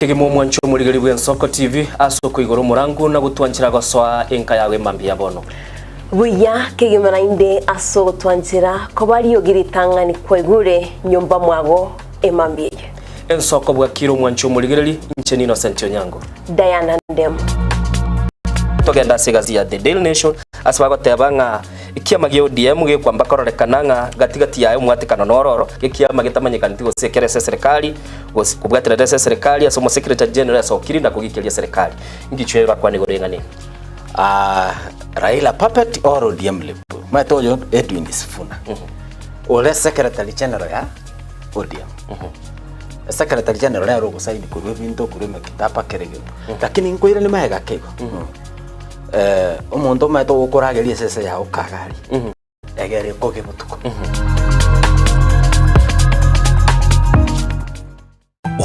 Kigimo mwancho murigari bwa Nsoko TV asoko igoro murangu na gutwanchira goswa enka yawe mambia bono. Buya kigimana inde aso twanchira ko bari yogiritanga ni kwegure nyumba mwago emambie. Nsoko bwa kiro mwancho murigari ncheni Innocent Onyango. Diana Ndem. Togenda segazi ya The Daily Nation asbago tebanga ikiama gyo DM ge kwamba kororekananga gatigati yayo mwatikano nororo ikiama gitamanyikana tigo sekerese serikali kubwatira serikali asomo secretary general sokiri na kugikiria serikali ngichwera kwa nigorengani Raila puppet or ODM lepo matoyo Edwin Sifuna ole secretary general ya ODM secretary general ya rogo saini kurwe binto kurwe makitapa kerege lakini nkoira ni maega kego umuntu mato gukurageria sese ya ukagari egere koge mutuko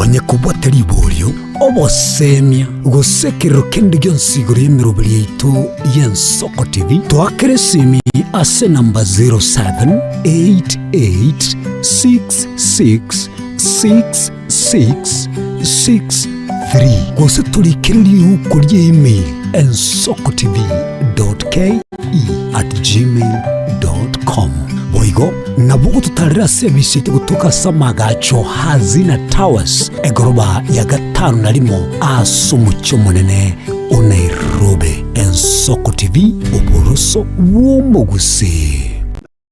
onye kubwateri bolyo obosemia gusekero kendi gyonsiguri emirobiri yaitu y'Ensoko TV twakeresimi ase namba 0788666663 gose tulikiriri ukuri email ensokotv.ke@gmail.com boigo nabugo tutarira service gutuka samagacho hazina towers egoroba ya gatanu narimo asumucyo munene Nairobi. Ensoko TV uboroso w'omuguse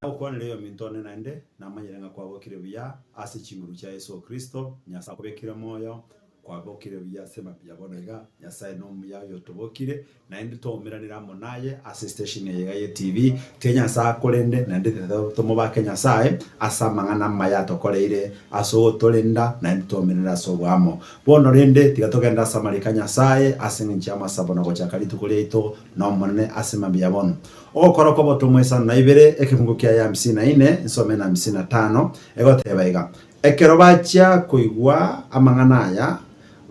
okwana leo mintone nande namanyirenga kwa bokire bya ase chinguru cha Yesu Kristo nyasa kubekira moyo kwa bokire bya sema bya bonega nyasa no muyayo tobokire naende tomiranira monaye ase station ye TV tenya sa kolende nande tomo ba Kenya sae asamangana maya tokoreire aso tolenda naende tomirira so bwamo bono rende tigatogenda samarikanya sae ase nchama sabona go chakali tukoleito no monene asema bya bono okora ko botomwesa na ibere ekifungo kya ya 54 nsome na 55 egotebaiga ekero bacha kuigwa amanganaya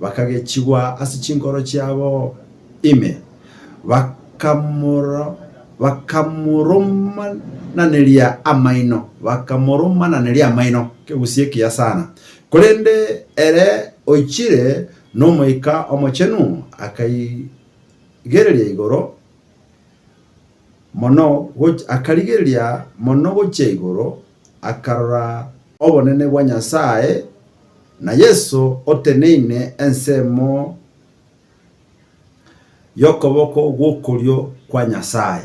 bakagechigwa asichinkoro cyabo ime bakamuruma nanelia amaino kegusie kia sana kurende ere oichire no moika omochenu akaigereria igoro mono akarigeria mono goche igoro akarora obonene bwa Nyasaye na Yesu oteneine ensemo yokoboko gukuryo kwa Nyasaye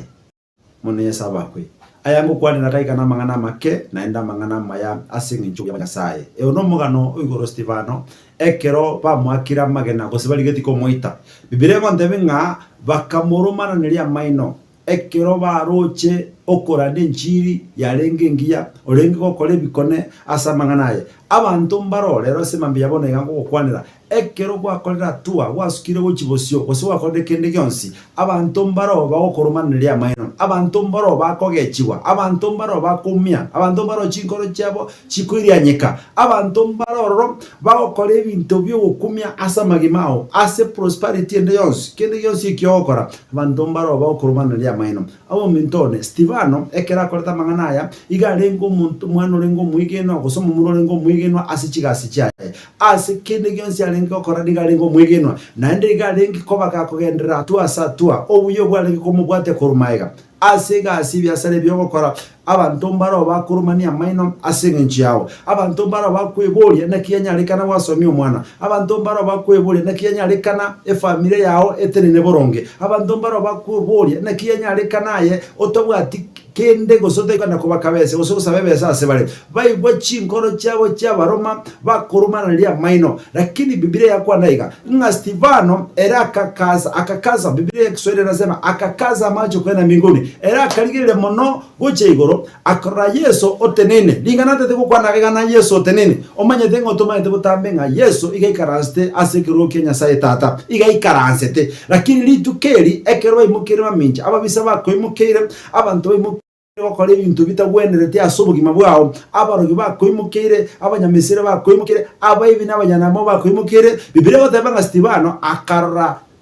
mone yesabakwe ayangu kwani nakaika na mangana make naenda mangana maya asingi nchuya ya Nyasaye no mugano igoro Stefano ekero bamwakira magena gosibaligeti ko moita Biblia ngondebe nga bakamurumana nelia maino ekero baroche okorane njiri yarenge ngiya orenge gokore bikone asamanganaye abantu mbarorero semambia bone yango gokwanira ekero gwakorera tua gwasukire gochibosio gose gwakorera kende gyonsi abantu mbaro bagokoromanira maino abantu mbaro bakogechiwa abantu mbaro bakumia abantu mbaro chinkoro cyabo chikwirianyeka abantu mbaro bagokore ibintu byo gukumia asamagimao ase prosperity ende yonsi kende gyonsi kyokora abantu mbaro bagokoromanira maino abo mintone Stefano ekera koreta manganaya igarengo muntu mwana rengo mwigeno gosoma murorengo mwigeno asichigasi cyaye ase kende gyonsi alengo koradiga rengo mwigeno nande igarengi kobaka kogendera tuasatua obuyo bwalenge komubwate korumaiga asega asibya sare byokora abantu mbaro bakurumania maino asenga nchiao abantu mbaro bakwebolia nakiyanyalekana wasomi omwana abantu mbaro bakwebolia nakiyanyalekana efamily yao etenene boronge abantu mbaro bakwebolia nakiyanyalekana ye otobwati kende gosote kana kubakabese gosoto sabebesa asebale baigwa chinkoro cyabo cy'abaroma bakurumana lia maino lakini Biblia yakwa ndaiga nga Stefano era akakaza Biblia ya Kiswahili inasema akakaza macho kwenda mbinguni era akaligire mono goche igoro akora Yesu otenene lingana tete kukwana na Yesu otenene omanye tengo tomaite butambenga Yesu igaikaraste asekiro Kenya sae tata igaikaransete lakini litukeri ekero imukire maminja ababisa bako imukire abantu imukire okore ibintu bitagwenerete asobugima bwao abarogi bakoimukire abanyamisire bakoimukire abayibi n'abanyanamo bakoimukire Biblia batebanga Stefano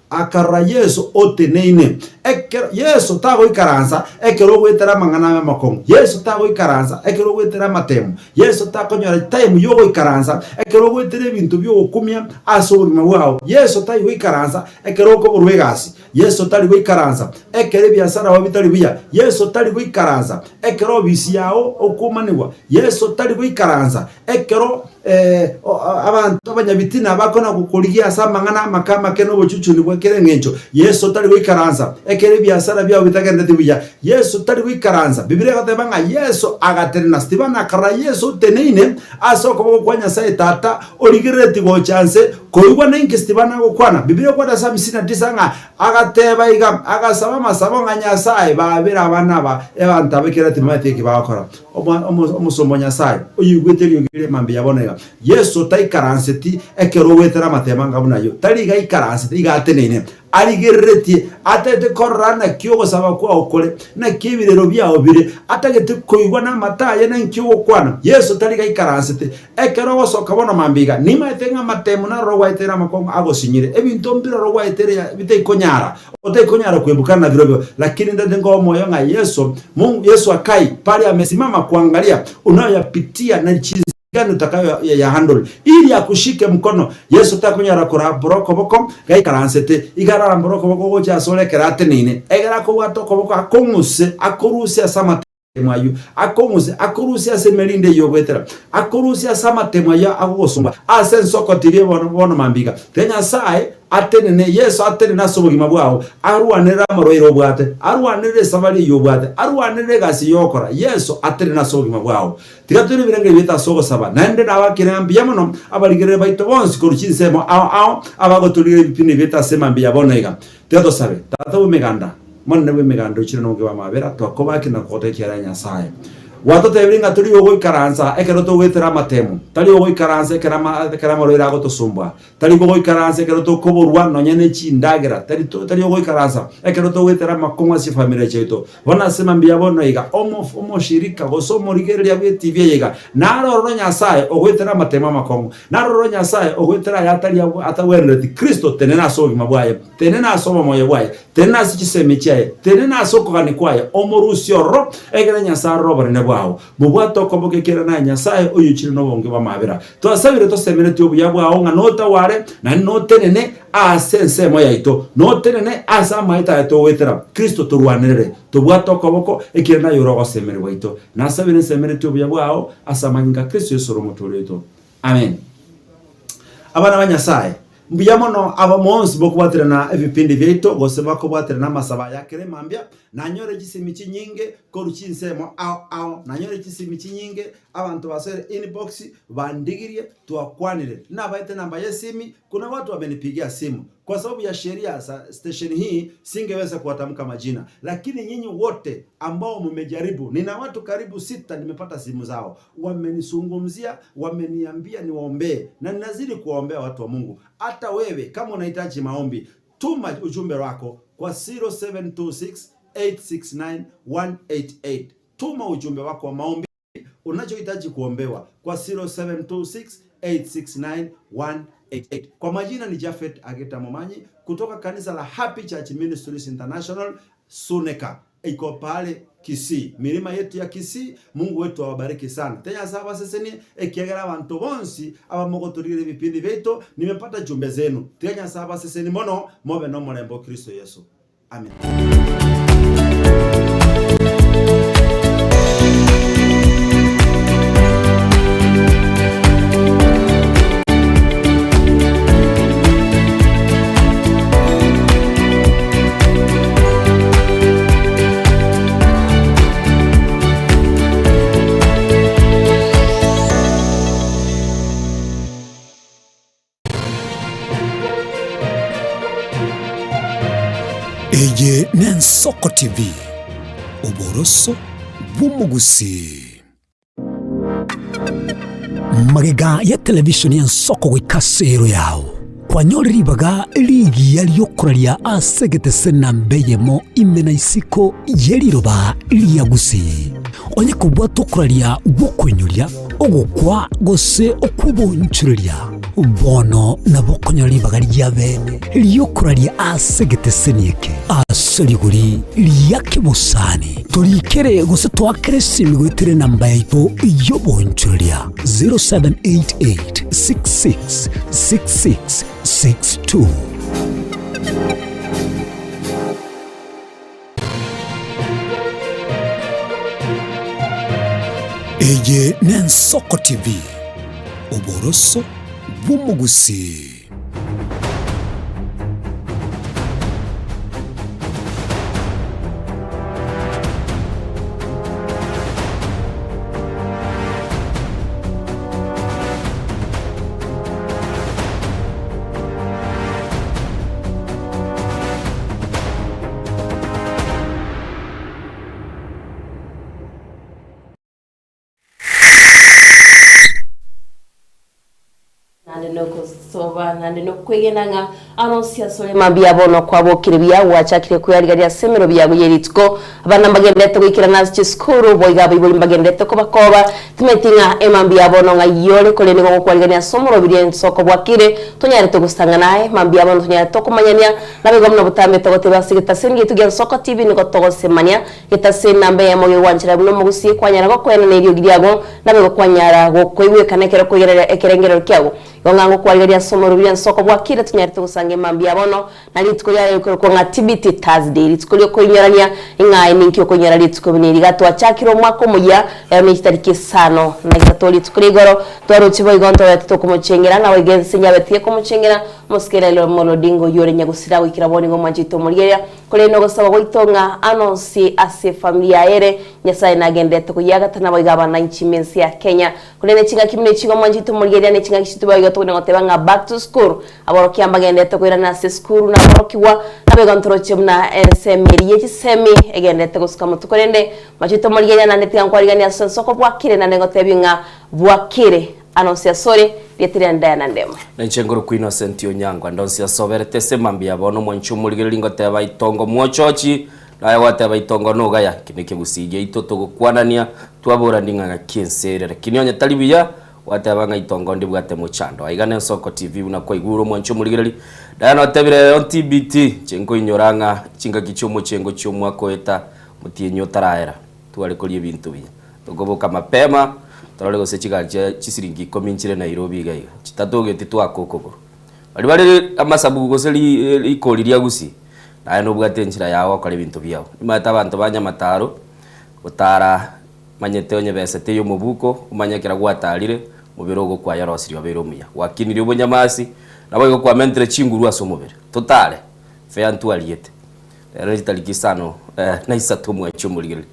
akarra Yesu oteneine ekero Yesu tago ikaransa ekero gwetera mangana makongo Yesu tago ikaransa ekero gwetera matemu Yesu takonyora time yogo ikaransa ekero gwetera ibintu byo gukumya asuri mawao Yesu tago ikaransa ekero ko burwegasi Yesu tali gwikaransa ekere biasara wabitali biya Yesu tali gwikaransa ekero bisi yao okumanibwa Yesu tali gwikaransa ekero abantu abanyabitina bakona kukuligia samangana makama keno bochuchu ni bwekere ngencho Yesu tali gwikaransa ekere biasara bya bitagenda tibuya Yesu tali gwikaransa Biblia katebanga Yesu agaterina Stevana kara Yesu teneine asoko kwanya sai tata oligireti go chance koigwa nengi Stevana gukwana Biblia kwada sa 59 nga agateba iga agasaba masabo nganya sai babira abana ba ebantabekera timati kibakora omusomo nyasai oyigweteri ogire mambe yabonega Yesu taikaranseti ekero wetera matema ngabunayo tali ga ikaranseti igatenene aligereti atete korana kyogo saba kwa okole na kibirero byao bire atagete koigwa na mataye na nkyogo kwana Yesu tali ga ikaranseti ekero wosoka bona mambiga nima etenga matemu na rowa etera makongo agosinyire ebintu mbira rowa etera bitei konyara otei konyara kuebukana birobyo lakini ndende ngomo nga Yesu Mungu Yesu akai pale amesimama kuangalia unayoyapitia na gani utakayo ya handle ili akushike mkono Yesu takunyara kora boroko boko gai karansete igara boroko boko gocha sole kerate nine egara ko watoko boko akonguse akoruse asama temayu akonguse asemelinde yogwetera akoruse asama temayu agosumba asensoko tirie bono mambiga tenya sai atenene Yesu atenene asobogima bwao aruanira maroiro bwate aruanire sabali yobwate aruanire gasi yokora Yesu atenene asobogima bwao tigaturi birenge bita sogo saba nande nabakire ambiya mono abaligere baito bonsi koruchinsemo ao abagotulire bipini bita sema ambiya bonega tigato sabe tata umeganda monne umeganda uchire no gwa mabera twakobaki na kote kera Nyasaye wato tebringa turi yogo ikaransa ekero to wetera matemu tali yogo ikaransa ekera marora goto sumba tali yogo ikaransa ekero to koborwa no nyene chindagera tali yogo ikaransa ekero to wetera makonga si familia cheto wana sema mbia bono iga omo shirika gosomo rigereria bwe TV yiga naro Nyasaye ogwetera matema makongo naro Nyasaye ogwetera yatali atawereti Kristo tenena sobi mabwaye tenena somo moye bwaye tenena sikiseme chaye tenena soko kanikwaye omorusio ro egera Nyasaye robere bwao mubwato komboke kera na Nyasaye oyuchire no bonge bamabera twasabire to semere tyo bwao nga nota ware na notenene asense moya ito notenene asa maita to wetera Kristo turwanere to bwato koboko ekera na yoro semere waito nasabire semere tyo bwao asamanyinga Kristo yesoro motoreto amen abana banyasaye mbiyamono abamonsi bokubatira na ebipindi byeto gose bakubatira na masaba yakere mambya nanyore gisimichi nyinge koruchinsemo ao nanyore gisimichi nyinge abantu basere inbox bandigirie tuakwanire nabaite namba yesimi kuna watu wamenipigia simu kwa sababu ya sheria station hii singeweza kuwatamka majina lakini nyinyi wote ambao mmejaribu nina watu karibu 6 nimepata simu zao wamenisungumzia wameniambia niwaombee na ninazidi kuwaombea watu wa Mungu hata wewe kama unahitaji maombi tuma ujumbe wako kwa 0726869188 tuma ujumbe wako wa maombi unachohitaji kuombewa kwa 0726869188 kwa majina ni Japhet Ageta Momanyi kutoka kanisa la Happy Church Ministries International Suneka iko pale Kisii milima yetu ya Kisii Mungu wetu awabariki sana tenya saba sasa ni ekiagera abantu bonsi abamogoturire bipindi beto nimepata jumbe zenu tenya saba sasa ni mono mobe no murembo Kristo Yesu amen. Eye Nensoko TV uboroso bw'umugusi magega ya televisioni Nensoko gwikasero yao kwanyoribaga ligi yaliyokuralia asegete sena mbeyemo imena isiko yeliroba liyagusi onye kubwa tokuralia gukwenyuria ogukwa gose okubonchuria bono nabokonyoribaga lya bene liyokuralia asegete senieke sariguri liyake busani tulikere guse twakere simi gwitire namba yaitu yobonchuria 0788666662. Eye Nensoko TV oboroso bw'umugusi. nande no kwegenanga anonsia sole mambia bono kwa bokire bya wachakire kuyarigaria semero bya guyeritko abana bagendete kwikira nazi skuru boiga bibuli bagendete ko bakoba tumetinga emambia bono ngayole kolene ngo kwarigaria somoro biri nsoko bwakire tonyare to gustanga naye mambia bono tonyare to kumanyania nabe gomno butambe to gote basigita sengi tugia Nsoko TV niko to semania gitase nambe ya moyo wanjira buno mugusi kwanyara go kwena nerio giriago nabe go kwanyara go kwiwe kanekero kugerera ekerengero kyago ngango kwarigaria somoro biri nsoko bwakire tunyare to gusange mambia bono na litko ya ko ngatibiti Thursday litko lyo koinyarania ingaye ninkyo konyara litko biniri gato achakiro mwako muya ya mitariki 5 na gato litko ligoro twaro chibo igonto yato kumuchengera na wegense nyabetie kumuchengera muskere lo molodingo yore nyagusira wikira boni ngo manjito muriya kole no gosaba goitonga anonsi ase familia ere nyasaye nagendete kuyaga tana boigaba na inchimensi ya Kenya kole ne chinga kimne chigo manjito muriya ne chinga kishituba yoto ngo tebanga back to school aboro kyamba gendete kuira na se school na borokiwa nabe gontoro chimna semeri yechi semi egendete gusuka mutukorende manjito muriya na ndete yankwariga ni Nsoko bwakire na ngo tebinga bwakire anonsia sore lietiria ndaya na ndema na nchengoro ku Innocent Onyangwa ndonsia soberete semambia bono mwanchumurigiri ngote baitongo mwochochi naye wate baitongo nugaya kinike gusije itoto gukwanania twabura ndinga kinserere kinyonya talibiya wate banga itongo ndibwate muchando aigane Nsoko TV unakwa iguru mwanchumurigiri daya no tebire on TBT chengo inyoranga chinga kichumo chengo chumwa koeta mutienyo taraera twali kuri ibintu biya tugoboka mapema Tarole go sechigaje chisiringi kominchire Nairobi gaiga chitatoge twakokogoro bali amasabu go seli ikoliria gusi naye no bwatenchira yawo kale bintu byao imata abantu banya mataro utara manyete onye besete yo mubuko umanyakira gwatarire mubirogo kwa yarosiri babiromuya wakiniri obonyamasi nabo kwa mentre chinguru asomobere totale fe antualiete rero italiki sano na isatu mwe chumurigire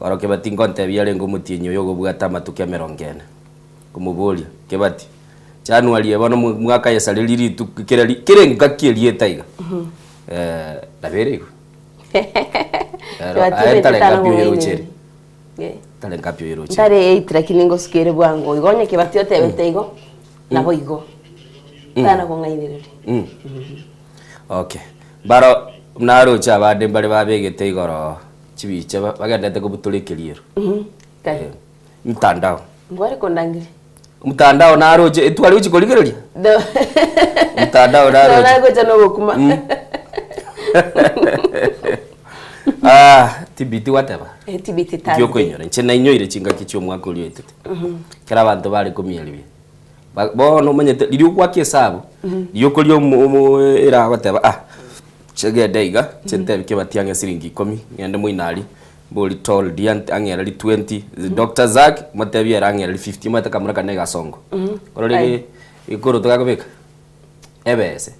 Waro kebati ngonte byale ngo mutienyo yogo bwata matuke 40 kumubolia kebati January ebono mwaka yasaliri kire ngakielie taiga daberego tale ngapyo yerocheri tale ngapyo yerocheri tare eitra kiningo skere bwango igonye kebati otebete igo nabo igo tana kongainirere okay baro naro cha bade bale babegete igoro chibiche bagendete kubutulekeliero mtandao ngware kondangire mtandao naroje etwali uchikoligereria mtandao naroje nago jano bokuma tibiti wateba tibiti tazi yoko inyora nchena inyoire chinga kicho mwako lietete kera bantu bali kumielibi bono manyete liri kwa kisabu yoko lyo era wateba chege deiga chente ke batianga siringi 10 ngende muinali boli tol diant angera li 20 Dr. Zack matebi era angera li 50 mata kamura kanega songo korole ikoro to gakobeka ebese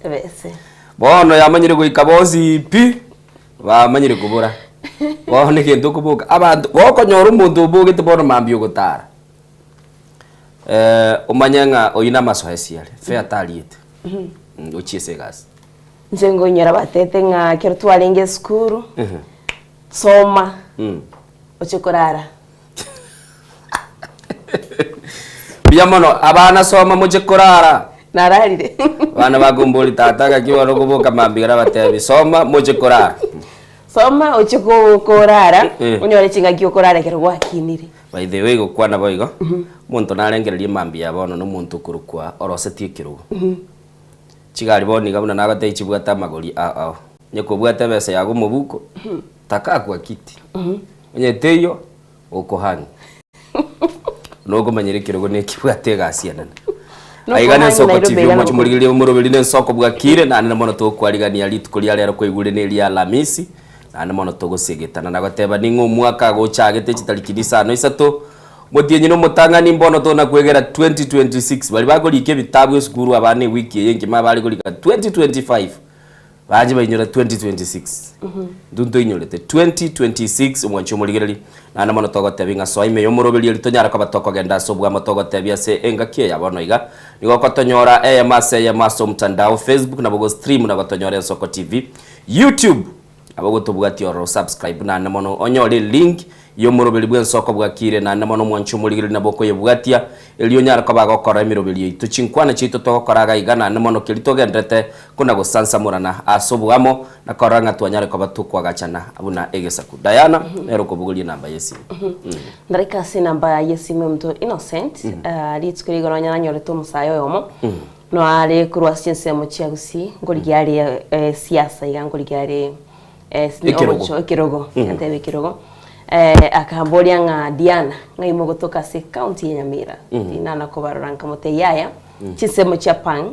bono yamanyire kuikabozi pi bamanyire kubura bono kintu kubuka abantu bokonyora umuntu ubugite bono mambio gutara umanyanga oyina masohesi yale fe ataliete uchiese gas njengo nyara batete nga kertwalinge skuru soma ochekorara biyamono abana soma mochekorara nararire bana bagomboli tataga kiwaro kuboka mambira batebi soma mochekorara soma ochekorara unyore chinga kiokorara kerwa kinire by the way gukwana boigo muntu narengererie mambia bono no muntu kurukwa orosetie kirugo chigari boni gabuna nagate ichibwata magori nyekobwate besa yago mubuko taka kwa kiti nyeteyo ukohanga nogo manyire kirogo ne kibwate gasiana aigana soko TV mo chumurigire umurobeli ne soko bwakire na nene mono to kwarigania litukuria rero kwigure ne ria Lamisi na nene mono to gusegetana na goteba ningo mwaka gochagete chitarikidisa no isato motienyi no mutangani mbono to na kwegera 2026 bali bagorike bitabu esukuru abane wiki yengi mabali gorika 2025 baje bayinyora 2026 ndunto inyorete 2026 umwancho murigireri na namo togotebinga so ime yo murobeli litonyara kwa batoko genda so bwa matogo tebia se engakie yabono iga nigo kotonyora ya maso mtandao Facebook na bogo stream na gotonyora Soko TV YouTube abago tobugati oro subscribe na namo onyore link yo murobeli bwa Soko bwakire na namo mwancho murigireri na boko yebugatia elio nyara kwa bagokora mirobeli itu chinkwana chito togokoraga iga na namo kelito gendrete kuna go sansa murana asobuamo na koranga twanyare kwa batukwa gachana abuna egesaku Diana nero kobuguli namba yesi ndarika si namba yesi mto Innocent litskuri goranya nanyore to musayo yomo no ale kurwa siense mo chiagusi ngoligyari siasa iga ngoligyari Kirogo ntebe Kirogo akambolia nga Diana ngai mogotoka se county ya Nyamira inana ko baranka mote yaya chisemo cha pang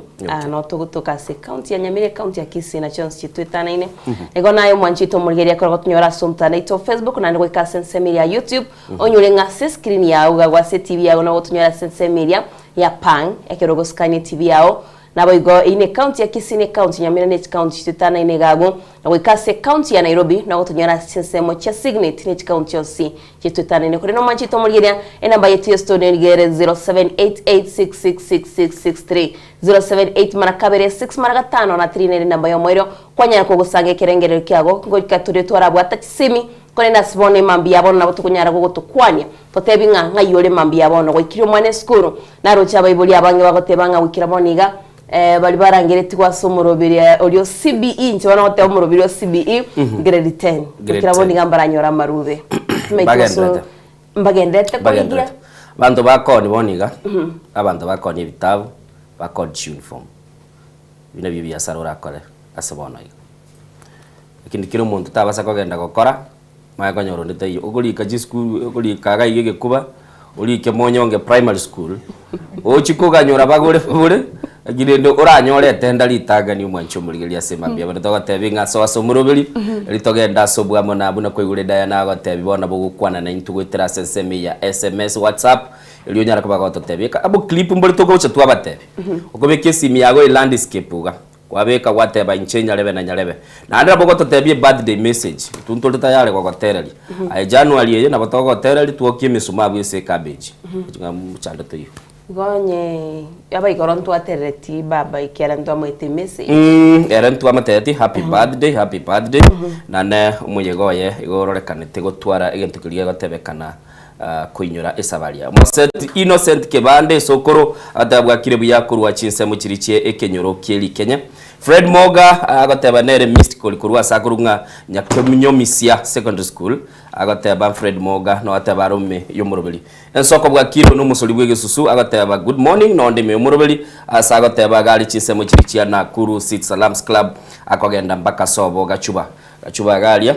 no togotoka se county ya Nyamira county ya Kisii na chance chitwetana ine ego nayo mwanchito murigeria ko tunyora somtana ito Facebook na ngo ka sense media YouTube onyure nga se screen ya uga gwa se TV ya no tunyora sense media ya pang Kirogo Sky TV yao na boigo ine county ya Kisii ne county Nyamira ne county chitwetana ine gago na wikase county ya Nairobi na tunyora sense mo cha Signet ne county osi chitwetana ine kurino mwanchito murigeria namba yetu ya studio ni 0788666663 078 marakabere 6 maragatano na 3 namba yo moiro kwanya ko gusange kerengere kyago ngo kature twarabwa tatisimi kone nasibone mambi yabona nabo tukunyara ko gutukwanya totebinga ngayore mambi yabona go ikiro mwane skuru naro cha baibuli abange bagotebanga wikira boniga bali barangere tikwa somorobiri olio CBE nchwana wote omorobiri o CBE grade 10 wikira boniga mbaranyora marube mbagendete kuigia bantu bakoni boniga abantu bakoni bitabu bakoni uniform bino bibya sarora kore asabona iga ikindi kiro muntu tabasa kogenda gukora mayaga nyoro ndete ugulika ji school ugulika ga igege kuba ulike monyonge primary school ochikuga nyora bagure bure agirendo uranyorete ndalitaga ni mwancho murigeria sema bya bana togatebinga so asomurubiri litogenda sobwa mona buna kwigure Diana agotebi bona bugukwana na intugwetera seseme ya SMS WhatsApp elio nyara kwa gototebika abo clip mbori togocha twabatebi ukobeke simi yago landscape uga kwabeka wateba inchenya lebe na nyalebe na andira bogo totebie birthday message tunto tayari kwa gotereri ai January ye na botogo gotereri tuokie misuma bwese cabbage tunga mchanda to yo gonye yaba ikoronto atereti baba ikiranto amwete message eranto amateti happy birthday na ne umuyegoye igororekanete gotwara igentukiriye gotebekana kuinyura esabaria Innocent Kebande sokoro atabwa kirebu yakurwa chinse mu kirikie ekenyoro kieli Kenya Fred Moga agoteba nere mystical kurwa sakurunga nyakomyomisia secondary school agoteba Fred Moga no atabarume yomurobeli ensoko bwa kiro no musoli bwege susu agoteba good morning no ndime yomurobeli asagoteba gali chinse mu kirikia Nakuru City Salams Club akogenda mpaka sobo gachuba galia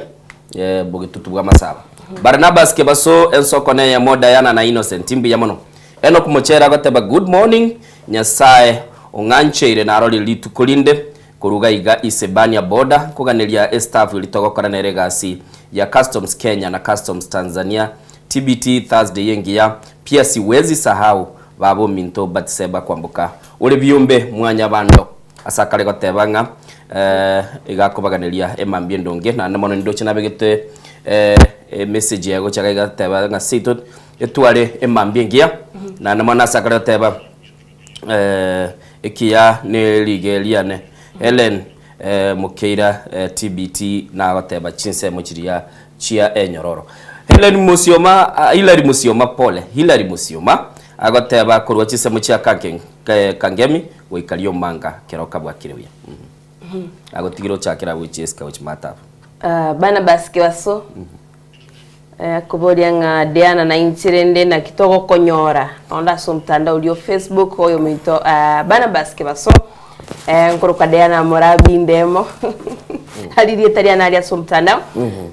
bugitutu bwa masaba Barnabas Kebaso ensoko ne ya Diana na Innocent imbi yamono eno kumochera goteba good morning nyasaye ongancheire na roli litukulinde kuruga iga Isebania border kuganeria staff litogokora na regasi ya Customs Kenya na Customs Tanzania TBT Thursday yengia pia siwezi sahau babo minto batseba kwambuka ule biumbe mwanya bando asakale gotebanga igakubaganiria emambie ndonge na namono ndoche nabegete message yago chakaga teba nga sito etwale emambie ngia na namona sakale teba ikia ne ligeliane Helen Mukeira TBT na goteba chinse muchiria chia enyororo Helen Musioma Hilary Musioma agoteba kurwa chinse muchia kangemi wikario manga keroka bwa kirebuya agotigiro chakira wicheska uchimata bana baske waso kubodia nga Diana na inchirende na kitogo konyora onda so mtandao ulio Facebook hoyo mito bana baske waso nkoroka Diana morabi ndemo Halirie tariana aria somtandao.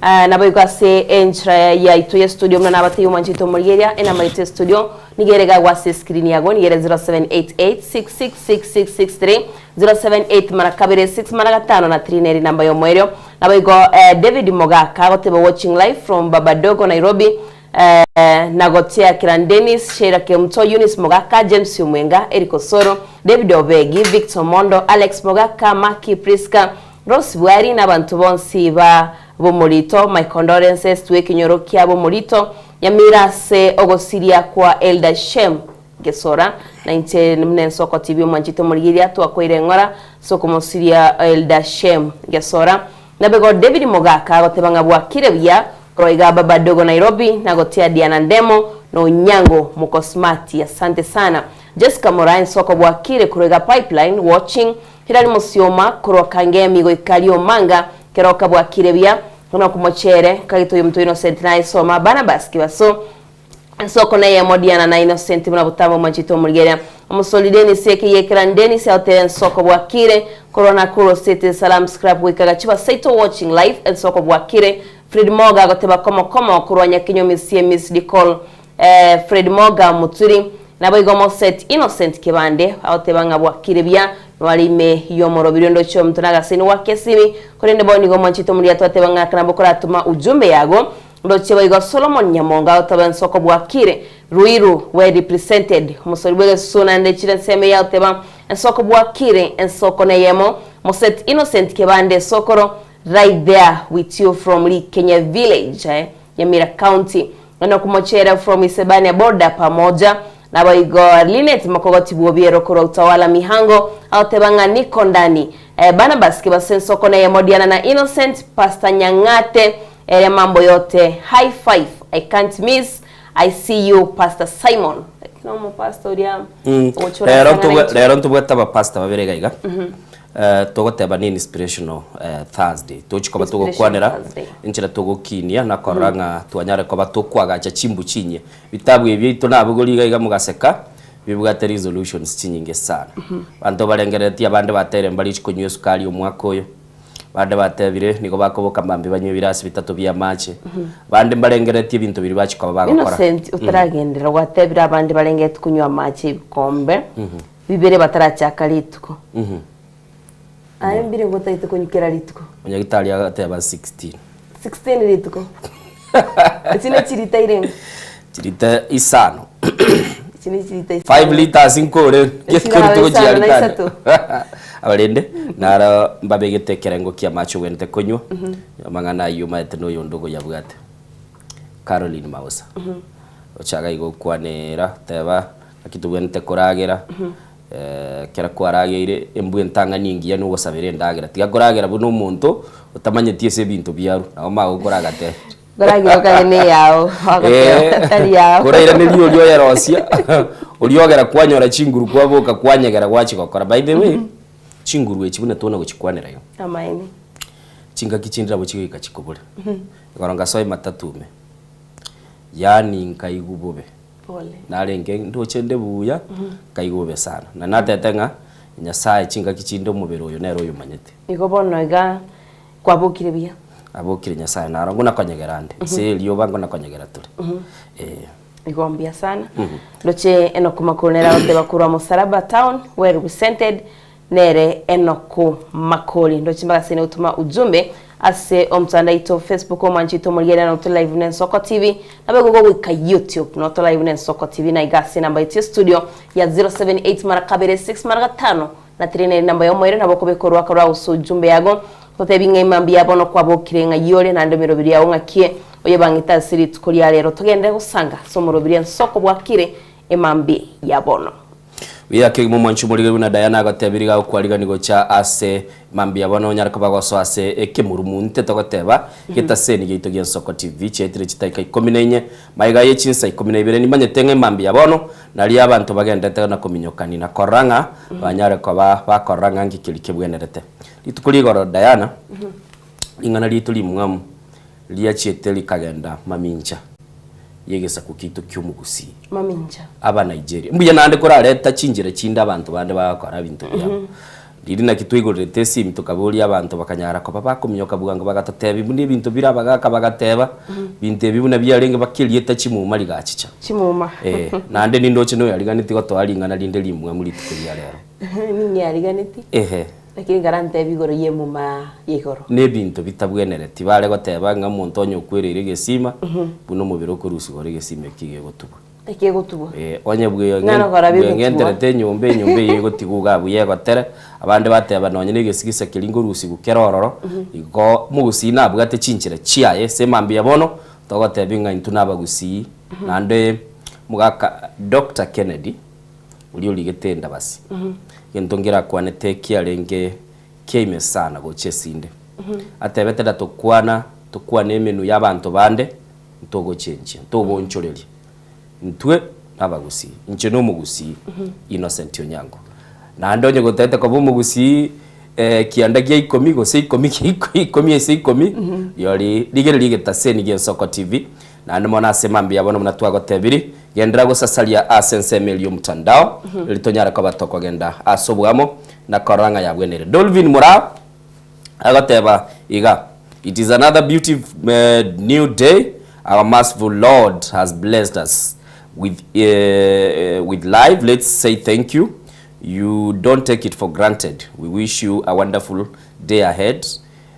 Na boigo se entra ya ituye studio mna nabati umanchito mulgeria ena maite studio nigerega wase screen yago nigere 0788666663 078 marakabire 6 maragatano na trineri namba yo mwerio na boigo David Mogaka gotebe watching live from Babadogo Nairobi. Nagotia Kiran Dennis, Sheila Kemto, Eunice Mogaka, James Umwenga, Eriko Soro, David Obegi, Victor Mondo, Alex Mogaka, Maki Priska, Rose Buari na bantu bonsi ba bomorito. My condolences tuwe kinyorokia bomorito Yamira se ogosiria kwa Elda Shem Gesora na inte mne soko TV manjito murigiria tuwa kwa ngora soko mosiria Elda Shem Gesora na bego David Mogaka gotebanga bwa kirebia Roiga Babadogo Nairobi na gotia Diana Ndemo no Nyango Mukosmati. Asante sana. Jessica Morain soko bwa kire kurega pipeline watching Hilali Musioma kuroka ngemi ikalio manga keroka bwa kirebia kuna kumochere kagito yumto Innocent na isoma Barnabas kibaso soko na yemo Diana na Innocent muna butamo manchito mulgeria umusolideni seke Kiran Dennis out soko bwa kire corona kuro city salam scrap wikaga chiba saito watching live and soko bwa kire Fred Moga goteba komo kurwanya kinyomi Miss Nicole Fred Moga muturi na boigo set Innocent kibande aotebanga bwa kirebia walime yomoro birondo cyo mtunaga sini wakesimi kurende boni go manchito muri atotebanga kana bokora tuma ujumbe yago ndoche boigo Solomon Nyamonga aotaban soko bwa kire Ruiru were represented musolibwe suna nde chile seme ya oteba soko bwa kire en soko na yemo set Innocent kibande sokoro right there with you from Kenya Village Nyamira County na kumochera from Isebania border pamoja na baigo Linet Makogoti Buobiero kuro utawala mihango aotebanga niko ndani Barnabas kibasen soko na Yemodiana na Innocent Pastor Nyangate mambo yote high five I can't miss I see you Pastor Simon no pastor dia lero ntubweta pastor babere gaiga togoteba ni inspirational Thursday tochikoba tugokwanera inchira tugokinia na koranga twanyare koba tukwagacha chimbu chinye bitabu ebito nabugori gaiga mugaseka bibugate resolutions chinyinge sana bantu barengeretia bande batere mbali chikunywe sukali omwaka oyo bande batebire niko bakoboka mbambe banywe birasi bitatu bya mache bande barengeretie bintu biri bachikoba bagakora Innocent utaragendera watebira abande barengete kunywa mache bikombe bibere bataracha lituko mbire ngota ituko nyukera lituko onyagitali agateba 16 lituko chine chirita irenga chirita isano chine chirita 5 liters inkore gekuru tuko chialita abalende nara mbabegete kerengo kia macho wente konywa mangana yuma eteno yondogo yabwate Caroline Mausa ochaga igo kwanera teba akitubwente koragera kera kwarageire embu entanga ningi ya nugo sabere ndagera tiga koragera buno muntu utamanyetie se bintu byaru aho mago koragate goragira kagene yao tari yao koraira ne liyo ya rosia uliogera kwanyora chinguru kwaboka kwanyegera gwachi gokora by the way chinguru echibune tona guchikwanera yo amaini chinga kichindira buchika chikobule ngoronga soy matatume yani nkaigubobe pole narenge ndochende buya kaigube sana na natetenga Nyasaye chinga kichindo mubero yo nero yumanyete igobono iga kwabukire bia abukire Nyasaye narango nakonyegerande seliyo bango nakonyegera turi igombia sana loche enoku makonera ote bakura Musaraba town were represented nere enoku makoli ndoche mbagasene utuma ujumbe ase omtandaito Facebook omanchito mulgera na to live na Soko TV na bego wika YouTube na to live na Soko TV na igasi namba iti studio ya 078 marakabere 6 maragatano na trine namba yo moire na boko bekorwa kora uso jumbe yago totebinga imambia bono kwa bokirenga yole na ndemero biri yawo ngakie oye bangita siri tukuri ya lero tugende gusanga somoro biri Soko bwakire emambi ya bono Wia ke mo manchu muri na Diana gatebiriga kwariga nigo cha ase mambi abana onyaraka bagoso ase ekemurumunte togoteba gita seni gito gya Soko TV chetire chitaika 14 maiga yechinsa 12 ni manyetenge mambi abono nali abantu bagendete na kominyokani na koranga banyare ko bakoranga ngikilike bwenerete litukuligoro Diana ingana lituli mwamu liya cheteli kagenda mamincha yegesa kukitu cyumugusi maminja aba Nigeria mbuye nande korareta cinjira cinda abantu bande bakora bintu byabo irina kitwigurite sim tukaburia abantu bakanyara ko bakumyoka bugango bagatotebi bundi bintu birabagaka bagateba binte bibuna byarenge bakirieta chimuma ligachicha chimuma nande nindoche no yariganiti gotwaringana rinde limwe muri tukuria rero ningi yariganiti lakini garante bigoro yemuma yegoro ne bintu bitabwenereti bare goteba nga muntu onyo kwirire gesima buno mubiro kurusi gore gesime kige gotuba onye bwe ngenterete nyombe yego tiguga buye gotere abande bateba nonye negesigisa kiringo rusi gukerororo igo mugusina bwate cinchire chiaye semambia bono togotebinga intuna bagusi nande mugaka Dr. Kennedy uli uligetenda basi yentongira kwanete kiarenge keime sana gochesinde atebete datokwana tukwana emenu y'abantu bande ntogo chenche ntogo nchoreli ntwe nabagusi nche no mugusi Innocent Onyango na ndonye gotete ko mugusi kianda gya ikomi go se ikomi yori ligere taseni gya Soko TV na ndimona semambia bono mnatwa gotebiri gendera go sasalia asense melio mtandao litonyara ko batoko genda asobwamo na koranga yabwenere Dolvin Mura agoteba iga it is another beautiful new day. Our merciful Lord has blessed us with life. Let's say thank you. You don't take it for granted. We wish you a wonderful day ahead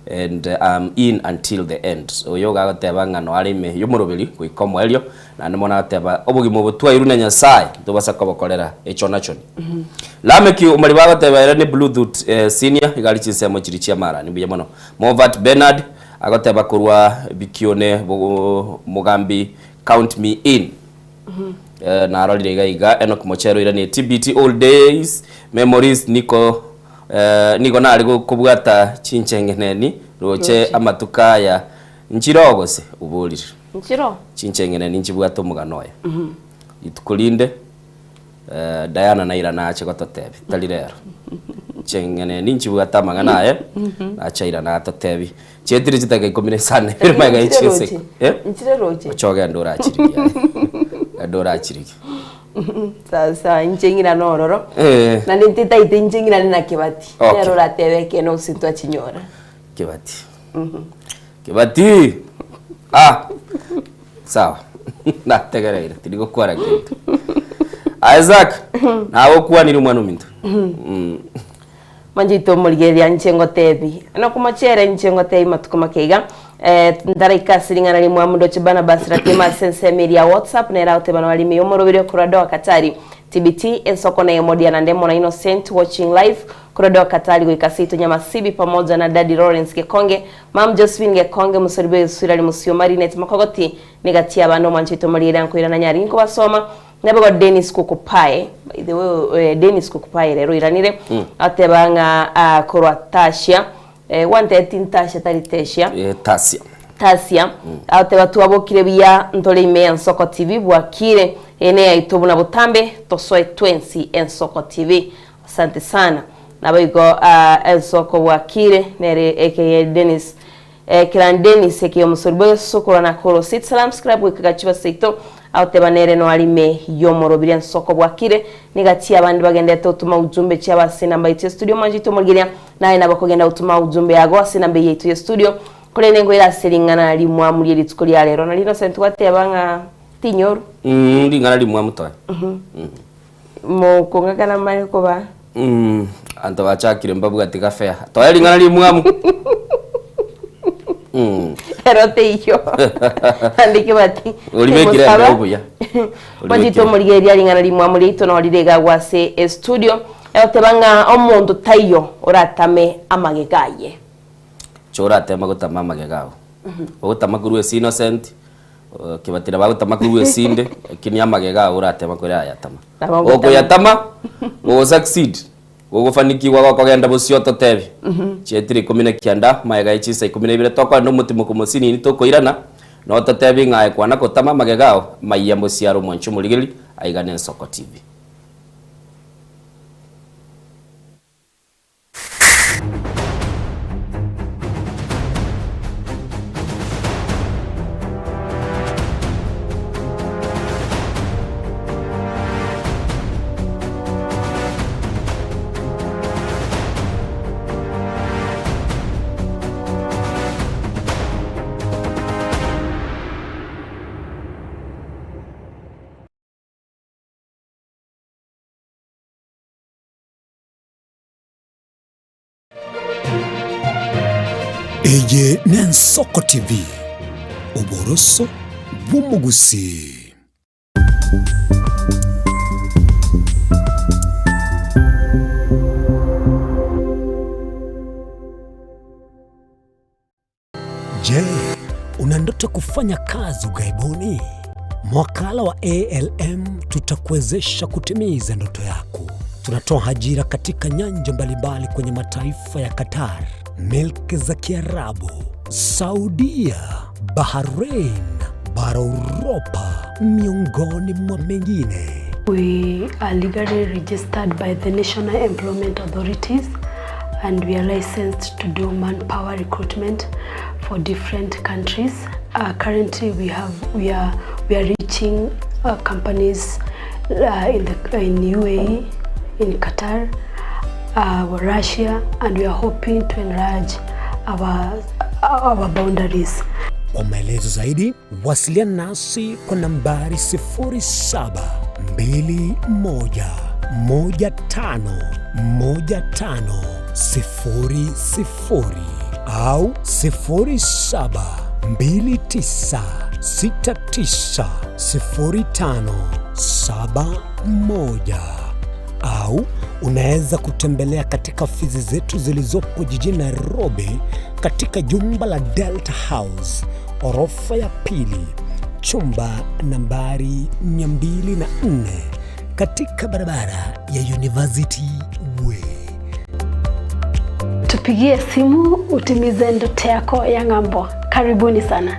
and in until the end. So yoga gateba ngano arime yomorobeli kwikomo elio na ndimona gateba obugimo butwa iruna nyasaye tubasa kobokorera echonachoni lameki umali bagateba era ne bluetooth senior igali chisemo chiri chiamara ni biyamono Movat Bernard agateba kurwa bikione mugambi count me in na arolirega iga Enoch Mochero ira ni TBT all days memories niko na aligo kubwata chinchengeneni roche amatukaya nchirogose ubulire nchiro chinchengeneni nchibwato muganoya itukulinde Diana na ira nache gototebi talirero chengeneni nchibwata maganaye acha ira na totebi chetiri chitaka ikomine sana firma ga ichise nchireroche choga ndora achiriya ndora achiriki sasa inchengira nororo na nitita inchengira na kibati nero ratebeke no sintwa chinyora kibati kibati sawa na tegereira tirigo kwara kintu Isaac nawo kuanira umwana umintu manjito murigeria nchengo tebi no kumachere nchengo tebi matukumakeiga ndaraika siringana rimwe mundo chibana basira tema sense media WhatsApp na raute bana walimi yomorobire kurado Katari TBT ensoko na Emodia na Ndemo na Innocent watching live kurado Katari goikasito nyama sibi pamoja na Daddy Lawrence Gekonge Mam Josephine Gekonge musoribe surali musio Marinette makogoti negatia bano manchito murigeria nkoira na nyari nko basoma Nabego Dennis Kukupaye by the way Dennis Kukupaye rero iranire atebanga kurwa Tasha 113 Tasha tari Tasia ateba tuabokire biya ntole ime Ensoko TV bwakire ene ya itobu na butambe tosoe 20 Ensoko TV asante sana nabayigo Ensoko bwakire nere aka Dennis kiran Dennis ekiyo musorbo sokora na koro sit salam subscribe wikachiba seito auteba nere no alime yomorobire Ensoko bwakire nigati abandi bagendete utuma ujumbe cyabase namba ite studio manjito murgiria naye nabakogenda utuma ujumbe yago asinambe yetu ya studio kule nengo ira seringana limwa muri litskoli ya lero na Innocent watebanga tinyoru ngana limwa mutoya mo kongakana mari ko ba anta bachakire mbabuga tigafea toya lingana limwa erote iyo andike bati ulimekira ndabuya manjito murgiria lingana limwa muri ito no lirega gwase studio ayotebanga omuntu tayo oratame amagegaye chora tema gutama magegao gutama kuru esi Innocent kibatira bagutama kuru esinde kinya magegao uratema kuri ayatama oko yatama go succeed go gufanikiwa kwa kugenda busio totebi chetiri komine kianda mayega ichisa 12 tokwa no mutimo kumosini ni tokoirana no totebi ngaye kwana gutama magegao mayambo siaro moncho muligeli aigane Ensoko TV. Eye Nensoko TV Oboroso Bumugusi. Je, una ndoto kufanya kazi ughaibuni? Mwakala wa ALM tutakuwezesha kutimiza ndoto yako. Tunatoa ajira katika nyanja mbalimbali kwenye mataifa ya Qatar, Milki za Kiarabu, Saudia, Bahrain, bara Europa, miongoni mwa mengine. We are legally registered by the National Employment Authorities and we are licensed to do manpower recruitment for different countries. Currently we are reaching companies in UAE, in Qatar, Russia, and we are hoping to enlarge our boundaries. Kwa maelezo zaidi, wasiliana nasi kwa nambari 0721151500 au 0729690571 au unaweza kutembelea katika ofisi zetu zilizopo jijini Nairobi katika jumba la Delta House, orofa ya pili, chumba nambari 204 katika barabara ya University Way. Tupigie simu utimize ndoto yako ya ng'ambo. Karibuni sana.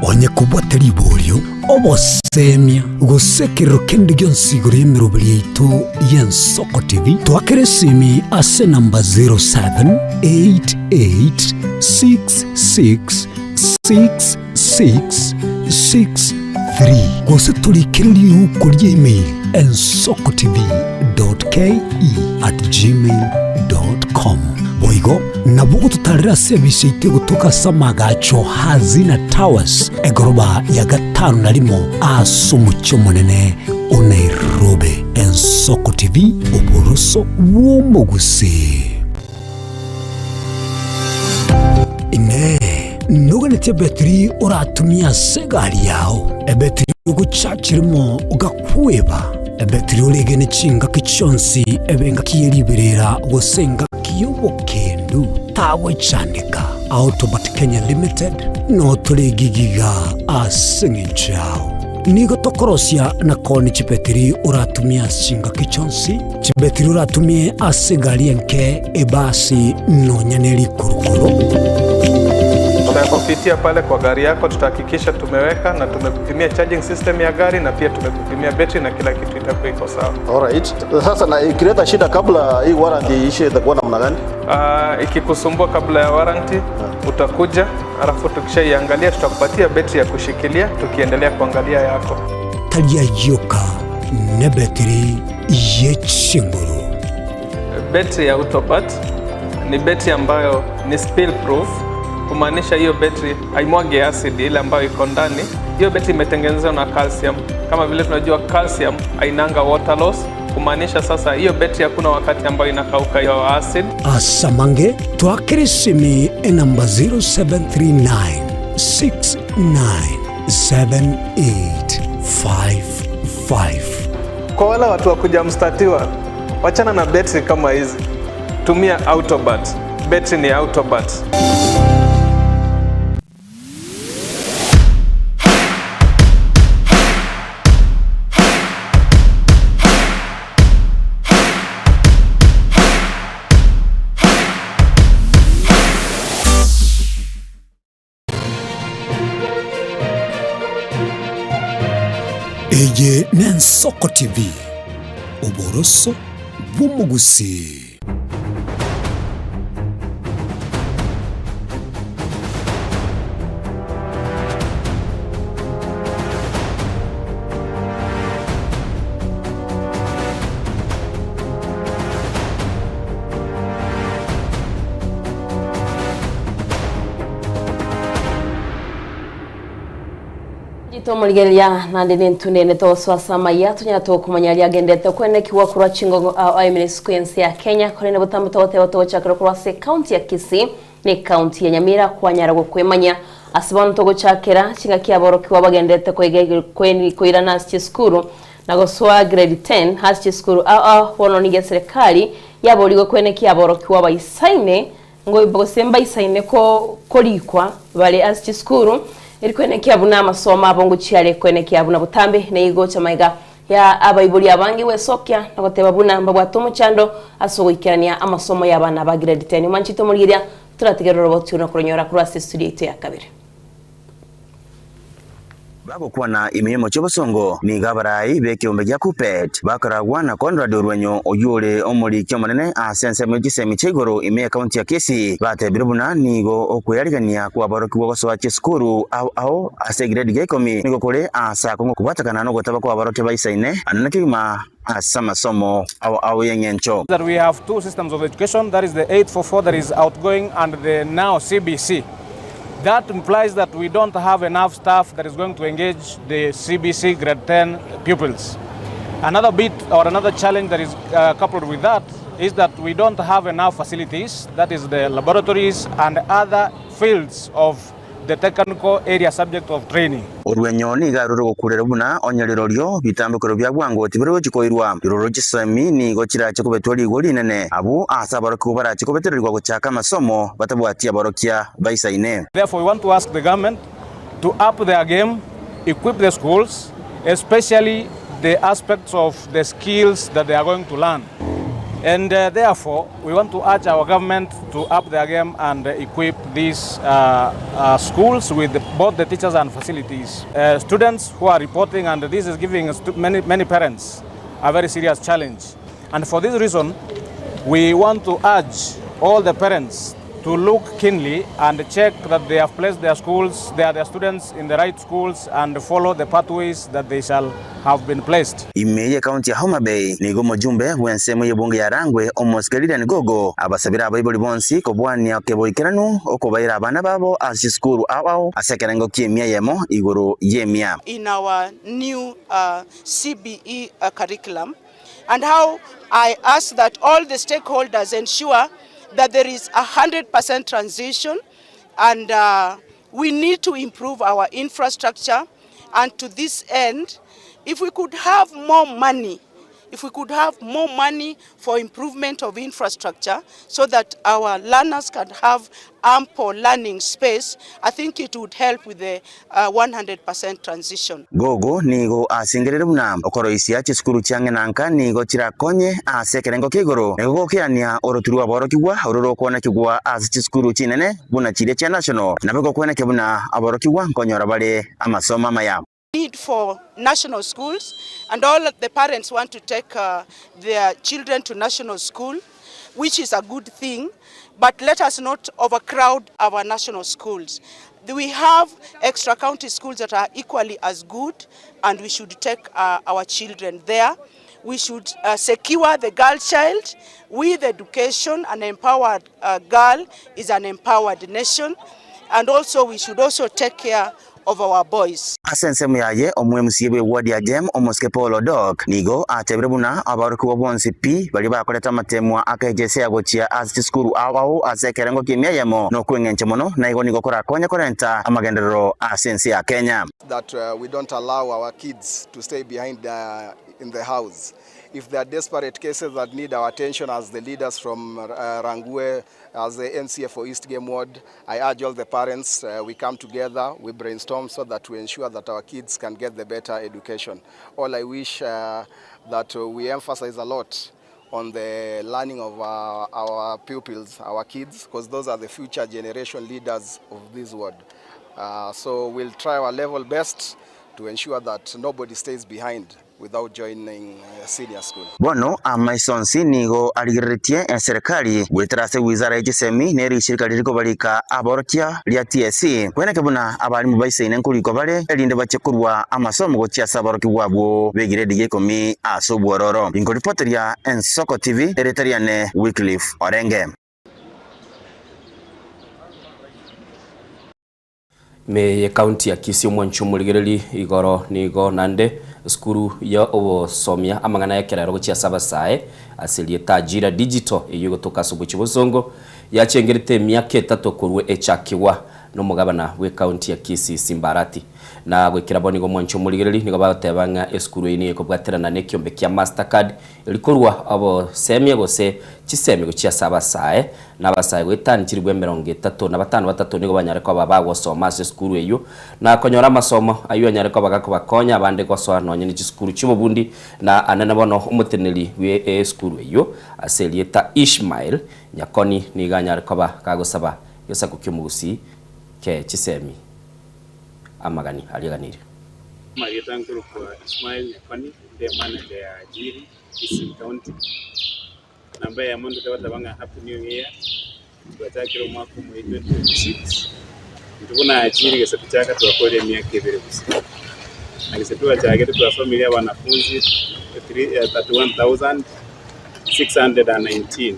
Onye kubwateri bolyo obosemia gusekero kendi gyonsiguro yemerobili yaitu y'Ensoko TV twakeresimi ase namba 0788666663 gose tulikiriri uko email ensokotv.ke@gmail.com boigo nabugo tutarira service ite gutuka samagacho hazina towers egoroba ya 5 na limo asumucyo munene o Nairobi. Ensoko TV oboroso womugusi ine nuganete betri oratumia segari yao ebetri uguchachirimo ugakweba ebetri ulegene chinga kichonsi ebenga kiyeriberera gosenga kiyobokendo tawe chandika Autobat Kenya Limited no tulegigiga asingi chao nigo tokorosia na koni chipetiri uratumia singa kichonsi chipetiri uratumie asigari enke ebasi no nyaneli kurukuru. Tutakupitia pale kwa gari yako, tutahakikisha tumeweka na tumekupimia charging system ya gari na pia tumekupimia battery na kila kitu itakuwa iko sawa. Alright. Sasa na ikileta shida kabla hii warranty ishe itakuwa namna gani? Ikikusumbua kabla ya warranty utakuja, alafu tukishaiangalia tutakupatia battery ya kushikilia tukiendelea kuangalia yako. Talia yoka ne battery yechinguru. Battery ya Autobat ni battery ambayo ni spill proof, kumaanisha hiyo battery haimwagi acid ile ambayo iko ndani. Hiyo battery imetengenezwa na calcium. Kama vile tunajua calcium hainanga water loss, kumaanisha sasa hiyo battery hakuna wakati ambayo inakauka hiyo acid. Asamange twakirisimi namba 0739697855. Kwa wale watu wa kuja mstatiwa, wachana na battery kama hizi. Tumia Autobat. Battery ni Autobat. Eye Nensoko TV oboroso bumugusi. Tomurigeria nandi nintunene toswasama yatu nyato kumanyalia gendete kwene kiwa kurwa chingo IMN sequence ya Kenya kone butambo tote chakro kurwa se county ya Kisii ni kaunti ya Nyamira kwanyara kwemanya asibonto gochakera chinga kiaboroki wabagendete koirana skulu na goswa grade 10 has skulu wono ni serikali yaborigo kwene kiaboroki wabaisaine ngo ibosemba isaine ko kolikwa bale as skulu irikwene kiabuna amasoma abongo chiale kwene kiabuna butambe ne igo chamaiga ya abaibuli abangi wesokya nagoteba buna mbabwatomo chando asogoikirania amasomo y'abana ba grade 10 manchito muliria turategerera robotyo no kuronyora kuri studio ya kabiri babo kwana imirimo cy'obusongo ni gabarai bekiombe gya Kupet bakaragwa na Conrad Orwenyo oyure omuri cyomanene asense mu gisemi cy'igoro ime county ya Kisii batebirubuna nigo okuyarigania kwa baroki bw'ogosoa cy'skuru aho ase grade gekomi nigo kore asa kongo kubatakana no gotaba kwa baroki baisaine ananakima asama somo awo yengencho that we have two systems of education, that is the 844 that is outgoing and the now CBC. That implies that we don't have enough staff that is going to engage the CBC grade 10 pupils. Another bit or another challenge that is coupled with that is that we don't have enough facilities, that is the laboratories and other fields of the technical area subject of training. Orwenyo ni garuro gukurera buna onyalirorio bitambukiro bya gwango tibiro chikoirwa iroro gisemi ni gokira cyakubetwali igoli nene abu asabara kubara cyikubetererwa guchaka masomo batabwatia barokia baisaine. Therefore we want to ask the government to up their game, equip the schools, especially the aspects of the skills that they are going to learn. And therefore, we want to urge our government to up their game and equip these schools with both the teachers and facilities. Students who are reporting, and this is giving many parents a very serious challenge. And for this reason, we want to urge all the parents to look keenly and check that they have placed their students in the right schools and follow the pathways that they shall have been placed. Imeye county ya Homa Bay nigo mujumbe wensemo yebunge ya Rangwe omoskelira nigogo abasabira abayiboli bonsi kobwania keboikeranu okobaira abana babo asискuru awo asekerengo kiemia yemo igoro yemia in our new CBE curriculum, and how I ask that all the stakeholders ensure that there is 100% transition, and we need to improve our infrastructure. And to this end, if we could have more money for improvement of infrastructure so that our learners can have ample learning space, I think it would help with the 100% transition. Gogo nigo asingerere buna okoroisia chiskuru change nanka nigo chirakonye asekerengo kigoro nigo kiania oroturwa borokigwa ororo kona kigwa as chiskuru chinene buna chire cha national nabego kwena kebuna aborokigwa nkonyora bale amasoma maya. Need for national schools, and all the parents want to take their children to national school, which is a good thing, but let us not overcrowd our national schools. We have extra county schools that are equally as good, and we should take our children there. We should secure the girl child with education. An empowered girl is an empowered nation, and also we should also take care of our boys. Asense muyaye omwe musibe wadi ya Jem omoske Polo Dog nigo atebrebuna abaruku wabonsi pi bali bakoleta matemwa akejese yagochia as skuru awo asekerengo kimya yemo no kwengenche mono na igo nigo kora konya korenta amagendero asense ya Kenya that we don't allow our kids to stay behind in the house. If there are desperate cases that need our attention as the leaders from Rangwe, as the NCF for East Game Ward, I urge all the parents, we come together, we brainstorm so that we ensure that our kids can get the better education. All I wish that we emphasize a lot on the learning of our pupils, our kids, because those are the future generation leaders of this world. So we'll try our level best to ensure that nobody stays behind without joining senior school. Bono amaisonsi nigo aligiretie serikali wetrase wizara y'isemi neri shirika ririko balika aborokia lya TSC kwene kebuna abalimu baisine nkuliko bale elinde bachekurwa amasomo gochia saboroki wabo begiredi yekomi asobwororo ingo reporter ya Ensoko TV Eritariane Wycliffe Orenge. Me county ya Kisii mwanchumuligereri igoro nigo nande skuru ya obosomia amangana ya kerero gochia sabasae asilie tajira digital iyo gotoka subuchi bosongo yachengerete miaka 3 kurwe echakiwa no mugabana we county ya Kisii Simbarati na gwikira bonigo mwancho murigiriri nigo batebanga eskuru ini ekobwaterana ne kiombe kia Mastercard ilikurwa abo semye gose chisemi gucia sabasae na basae gwitani chirigwe 35 na batanu nigo banyare kwa baba soma eskuru eyo na konyora masomo ayo anyare kwa bagako bakonya abande kwa so anonye ni eskuru chibobundi na anana bono umuteneli we eskuru eyo aselieta Ishmael nyakoni niganyare kwa kagosaba yosa kukyumugusi ke chisemi amagani aliganiri Marietankuru kwa Ismail Nyakoni ndiye manager ya Ajiri Kisii County namba ya mondo tabatabanga happy new year tuwatakiro mwaka mu 2026 tukuna Ajiri gese tuchaka tuwakole miaka 2 gusa alisetua chake kwa familia wanafunzi 31619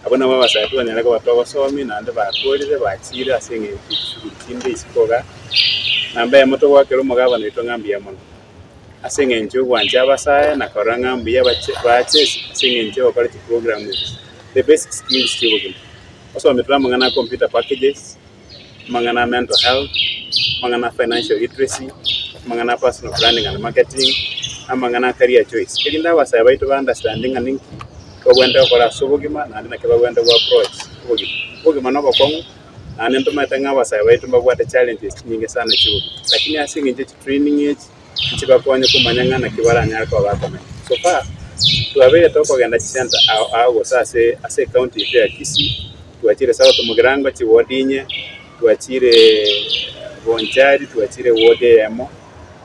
abona baba saitu anyalaka watu wasomi na ande bakolire bachira asenge ikinde isikoga namba ya moto wake rumugaba nito ngambi ya mono asenge njo gwanja basaye na koranga mbi ya bache asenge njo bakora program the basic skills tibogi also metra mangana computer packages mangana mental health mangana financial literacy mangana personal branding and marketing amangana career choice elinda basaye baito understanding and ko wenda kola sobogima na ndina keba wenda wa approach bogima no bakongo na nento matanga basaye baito mbabwata challenges nyingi sana chibugi lakini asinge nje training age chibakonye kumanyanga na kibaranya kwa bakome so far tuabere toko genda center au sase ase county ya Kisii tuachire sawa tumugirango chiwodinye tuachire bonjari tuachire wode yamo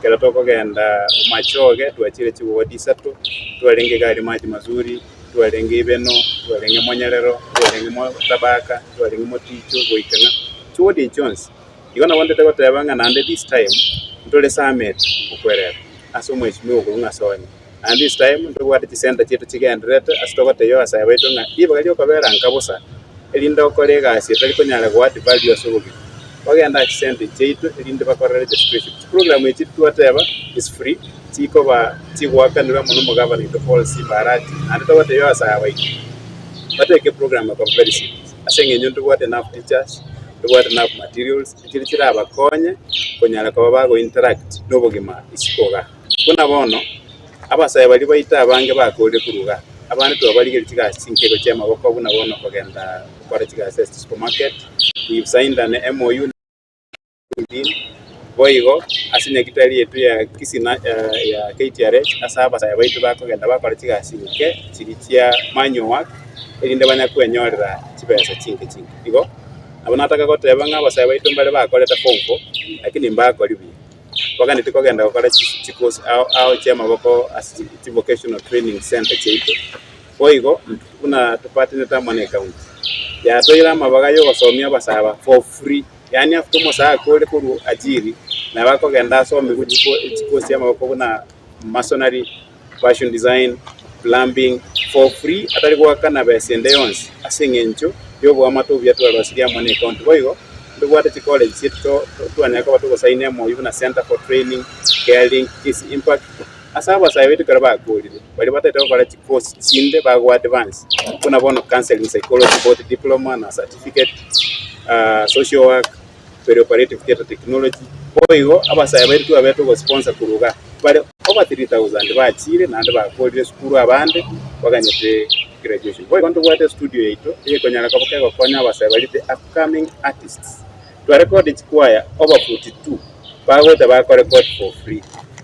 kera toko genda machoge tuachire chiwodi sato tualenge gari maji mazuri tualenge ibeno tualenge monyerero tualenge mo tabaka tualenge mo ticho goikana chiwodi Jones igona wonde teko tabanga na this time ndole summit ukwerera aso mweshimiwa kulunga sonye and this time ndo wati center chetu chigendrete asitokote yo asaye wetu nga iba kalio kabera nkabusa elinda okolega asitali konyala kwati value asobugi bagenda center chetu elinda bakora registration program yetu whatever is free tiko ba tiwakanira muno mugaba ni policy barati and to wate yo asaye wetu bateke program kwa very serious asenge nyundu wate enough teachers what enough materials chirichira abakonye konyala kwa bago interact nobogima isikoga kuna bono abasaye bali baita abange bakole kuruga abandi to bali kirichika sinkego chema bako buna bono kogenda gukora chiga supermarket we've signed an MOU boigo asinya kitali yetu ya Kisii ya KTRH asaba saye baitu bakogenda bakora chiga sinke chirichia manyo work elinde banya kwenyorera chibesa chinke igo abonataka kotebanga basaye baitu mbale bakoleta pompo lakini mbako libi wakani tikogenda gukora chikosi au chema bako vocational training center cheito boigo kuna tupatine tamane county ya toira mabaga yo basomia basaba for free yani after mosa kole kuru Ajiri na bakogenda so chikosi chema bako kuna masonry fashion design plumbing for free atari kwa kana besende yonse asengencho yobo amato byatu alwasiria mone county boigo ndugwate chi college sito tuanyaka batuko saine mo yuna center for training caring is impact asaba saye wetu karaba golide bali batata kwa chi course chinde bagwa advance kuna bono counseling psychology both diploma na certificate social work perioperative theater technology boigo abasaye wetu abeto go sponsor kuruga bali over 3000 bachire nande bakolire skuru abande baganyete graduation boy konto wate studio yeto konyala kabokego konya abasaye bali the upcoming artists to record it choir over 42 bagote ba record for free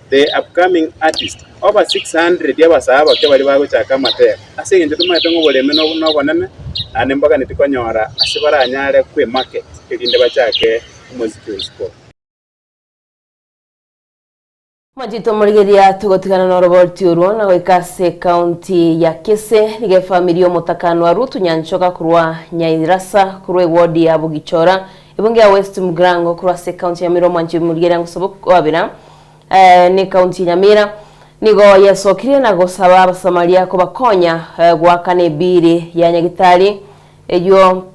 the upcoming artist over 600 yabasaba ke bali bago chaka mateka asenge nje tumatongo boleme no bonene ane mbaga nitikonyora asibara anyare kwe market elinde bachake umuziki w'isiko Majito murigeria tugotigana na Robert Urwo na wekase county ya Kisii nige family omutakano wa Rutu nyanchoka kurwa Nyairasa kurwe ward ya Bugichora ibunge ya West Mugrango kurwa se county ya Miromo nje murigeria ngusoboka wabira ni county ya Nyamira nigo yasokire na gosaba abasamaria ko bakonya gwakane biri ya Nyagitari eyo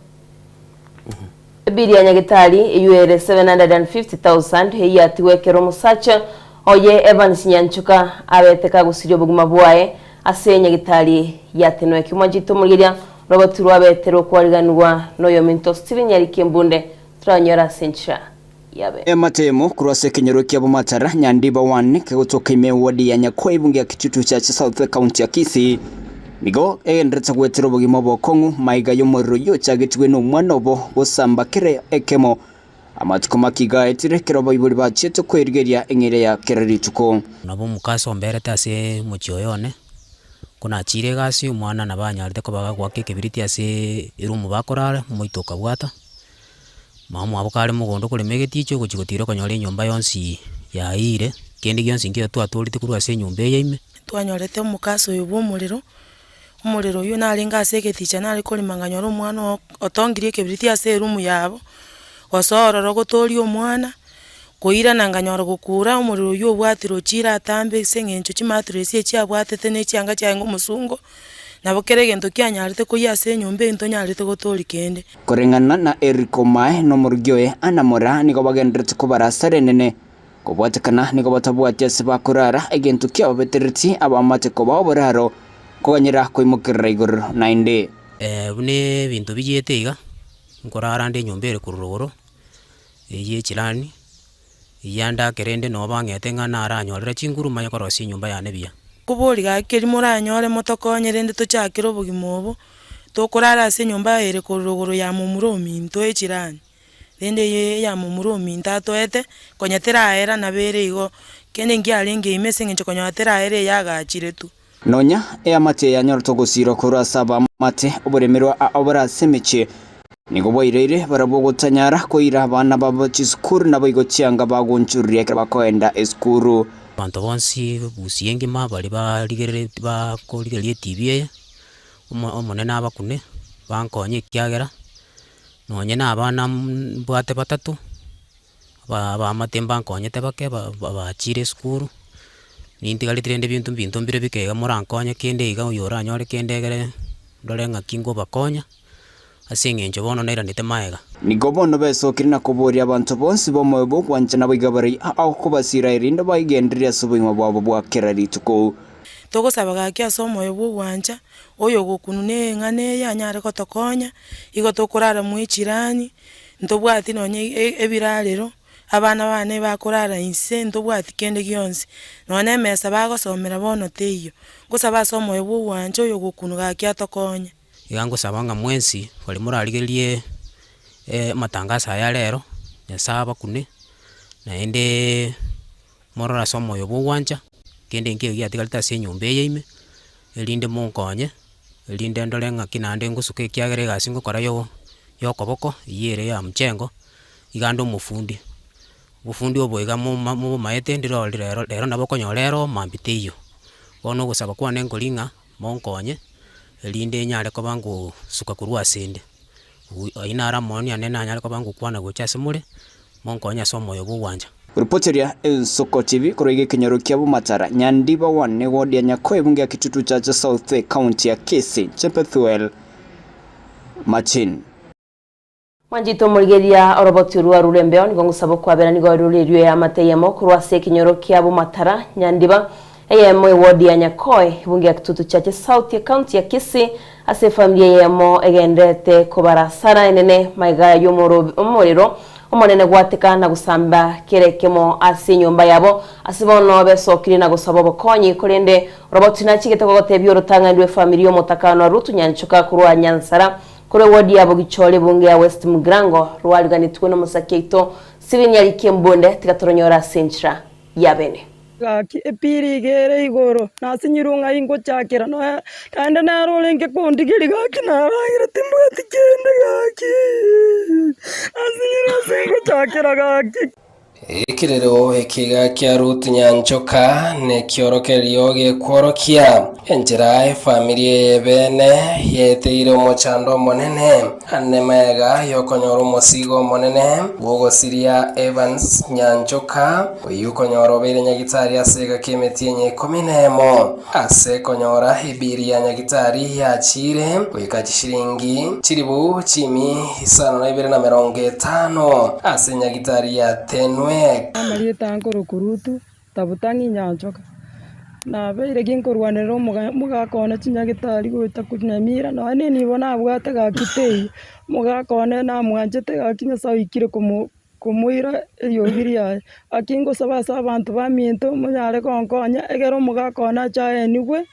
biri ya Nyagitari eyo 750,000 heyatiwekero musacha oye Evans Nyanchuka abeteka gusirio buguma bwaye asenya gitari yatenwe kimwajito mugiria roboti rwabetero kwariganwa noyo minto Steven Nyarikembunde turanyora sentra yabe ematemo kurwase kinyoro kya Bumatara Nyandiba 1 kegotoka ime wadi ya Nyakoi bunge ya Kitutu cha South County ya Kisii nigo endretsa gwetero bugimo bokongu maiga y'umuriro yo cyagitwe no mwanobo bosamba kere ekemo amatiko makiga etire kerobo iburi bacyeto kwerigeria engere ya kerarituko nabo mukaso mbere tase mucyoyone kuna chire gasi umwana nabanyarite ko bagagwake kibiriti ase irumu bakorara muitoka bwata mamu abukare mugondo kuri megeticho kuchigotira konyore nyumba yonsi yaire kendi gyonsi ngiyo twatulite kuri ase nyumba yeime twanyorete mukaso yubo umuriro yo nalinga ase keticha nali kuri manganyoro umwana otongirie kibiriti ase irumu yabo osororo gotori omwana koira nanganyoro gukura umuriro yo bwatiro chira atambe sengencho chimatresi echiabwatete ne chianga cyango musungo nabo keregento kyanyarite ko yase nyumbe into nyarite gotori kende korengana na Eriko Mae no murgyoe anamora nigo bagendrete ko barasare nene kobwatekana nigo batabwatya sebakurara egento kya beteriti abamate ko baboraro koganyira koimukira igor 9 bune bintu bijyetega nkorara ndi nyumbere kururuguru ye chirani yanda kerende no bangete ngana aranyorera chinguru manya korosi nyumba yane bia kubori gakeri muranyore motokonyere ndi tochakiro bugimobo tokurara ase nyumba ere kururuguru ya mumuromi nto echirani rende ye ya mumuromi ntatoete konyatera era nabere igo kende ngialenge imese ngicho konyatera ere yagachire tu nonya amate yanyorto gusiro kurasaba mate oburemerwa obora semeche nigo boireire barabogotanyara koira abana babo chiskuru nabo igocyanga bagunchurire bakoenda eskuru bantu bonsi busienge mabali baligerere bakoligerie TV omonene abakune bankonye kyagera nonye nabana bwate batatu bamatemba nkonyete bake bachire eskuru nintigalitirende bintu mbire bikega murankonye kende iga uyora anyore kendegere ndorenga kingo bakonya asingenjo bono nairanite maega nigo bono besokiri na kuboria abantu bonsi bomoebo kwancha na bigabari aho kubasira irindo bayigendria subinwa bwabo bwakerarituko togosabaga kya somoebo kwancha oyo gokunune ngane yanyare kotokonya igo tokurara muichirani ntobwati nonye ebirarero abana bane bakurara inse ntobwati kende gyonsi none mesa bagosomera bono teyo gusaba somoebo kwancha oyo gokunuga kya tokonya igango sabanga mwensi kole murarigerie matangasa ya lero nyasaba kune naende morora somo yo bwanja kende ngiye yatigalita se nyumba yeime elinde munkonye elinde ndolenga kinande ngusuke kyagere gasingo kora yo koboko yere ya mchengo igando mufundi oboiga mu maete ndiro lero nabokonyorero mambiteyo bono gusaba kwane ngolinga monkonye elinde nyale ko bangu suka kurwa sende inara moni anena nyale ko bangu kwana gochase mure monkonya somo yo bwanja Reporteria Soko TV kuroige kinyoro kya Bumatara Nyandiba 1 ne wodi ya Nyakoi bunge ya Kitutu cha South County ya Kisii Chepethuel Machin Mwanjito murigeria oroboti ruwa rurembeo nigo ngusaba kwabera nigo ruriryo ya mateyemo kurwase kinyoro kya Bumatara Nyandiba eyemo wodi ya Nyakoi bunge ya Kitutu cha South County ya Kisii ase familia yemo egendete kubarasara enene maiga y'umuriro omonene gwatika na gusamba kerekemo ase nyumba yabo asibono besokiri na gusaba bokonyi kurende roboti na chigete gotebyo rutanga ndwe familia omutakano rutu nyanchuka kurwa Nyansara kure wodi yabo gichole bunge ya West Mugrango rwaliganitwe no musakeito Steven Nyarikembunde tigatoronyora sentra yabene gaki epiri gere igoro nasinyirunga ingo chakira no kanda narolenge kondigiri gaki naragira timbwati kende gaki asinyira ingo chakira gaki ikirero ekiga kya Ruth Nyanchoka ne kyorokerio gekworokia enjira familia bene yeteire omochando monene anemega yokonyoro mosigo monene bogosiria Evans Nyanchoka oyukonyoro bere nyagitari asega kemetienye kominemo ase konyora ibiri ya nyagitari ya chire oyikaji shilingi chiribu chimi hisano na 250 ase nyagitari ya tenwe Maria tango rukurutu tabutangi Nyanchoka na beire ginkorwanira mugakona chinyagitari gwita kunyamira no ane nibona bwate gakitei mugakona na mwanjete gakinya sawikire kumwira yogiria akingo sabasa abantu baminto munyare konkonya egero mugakona cha enigwe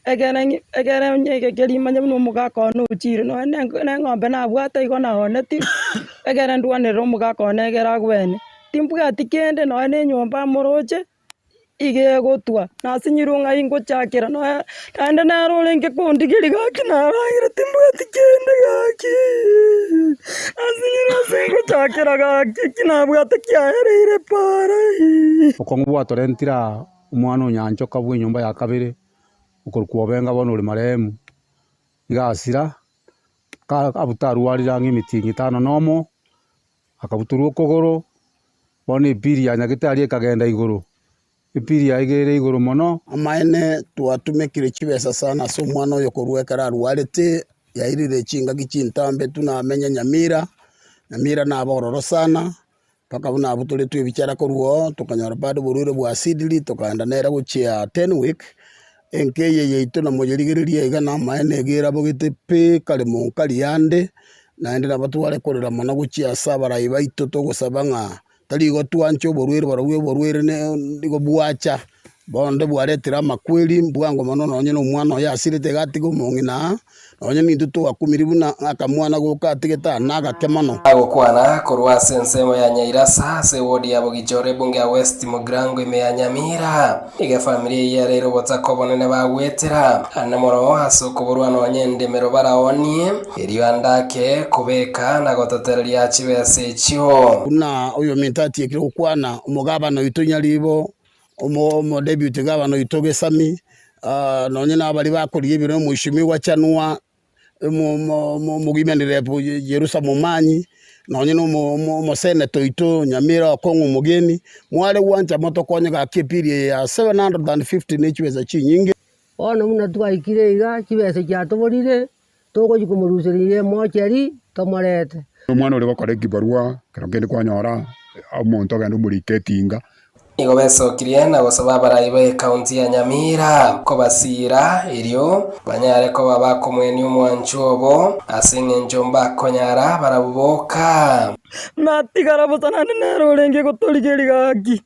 egere nyege kelimanya no mugakona uchire no ne ngombe na bwate igona honeti egere ndwanira mugakona egera gwene timbwa tikende no ane nyomba moroche ige gotwa nasinyirunga ingo chakira no kande narole nge kondigiri gaki naragira timbwa tikende gaki asinyirunga ingo chakira gaki kinabwa takyarire para okongu bwatorentira umwana onyanchoka bwe nyumba ya kabere ukorkuobenga bono uri maremu igasira ka abutarwarira ng'imitingi tano nomo akabuturwa okogoro bono epiri yanyagitari ekagenda iguru epiri yaigere iguru mono amaene twatumikire chibesa sana so mwana oyo korwekera arwarete yairire chinga gichintambe tunamenya Nyamira na bororo sana paka buna butule tubichara koruo tukanyora bado burure bwa acidity tukaenda nera guchia 10 week enkeye yeito na moyerigiriria igana amaene gira bogite pe kale monkali yande na ende nabatware korera mono guchia sabara ibaito togosabanga taligo twancho borwire ne ndigo buacha bonde bwaretira makweli mbwango mono nonye no mwana ya asirite gatigo mongina nonye ni nduto akumiribuna akamwana goka atigeta naga kemano agokwana korwa sensemo ya Nyairasa se wodi ya Bogichore bunge ya West Mugrango ime ya Nyamira ige familia ya rero botako bonene bagwetera anamoro asoko borwa nonye ndemero baraonie eriandake kubeka na gototereria chibese chio kuna oyo mentati ekiro kwana umugaba no itonyalibo omo debut gabano itoge sami nonye nabali bakoriye biro mushimi wa chanwa mugimenire Jerusalem manyi nonye no mo senator ito Nyamira Kongo mugeni mwale wanja moto konye ga kepiri ya 750 nechweza chinyinge ono muna twaikire iga kibese kyatoborire togo jikumurusirire mocheri tomorete mwana uri bakore kibarua kirongende kwanyora omuntu agenda muriketinga igo besokirie na gosaba baraibe county ya Nyamira ko basira irio banyare ko babakomweni umwanchobo asinge njomba konyara barabuboka natigara botana nerolenge gotorigeri gaki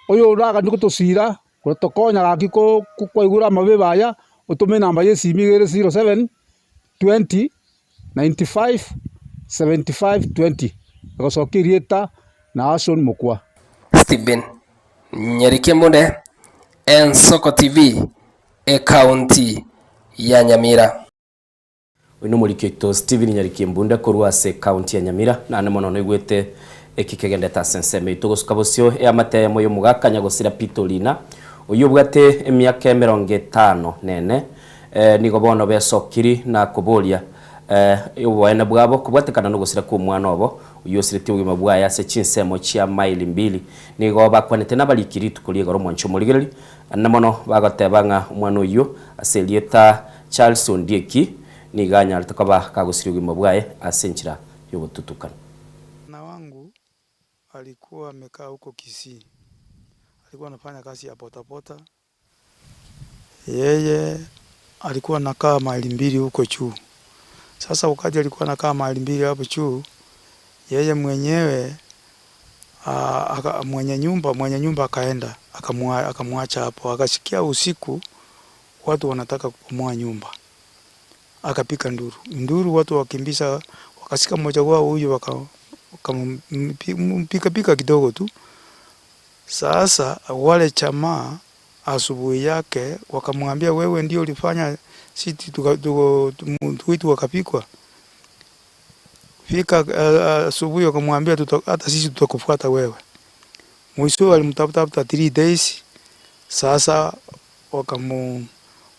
oyo uraga ndikutosira kutokonya gaki ko kwaigura mabe baya utume namba yesimi gere 07 20 95 75 20 gosokirieta na Ason Mukwa Stephen Nyerikimunde Ensoko TV county ya Nyamira uno mulikito Stephen Nyerikimbunda korwase county ya Nyamira na nemono nigwete ekikegende ta senseme itogosuka bosyo ya mataya moyo mugakanya gosira Pitolina uyubwate emyaka 50 nene nigo bono besokiri na kubolia ubwene bwabo kubwatekana no gusira ku mwana obo uyosirite ubwima bwaya se chinsemo chia maili 2 nigo bakwanete nabalikiri tukuliga romoncho muligereri namono bagatebanga umwana uyu aselieta Charles Ondieki niganya alitoka kagusira ubwima bwaye asenchira yobututukana na wangu alikuwa amekaa huko Kisii, alikuwa anafanya kazi ya potapota. Yeye alikuwa anakaa maili 2 huko juu. Sasa wakati alikuwa anakaa maili 2 hapo juu, yeye mwenyewe mwenye nyumba akaenda akamwacha hapo. Akasikia usiku watu wanataka kubomoa nyumba, akapika nduru, watu wakimbisa, wakasika mmoja wao huyu wakampika kidogo tu. Sasa wale chama asubuhi yake wakamwambia, wewe ndio ulifanya sisi tuitu wakapikwa. Fika asubuhi wakamwambia, hata sisi tutakufuata wewe. Mwisho walimtafuta 3 days. Sasa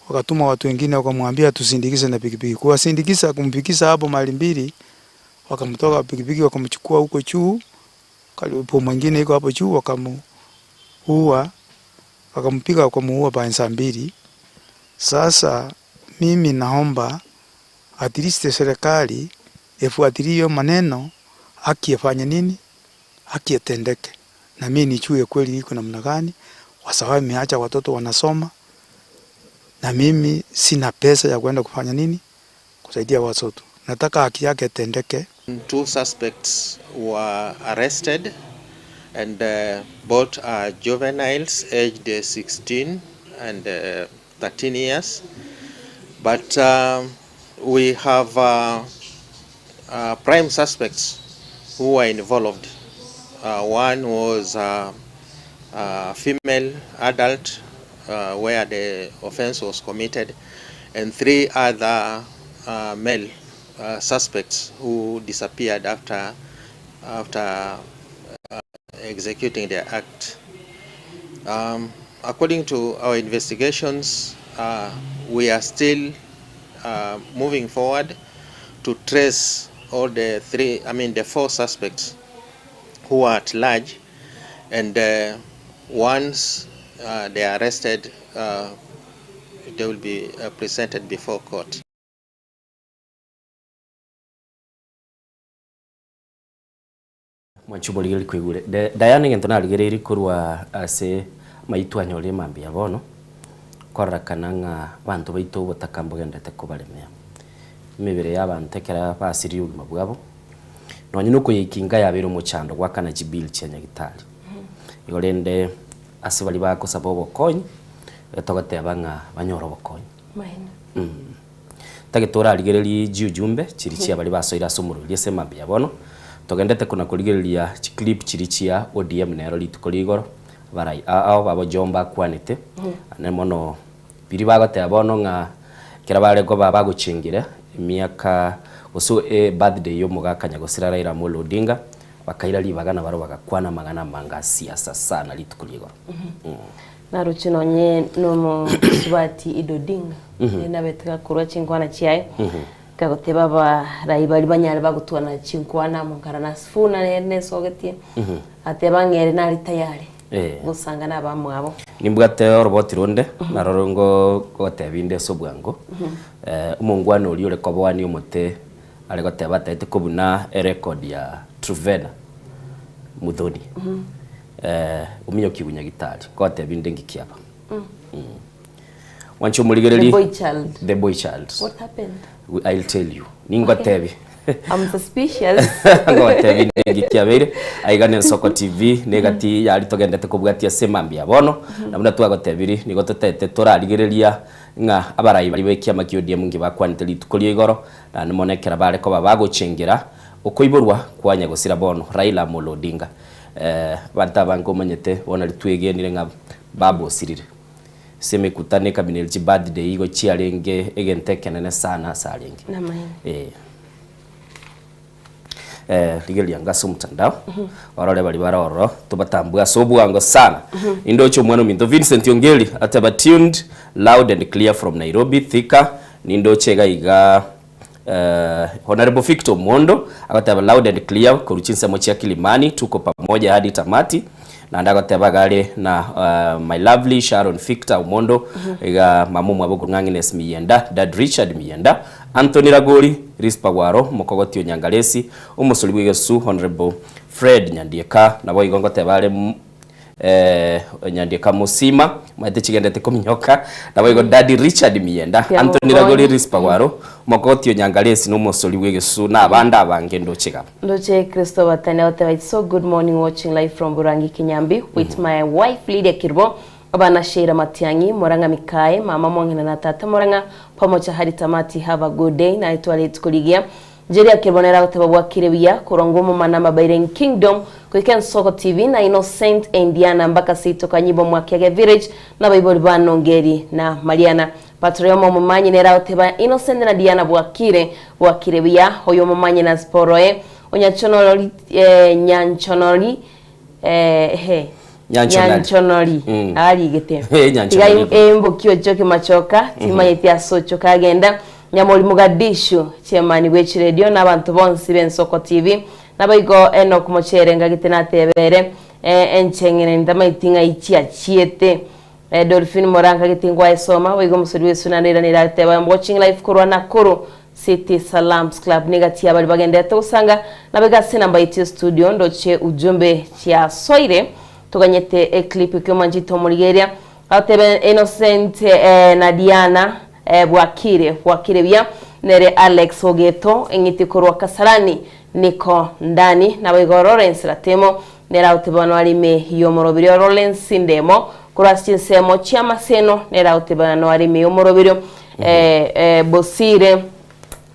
wakatuma watu wengine wakamwambia tusindikize na pikipiki. Kuwasindikiza kumpikisa hapo mali 2, wakamtoka pikipiki wakamchukua huko juu. Kalipo mwingine yuko hapo juu wakamuua, wakampiga wakamuua saa 2. Sasa mimi naomba at least serikali ifuatilie maneno, haki ifanye nini, haki itendeke, na mimi nijue kweli iko namna gani. wasawa imeacha watoto wanasoma, na mimi sina pesa ya kwenda kufanya nini kusaidia watoto. Nataka haki yake tendeke. 2 suspects were arrested and both are juveniles aged 16 and 13 years. But we have prime suspects who were involved. One was a female adult where the offense was committed, and 3 other male suspects who disappeared after executing their act. According to our investigations, we are still moving forward to trace all the 4 suspects who are at large, and once they are arrested, they will be presented before court. Mwanchumo ligeli kwigure Diana ngento na ligeri kurwa ase maitwanyo le mambia bono korra kananga bantu baito botakambo gendete kubalemea mibere y'abantu tekera basiri ugima bwabo nonye nuko yikinga yabero mu chando gwa kana jibil cyanya gitali igorende ase bali bako sabobo konyi etogote abanga banyoro bokonyi mahina tagetora ligereri jujumbe chirichi abali basoira somuru lyese mambia bono togendete kuna kuligereria clip chirichia ODM nero litukoligoro barai ao babo jomba kwanete ane mono biri bagote abono nga kirabare ko baba guchingira miaka oso birthday yo mugakanya gosira Raila Amolo Odinga bakaira libagana baro bagakwana magana manga siasa sana litukoligoro na ruchino nye nomo swati idodinga na betaka kurwa chinkwana chiaye kagote baba raibali banyale bagutwana chinkwana mukarana sfuna nene sogetie ate bangere nari tayari gusanga nabamwe abo nimbwate robot ronde narorongo gote binde sobwango umungwana uri ure kobwani umute ale gote batete kubuna record ya Truvena Mudhoni uminyo kibunya gitari gote binde ngikiaba wancho muligereli the boy child what happened? I'll tell you ningo tebi I'm suspicious ngo tebi ngikiabere aigane Soko TV negati yali togendete kubwatia semambia bono namuna twago tebiri nigo totete toraligerelia nga abarai bali bekia makiodi mungi bakwanite litukolie igoro na nimonekera bare ko babagucengera ukoiburwa kwanya gusira bono Raila Amolo Odinga bantabango manyete bona litwegenire nga babo sirire seme kutane kabinel ji birthday igo chiarenge egentekenene sana salenge namanya ligeli yangaso mtandao warole bali baroro tubatambua sobwango sana indocho mwana minto Vincent Ongeli ataba tuned loud and clear from Nairobi Thika nindochega iga Honorable Victor Mondo akataba loud and clear kuruchinsa mochi Kilimani tuko pamoja hadi tamati na ndago tebagale na my lovely Sharon Victor Mondo iga mamu mwabo ngangines Miyenda Dad Richard Miyenda Anthony Ragoli Rispa Waro Mokogotio Nyangalesi umusuli bw'Yesu Honorable Fred Nyandieka nabo igongo tebale Nyandieka Musima mwete chigendete kuminyoka nabo igo Dad Richard Miyenda Anthony Ragoli Rispa Waro Mokogotio Nyangalesi n'umusuli bw'Yesu n'abandi abangendo chika Ndoche Kristo batane ote so good morning watching live from Burangi Kinyambi with my wife Lydia Kirbo abana Sheira Matiangi Moranga Mikae mama Mwangina na tata Moranga pamoja hadi tamati. Have a good day na itwale tukuligia Jeria Kirbonera utebabwa kirebia kurongomo manama Bairen Kingdom kuiken Soko TV na Innocent Indiana mpaka sito kanyibo Mwakiage Village na Bible Bano Ngeri na Mariana Patriomo mumanyi nera uteba Innocent na Diana bwakirebia hoyo mumanyi na Sporoe Onyachonori Nyanchonori Nyanchonori ali gete tigai embo kyo choke machoka timayeti asocho kagenda Nyamoli Mugadishu chemani wechi radio n'abantu bonsi ben Soko TV nabayigo Enoch Mocherenga gitena tebere enchengene ndamaitinga ichia chiete Dolphin Moranga gitingwa esoma wigo musuri wesu nanira teba watching live kurwa Nakuru City Salams Club negati abali bagende usanga nabega sina mbaiti studio ndoche ujumbe chia soire tuganyete clip kyo manjito murigeria atebe Innocent na Diana bwakire bya nere Alex Ogeto engiti kurwa Kasarani niko ndani na wego Lawrence Latemo nera utebano alime yomorobirio Lawrence Ndemo kurasi nsemo chiama seno nera utebano alime yomorobirio Bosire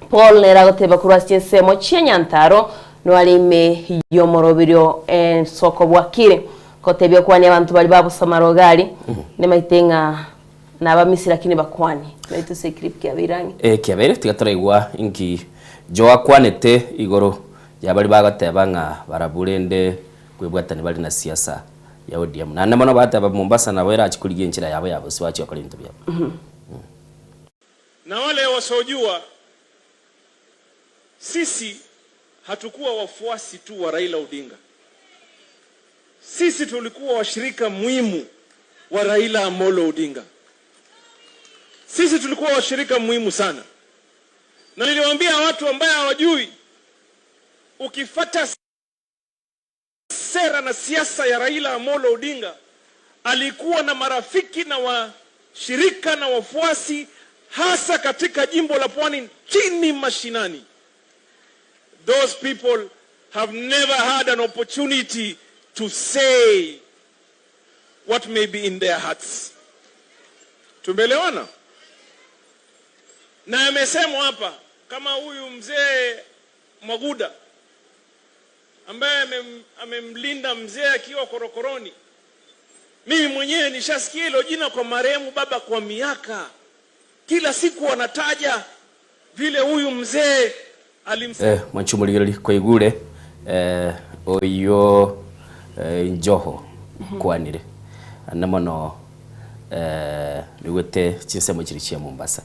Paul nera uteba kurasi nsemo chianyantaro no alime yomorobirio soko bwakire kotebyo kwani abantu bali babusamarogari ne maitenga n'abamisi lakini bakwani baitu secret kyabirangi kyabere tigaturaigwa inki joa kwanete igoro yabali bagateba nga baraburende kwebwatane bali na siasa ya ODM na namano bataba Mombasa na wera akikuligia nchira yabo siwachi yakole bintu byabo na wale wasiojua sisi hatukuwa wafuasi tu wa Raila Odinga. Sisi tulikuwa washirika muhimu wa Raila Amolo Odinga. Sisi tulikuwa washirika muhimu sana. Na niliwaambia watu ambao hawajui, ukifuata sera na siasa ya Raila Amolo Odinga, alikuwa na marafiki na washirika na wafuasi hasa katika jimbo la Pwani chini mashinani. Those people have never had an opportunity to say what may be in their hearts. Tumeelewana? Na amesema hapa kama huyu mzee Maguda ambaye amemlinda mzee akiwa korokoroni. Mimi mwenyewe nishasikia hilo jina kwa marehemu baba kwa miaka. Kila siku wanataja vile huyu mzee mwanchumuligeli kwa igure oyo njoho kwanire anamono niwete chinsemo chiri chia Mombasa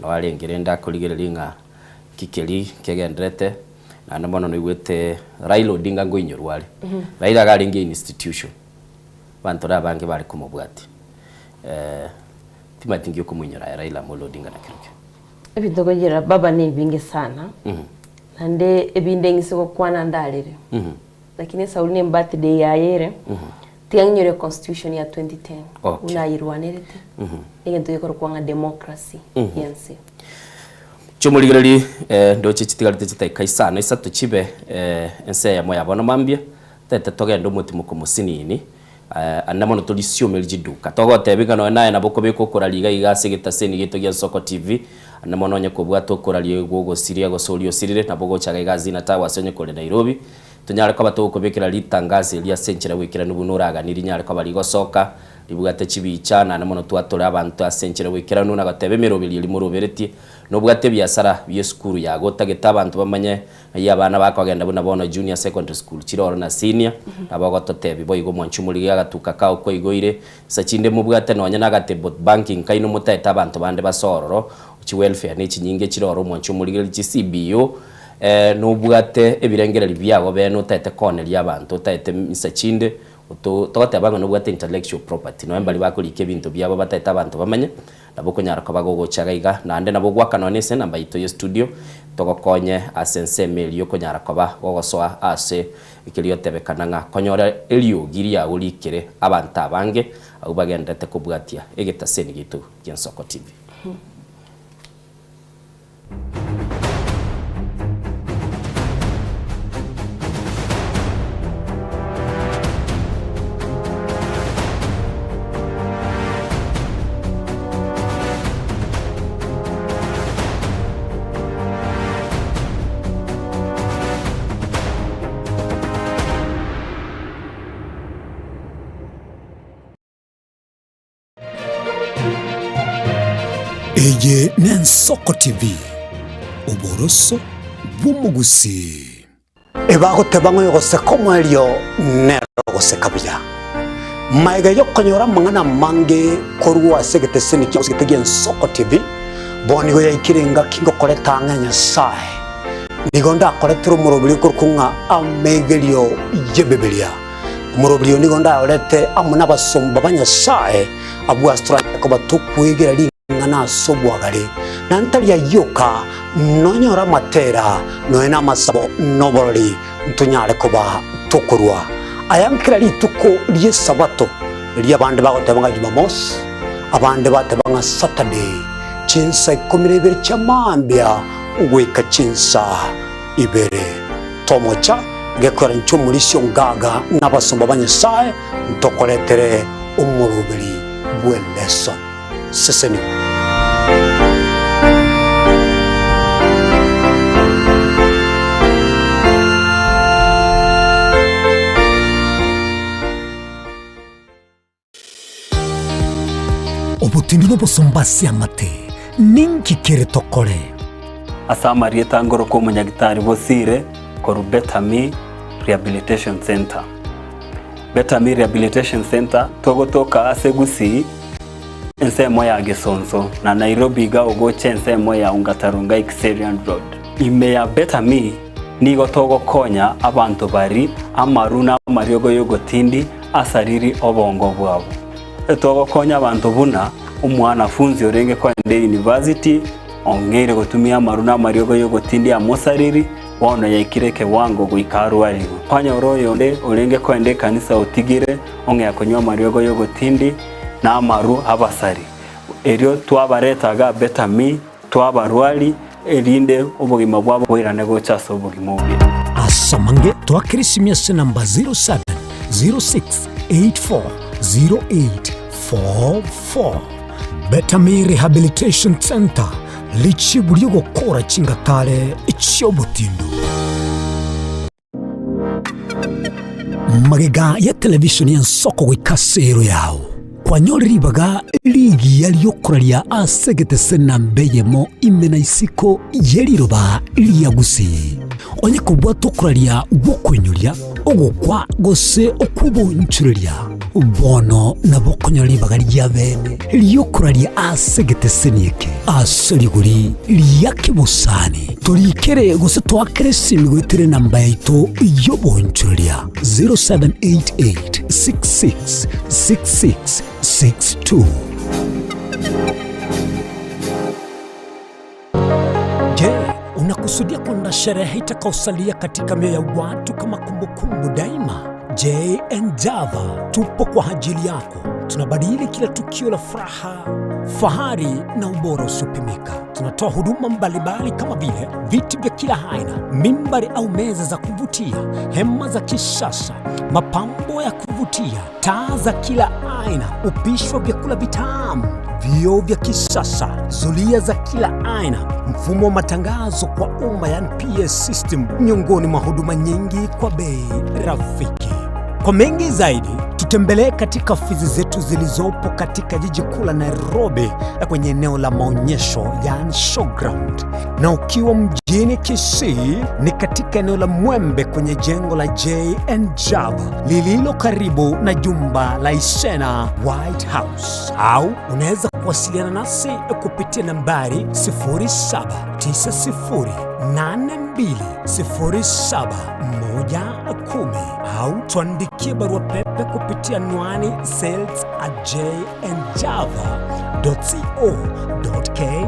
no alengere nda kuligereri nga kikeli kegendrete na anamono niwete Raila Odinga ngoinyorwale Raila galinge institution bantu rabange bali kumubwati timatingi okumunyora Raila Amolo Odinga na kiruke ebindogogira baba ni bingi sana nande ebindengise kwana ndalire lakini sauli ni birthday ya yere tianyore constitution ya 2010 unayirwanirete ingento yekoro kwanga democracy yense chumuligereri ndo chitigalite chitai sana isato chibe ense ya moya bona mambia tete togenda umuti muko musinini anamono tulisiume lijiduka togotebika no naye naboko biko kuraliga igase gitaseni gito gya Soko TV anamono nya kubwato kuraliye gogo siria go solio sirire nabogo chaga igazi na tawa sonye kole Nairobi tunyare kwa bato kubikira litangaze lya senchera wikira nubunuraga niri nyare kwa bali gosoka libugate chibichana anamono twatora abantu asenchera wikira nuna gatebe mirobiri limurobereti nobwate byasara byeskuru yago tageta abantu bamanye yabana bakagenda buna bono junior secondary school chiroro na senior nabago totebi boyigo mwanchumuliga agatuka kao ko igoire sachinde mubwate nonya nagate banking kaino muteta abantu bande basororo chi welfare ni chinyinge chiroro mwanchumuliga chi CBO nobwate ebirengera libyago beno tete koneli abantu tete misachinde togote abango nobwate intellectual property no embali bakulike ebintu byabo bateta abantu bamanye naboko nyarako bagogochaga iga nande nabo gwakano nese namba ito yo studio togokonye asense meli yo konyarako ba gogosoa ase ikiliyo tebekana nga konyora elio giria ulikire abantu abange au bagendete kubwatia egetaseni gitu gya Soko TV. Eye Soko TV uboroso bw'umugusi ebagoteba ngo yose komwelio nero gose kabya maiga yokonyora mangana mange korwa segete seni kyo segete gen Soko TV boni go yakirenga kingo koleta nganya sai nigonda koletro murobili kurkunga amegelio yebebelia murobili nigonda olete amuna basomba banya sai abwa strike ko batukwegera ngana sobwagale nantali ya yoka nonyora matera noena masabo noboli ntunyale koba tokurwa ayankira rituko rye sabato rya bande bagotebanga Jumamosi abande batebanga Saturday chinsa 12 chamambia ugweka chinsa ibere tomocha gekora nchumulisyo ngaga n'abasomba banyesaye ntokoletere umurubiri bweleso seseni obutindi n'obusumbasi amate ninki kere tokore asamarieta ngoro ko munyagitari bosire koru Betami Rehabilitation Center. Betami Rehabilitation Center togotoka asegusi ensemo ya Gesonso na Nairobi ga ogoche ensemo ya Ungatarunga Xerian Road. Ime ya Betami nigo togo konya abantu bari amaruna mariogo yogotindi asariri obongo bwabo. Togo konya abantu buna umwana funzi orenge kwa ende university ongere gotumia maruna mariogo yogotindi amosariri wana yaikireke wango guikaru aligo panya oroyo nde orenge kwa ende kanisa otigire onge yakonywa mariogo yogotindi na amaru abasari erio twabaretaga Betami twabarwali erinde obugima bwabo bwirane gochaso obugima obye asamange twakirisimya se namba 07 06 84 0844 Betami Rehabilitation Center lichibuliyo gukora chingatare icyobutindo magega ya television ya nsoko wikasero yawo kwanyoribaga ligi yaliyokoralia asegete senambeyemo imena isiko yeliroba liyagusi onye kubwato koralia gukwenyulia ogukwa gose okubonchurelia bono nabokonyoribaga lyabene liyokoralia asegete senieke asaliguri liyakibusani tulikere gose twakeresimi gwitere namba yaito yobonchurelia 0788 66 66 62. Je, unakusudia kwenda sherehe itakayosalia katika mioyo ya watu kama kumbukumbu daima? J&Java tupo kwa ajili yako. Tunabadili kila tukio la furaha, fahari na ubora usiopimika. Tunatoa huduma mbalimbali kama vile viti vya kila aina, mimbari au meza za kuvutia, hema za kisasa, mapambo ya kuvutia, taa za kila aina, upishi wa vyakula vitamu, vioo vya kisasa, zulia za kila aina, mfumo wa matangazo kwa umma yani PS system, miongoni mwa huduma nyingi kwa bei rafiki. Kwa mengi zaidi, tutembelee katika ofisi zetu zilizopo katika jiji kuu la Nairobi na kwenye eneo la maonyesho yani showground. Na ukiwa mjini Kisii ni katika eneo la Mwembe kwenye jengo la J&Java lililo karibu na jumba la Isena White House. Au unaweza kuwasiliana nasi kupitia nambari 0790820710 au tuandikie barua pepe kupitia anwani sales@jjava.co.ke.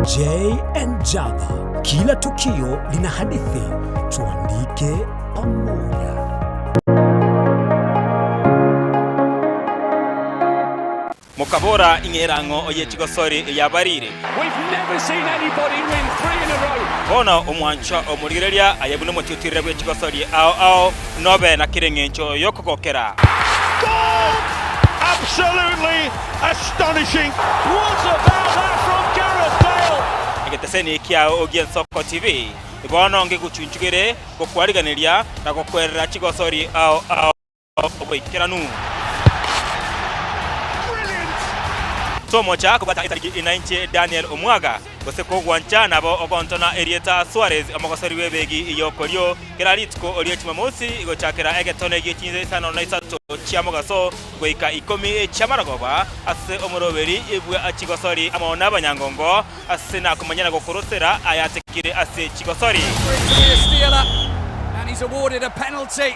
J&Java, kila tukio lina hadithi, tuandike pamoja. Mukabora ingerango oyechigo sori yabarire. We've never seen anybody win 3 in a row. Ono omwancha omurigereria ayabuno motutire bwechigo sori ao nobe na kirengencho yokokokera. Goal! Absolutely astonishing. What about that from Gareth Bale? Egeteseni kia Ogien Soko TV. Ibono nge kuchunchugere kokwariganiria na kokwerera chigo sori ao oboikeranu. Tomocha kubata itariki inainche Daniel Omwaga goseko gwancha nabo ogontona Erieta Suarez amagosori webegi iyo kolio keraritko oliye Jumamosi igochakera egetone gichinze sano na isato chiamogaso goika 10 chamaragoba ase omoroberi ibwe achigosori amona abanyangongo ase na kumanyana gokorosera ayatekire ase chigosori and he's awarded a penalty.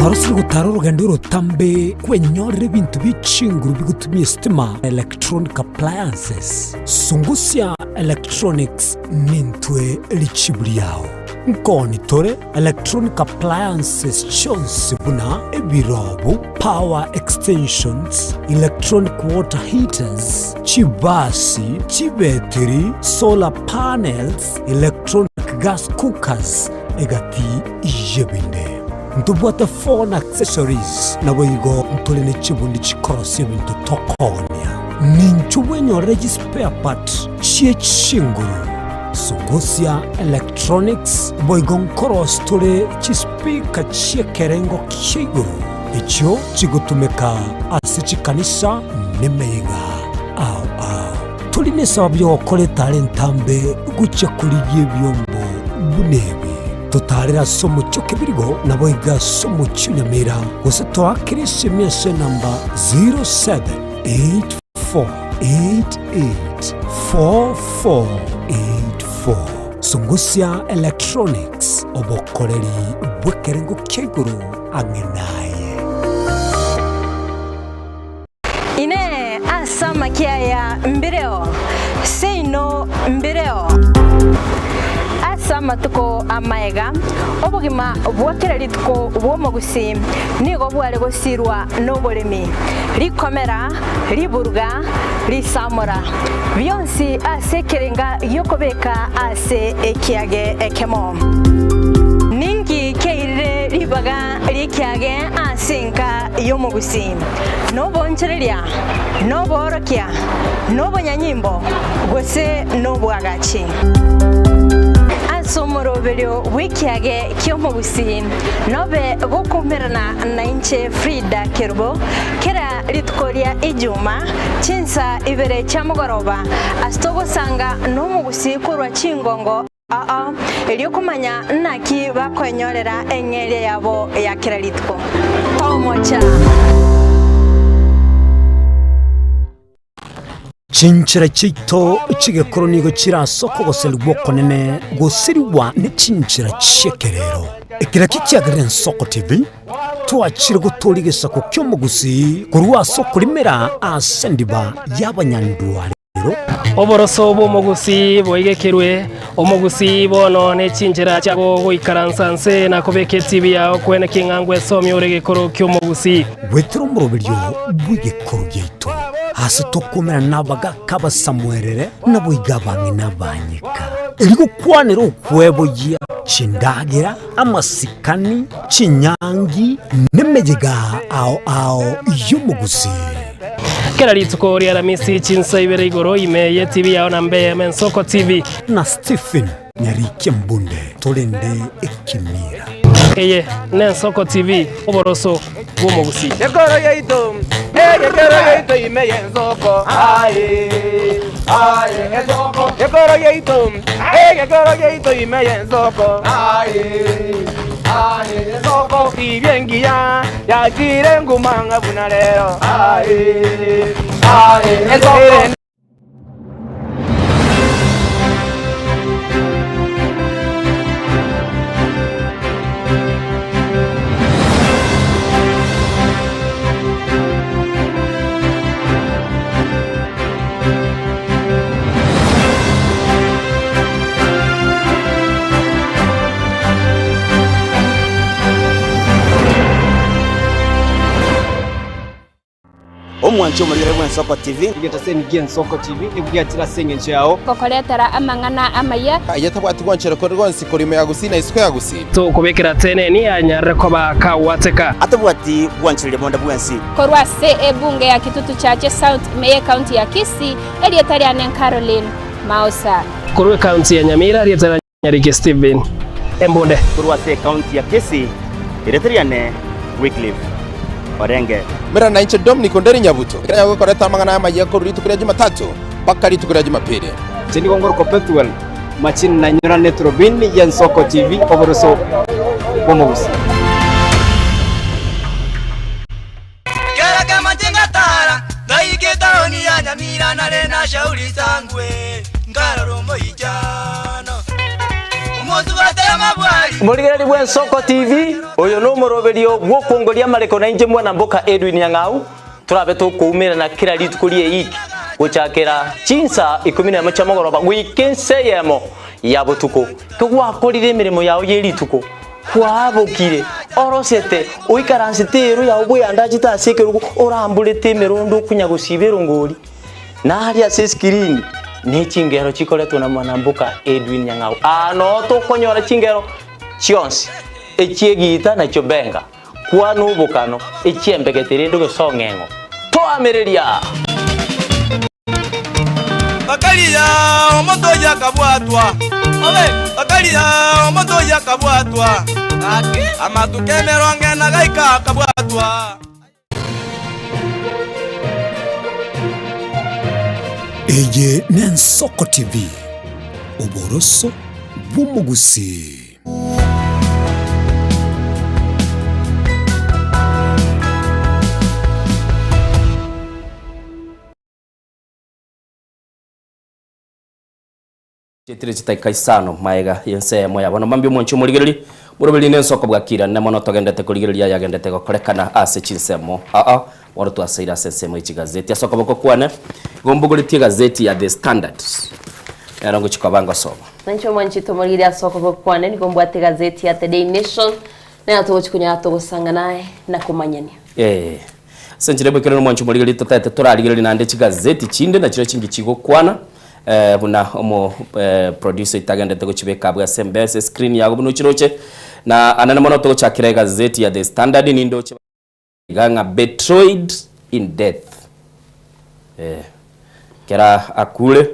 Warusiri gutara urugendo rutambe kwenyorere bintu bicinguru bigutumye stima electronic appliances. Sungusya Electronics nintwe lichibuli yao. nkoni tore electronic appliances chonsi buna ebirobu power extensions electronic water heaters chibasi chibetiri solar panels electronic gas cookers egati ijebinde ntubwate phone accessories na boigo ntolene chibundi chikorosi bintu tokonia ninchuwenyo spare part chie chinguru Sugosia Electronics boigon koros tole chispika chie kerengo kiguru icho chigutumeka asichikanisa nemeiga tuline sababu yo kole talentambe gucha kuligie byombo bunebi tutarira somo choke birigo na boiga somo chunyamira gose twakirisi miese namba 0784884484 Sungusia Electronics obokoreri bwekerengo keguru angenaye ine asama kiaya mbireo seino mbireo asama tuko amaega obugima bwakereri tuko bwomogusi nigo bware gosirwa noboremi rikomera riburga risamora byonsi asekerenga yokobeka ase ekiage ekemo ningi keire ribaga rikiage asinka yomogusi nobonchereria noborokia nobonyanyimbo gose nobwagachi somoroberio wikiage kyomogusi nobe gokumerana na inche Frida Kerbo kera ritkoria ijuma chinsa ibere chamugoroba astogo sanga nomugusi kurwa chingongo elio kumanya naki bakonyorera engere yabo ya kera ritko tomocha Chinchira chito chigekoro nigo chirasoko goselwa konene gosiriwa ni chinchira chekerero ekira kikiagire Nsoko TV twachire gutorigesa ko kyomugusi kurwa soko limera asendiba y'abanyandwari oboroso bomugusi boigekerwe omugusi bono ne chinchira chago goikaransanse na kobeke TV ya kwene kingangwe somyo regekoro kyomugusi wetro murobiryo bwigekoro gyeito hasi tokomera nabaga kaba Samuelere nabo igabangi nabanyika irigo kwanero kwebo ya chindagira amasikani chinyangi nemejega ao yumugusi kera ritsuko ria ramisi chinsa ibere igoro ime TV ya nambe Nsoko TV na Stephen Nyarike Mbunde tolende ekimira eye Nsoko TV oboroso bwomugusi yekoro yeito yekoro yeito ime Nsoko Nsoko yekoro yeito ime Nsoko Nsoko ibyengia yakire ngumanga bunalero Nsoko omwancho mulire bwa Nsoko TV ngetaseni gye Nsoko TV ibwatira senge nchao kokoletera amangana amaya ayatabwati gwanchero ko rwonsi kurime yagusina isiko yagusi to kubekera tene ni anyare ko bakawateka atabwati gwanchiro bonda bwansi korwa se ebunge ya kitutu chache South Meye County ya Kisii elietari anen Caroline Mausa korwa county ya Nyamira elietari Nyarike Steven Embonde korwa se county ya Kisii elietari ane Wycliffe Orenge mera na inche Dominic Onderi Nyabuto kanya gukoreta amangana amaye ko ritukira Jumatatu paka ritukira Jumapili chini gongoro ko Petuel machin na nyora netrobin ya Nsoko TV oboroso bomugusi kera kama tingatara ndaigeta oni ya Nyamira na rena shauri sangwe ngararombo ijana umuntu batema bwari Muligeri bwa Nsoko TV oyo no moroberio gwokongoria mareko na inje mwana mboka Edwin Yang'au turabe tukumira na kira litu kulie iki guchakira chinsa 11 chamogoroba wikenseyemo ya butuko kugwakorire emirimo yawe yerituko kwabukire orosete uikaransitero ya ubwe andajita sekerugo orambulete merondo kunyagusibero ngori na hali ase screen ne chingero chikoletwa na Mwanambuka Edwin Nyang'au ano to konyora chingero chionsi echiegita na chobenga kwa nubukano echiembegetere ndo songengo to amereria Bakalia omoto yakabwatwa Bakalia omoto yakabwatwa Amatukemero ngena gaika kabwatwa Eye Nensoko TV Oboroso Bumugusi. Chitiri chitaika isano maega yense moya bono mambio moncho muligiriri murubili Nensoko bwakira na mono togendete kuligiriri yagendete gokorekana ase chinsemo wano tuasaira sensemo ichi gazeti asoko boko kwane gombuguritie gazeti ya The Standard yarango chikabanga soma nancho mwanchi tomurigiri asoko boko kwane ni gombwate gazeti ya The Daily Nation na tugochikunya tugusanga naye na kumanyania senchire bwekero mwancho muligiri totate turarigiriri nande chigazeti chinde na chiro chingi chigo kwana buna omo producer itagendete kuchibeka bwa sembese screen yago buno chiroche na anana mono to chakire gazeti ya The Standard ni ndo ganga betrayed in death kera akule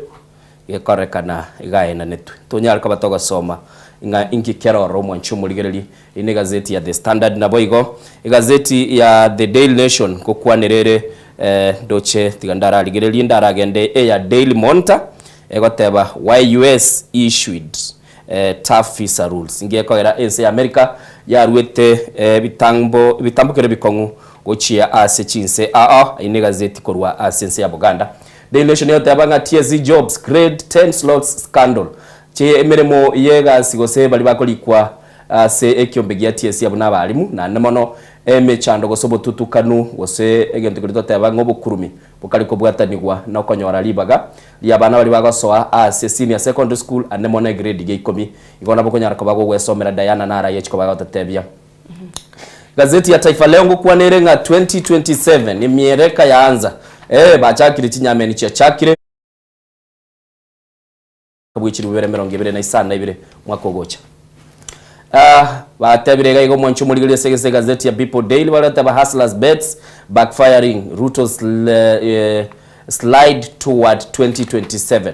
yekorekana igaena netu tonyal ka batoga soma inga inki kera romo nchumuligereri ine gazeti ya The Standard na boigo gazeti ya The Daily Nation ko kwanerere doche tigandara ligereri ndara agende ya Daily Monitor egoteba why US issued tough visa rules ingeko era ense America yaruete bitambukere bikongu gochia ase chinse ine gazeti korwa asense ya Buganda. Daily Nation yote abanga TSC jobs grade 10 slots scandal che emeremo yega sigose bali bakolikwa ase ekyombegia TSC abuna balimu na nemono emechando gosobo tutukanu gose egento kiritote abanga obukurumi bukaliko bwatanigwa na okonyora libaga lyabana bali bagosoa ase senior secondary school anemone grade ge 10 igona bokonyara ko bagwesomera Diana nara yechiko bagotetebia. Gazeti ya Taifa Leo ngukuwa nerenga 2027 ni miereka yaanza bachakire chinyameni cha chakire kabwichiri bubere 2022 mwaka ogocha batebirega igo mwancho muligire segese gazeti ya People Daily barataba hustlers bets backfiring Ruto's slide toward 2027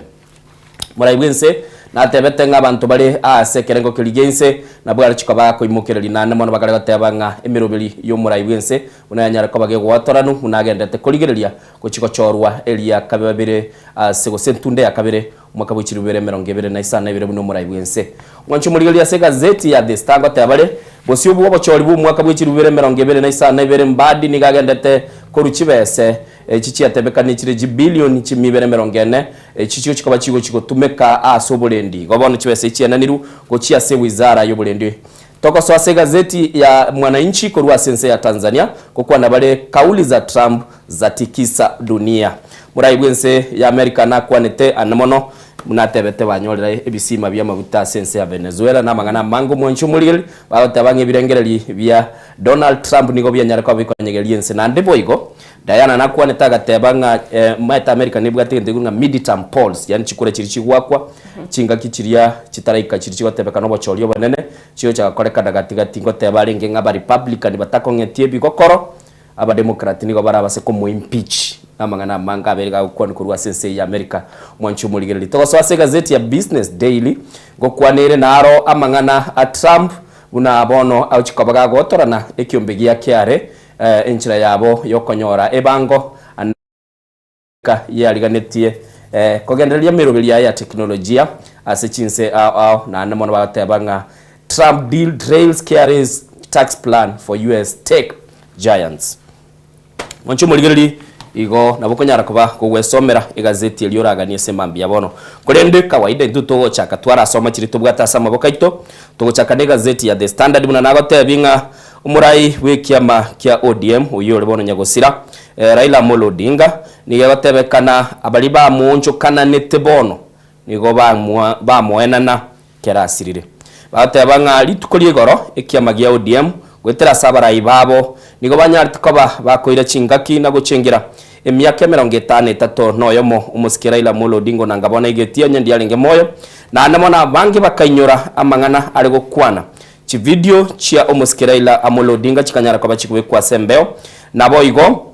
muraibwense na tebetenga abantu bali sekerengo kiligense na bwara chikaba ko imukireri nane mono bakare gatebanga emirobeli yo muraibwense unanyara ko bage gwatoranu unagendete kuligereria ko chiko chorwa elia kabebere sego sentunde yakabere umwaka bw'ikiri 2022 buno muraibwense mwancho muligeria se gazeti ya The Standard tabale bosi ubu bochori bu umwaka bw'ikiri 2022 mbadi nigagendete ko ruchibese chichi yatebeka ni chire jibilioni chimibere 40 chichi chikaba chigo tumeka asobolendi gobona chibese chiananiru go chia se wizara yobolendi toko so ase gazeti ya Mwananchi korwa sense ya Tanzania kokwa na bale kauli za Trump za tikisa dunia muraibwense ya America na kwanete anamono munatebete banyorera ebisima bya mabuta sense ya Venezuela na mangana mango mwancho muligeli batabanye birengereri bya Donald Trump nigo byanyara kwa bikonyegeliense na ndebo igo Diana nakuwa netaga tebanga maita America nibwate ndegunga midterm polls yani chikure chirichigwakwa chinga kichiria chitaraika chirichiwa tebeka no bochorio banene chiyo chagakoreka dagatigati ngo tebaringe ngaba Republican batakongetie bigokoro aba Democrat nigo barabase ko mu impeach amangana manga aberega kwani kurwa sense ya America mwanchu muligereri to so ase gazeti ya Business Daily go kwanere naro amangana a Trump una bono au chikobaga gotorana ekyombegia kyare enchira yabo yokonyora ebango anaka yaliganetie kogenderia mirobelia ya teknolojia ase chinse na namono batebanga Trump deal trails carries tax plan for US tech giants mwancho muligereri igo nabokonyara kuba kugwesomera igazeti elyoraganie semambia bono kurende kawaida nduto chaka twara soma chirito bwata sama bokaito tugochaka ne gazeti ya The Standard muna nagotebinga umurai wekiama kia ODM uyore bono nyagosira Raila Amolo Odinga nigegotebekana abali ba muncho kana nete bono nigo bamuenana kerasirire bateba ng'a ritukorie igoro ekiama gia ODM gwetera sabarai babo nigo banyarite koba bakoire chingaki na guchengira emyaka 53 noyomo umusikira Raila Amolo Odinga na ngabona igetia nyendi alenge moyo na namona bangi bakainyura amangana ari gukwana chi video chia umusikira Raila Amolo Odinga chikanyara kwa chikuwe kwa sembeo nabo igo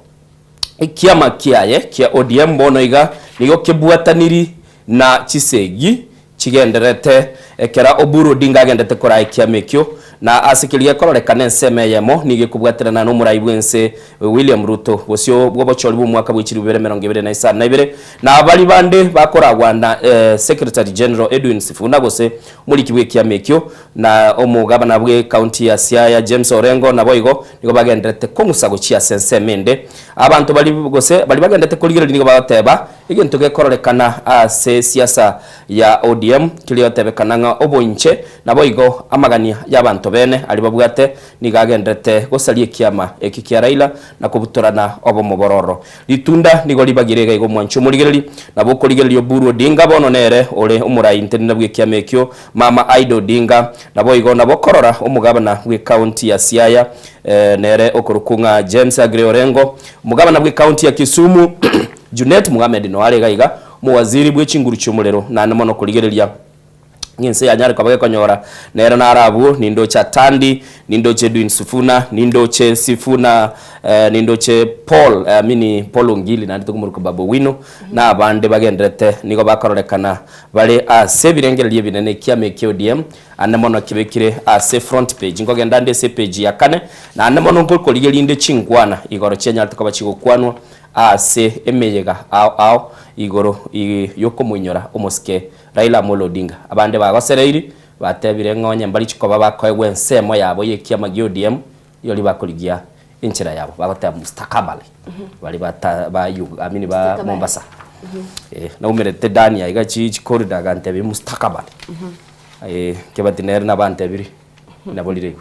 ikiama kiaye kia ODM bono iga nigo kibwataniri na chisegi chigenderete ekera Oburu Odinga agendete kora ikiamekyo na asikilia kororekana nseme yemo nige kubwatirana no murayibwense William Ruto bosyo bwobochori bu mwaka bw'ikiri 2022 na abali bande bakoragwa na Secretary General Edwin Sifuna gose muri kibwe kiamekyo na omugabana bwe county ya Siaya James Orengo na boigo nigo bagendete ko musago chia sensemende abantu bali gose bali bagendete kuligera nigo bateba igento gekororekana ase siasa ya ODM kiliyotebekana nga obonche na boigo amagania y'abantu bene ali babwate nigagendete gosalie kiama ekikia Raila na kubutorana obo mubororo litunda nigo libagirega igo mwancho muligereri na bokoligereri Oburu Odinga bono nere ole umurai intenda bwe kiamekyo mama Aido Odinga na boigo na bokorora umugabana bwe county ya Siaya nere okurukunga James Orengo umugabana bwe county ya Kisumu Junet Mohamed no aregaiga muwaziri bwe chinguru cy'umurero na namono kuligereria ngense yanyare kwa konyora nera narabu nindo cha Tandi nindo che Edwin Sifuna nindo che Sifuna nindo che Paul mini Paul Ngili na ndito kumuruko babo wino na abande bagendrete nigo bakororekana bale ase birengerelie binene kiame ODM anamono kibekire ase front page ngo gendande se page ya kane na anamono ngoko ligelinde chingwana igoro chenya tukoba chigokwanwa ase emeyega ao igoro yoko munyora umuske Raila Amolo Odinga abande bagosereiri batebire ngonye mbali chikoba bakoegwe nsemo yabo yekiama gia ODM yoli bakoligia inchira yabo bagota mustakabali bali bata amini ba Mombasa na umerete Dania igachi corridor gantebe mustakabali kebatiner na bantebiri na bolirego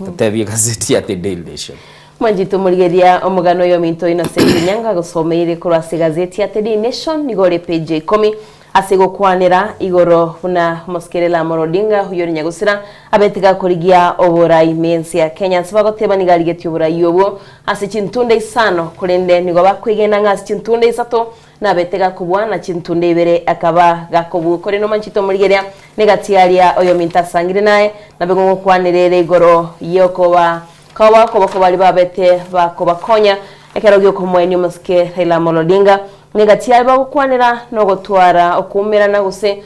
tatebi gazeti ya The Daily Nation Mwanjito muligeria omugano yo minto Innocent Nyanga gusomeire kuri gazeti ya The Daily Nation nigore page 10 asego kwanira igoro una Raila Amolo Odinga huyori nyagusira abetiga kurigia oborai mensi ya Kenya sibagoteba nigaligeti oborai yobo ase chintunde isano kurende nigo bakwigena ngasi chintunde isato na betega kubwana chintunde ibere akaba gakobu kore no manchito muligeria negatiaria oyo minta sangire naye nabegongo kwanirere igoro yokoba kawa ko bali babete bakobakonya ekerogyo komweni muske Raila Amolo Odinga negatiya bagukwanira no gutwara okumera na guse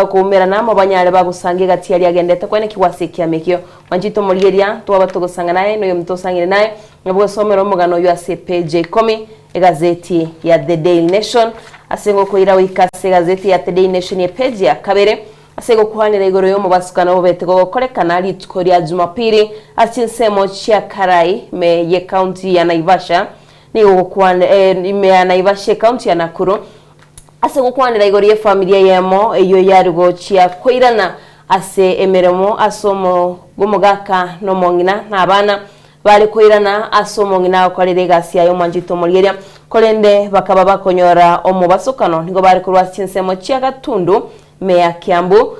okumera na mabanyale bagusange gatiya yagendete kwene kiwasikia mekyo manjito muligeria twaba tugusanga naye no yomtosangire naye nabwo somero mugano yo ase page 10 egazeti ya The Daily Nation asengo koira wikase gazeti ya The Daily Nation ye page ya kabere asego kuhanira igoro yo mubasukana bobete gokorekana litkoria Jumapili asinsemo chia Karai me ye county ya Naivasha ni ukwana ime ya Naivasha county ya Nakuru asego kuhanira igoro ye familia yemo eyo yarugo chia koirana ase emeremo asomo gumugaka no mongina nabana bali koirana asomo ngina okorere gasi ayo manjito muligeria kolende bakaba bakonyora omubasukano nigo bali kurwa sinsemo chia Gatundu Meya Kiambu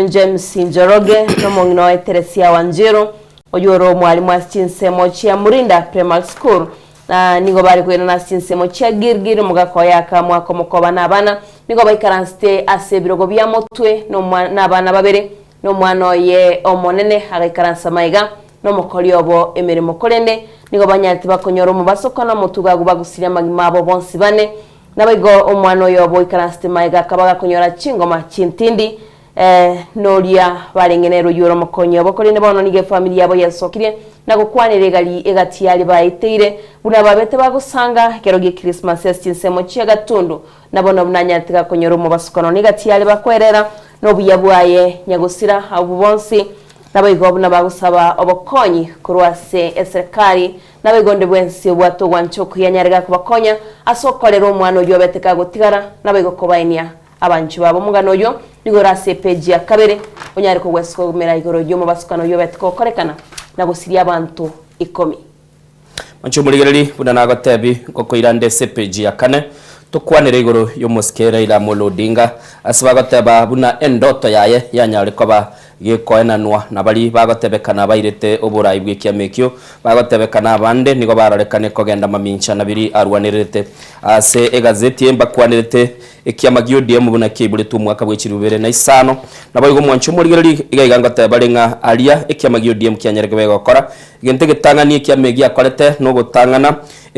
James Njoroge no mongino Teresia Wanjiru oyoro mwalimu asinsemo chia Murinda Primary School na nigo bari kwena na sinsemo chia Girgiri mugakoya kamwa komokoba nabana nigo baikaranste asebirogo bya motwe no nabana babere no mwana ye omonene agaikaransa maiga no mukoli obo emeremo kolende nigo banyati bakonyoro mubasokana mutuga gubagusiria magimabo bonsi bane nabigo omwana yobo ikaraste maiga kabaga kunyora chingoma chintindi nolia barengenero yoro mukonyo bokolene bono nige family yabo yasokire nagukwanire gali egati yali baiteire buna babete bagusanga keroge Christmas yasinsemo chia Gatundu nabono bunanyatira kunyoro mu basukano nigati yali bakwerera no buyabwaye nyagusira abubonsi nabigo buna bagusaba obokonyi kurwase eserikali nabigonde bwensi bwato gwanchoku yanyarega kubakonya asokolera omwana oyo beteka gutigara nabigo kobainia abanchi babo mugano yo nigorase page ya kabere onyari ko gwesko mera igoro yo mu basukano yo beteko korekana nagusiria abantu 10 mancho muligereri buna nagotebi koko irande se page ya kane tukwanire iguru y'umusikera ila Amolo Odinga asibagoteba buna endoto yaye yanyarikoba gikoenanwa na bari bagotebekana bairete oburayi bw'ikiamekyo bagotebekana abande nigo barorekane kogenda mamincha nabiri arwanirete ase egazeti embakwanirete ekiamagio DM buna kibule tu mwaka bw'ekirubere na isano nabo igo mwanchu murigereri igaigangote barenga alia ekiamagio DM kyanyareke gukora gente gitangani ekiamegi akorete no gutangana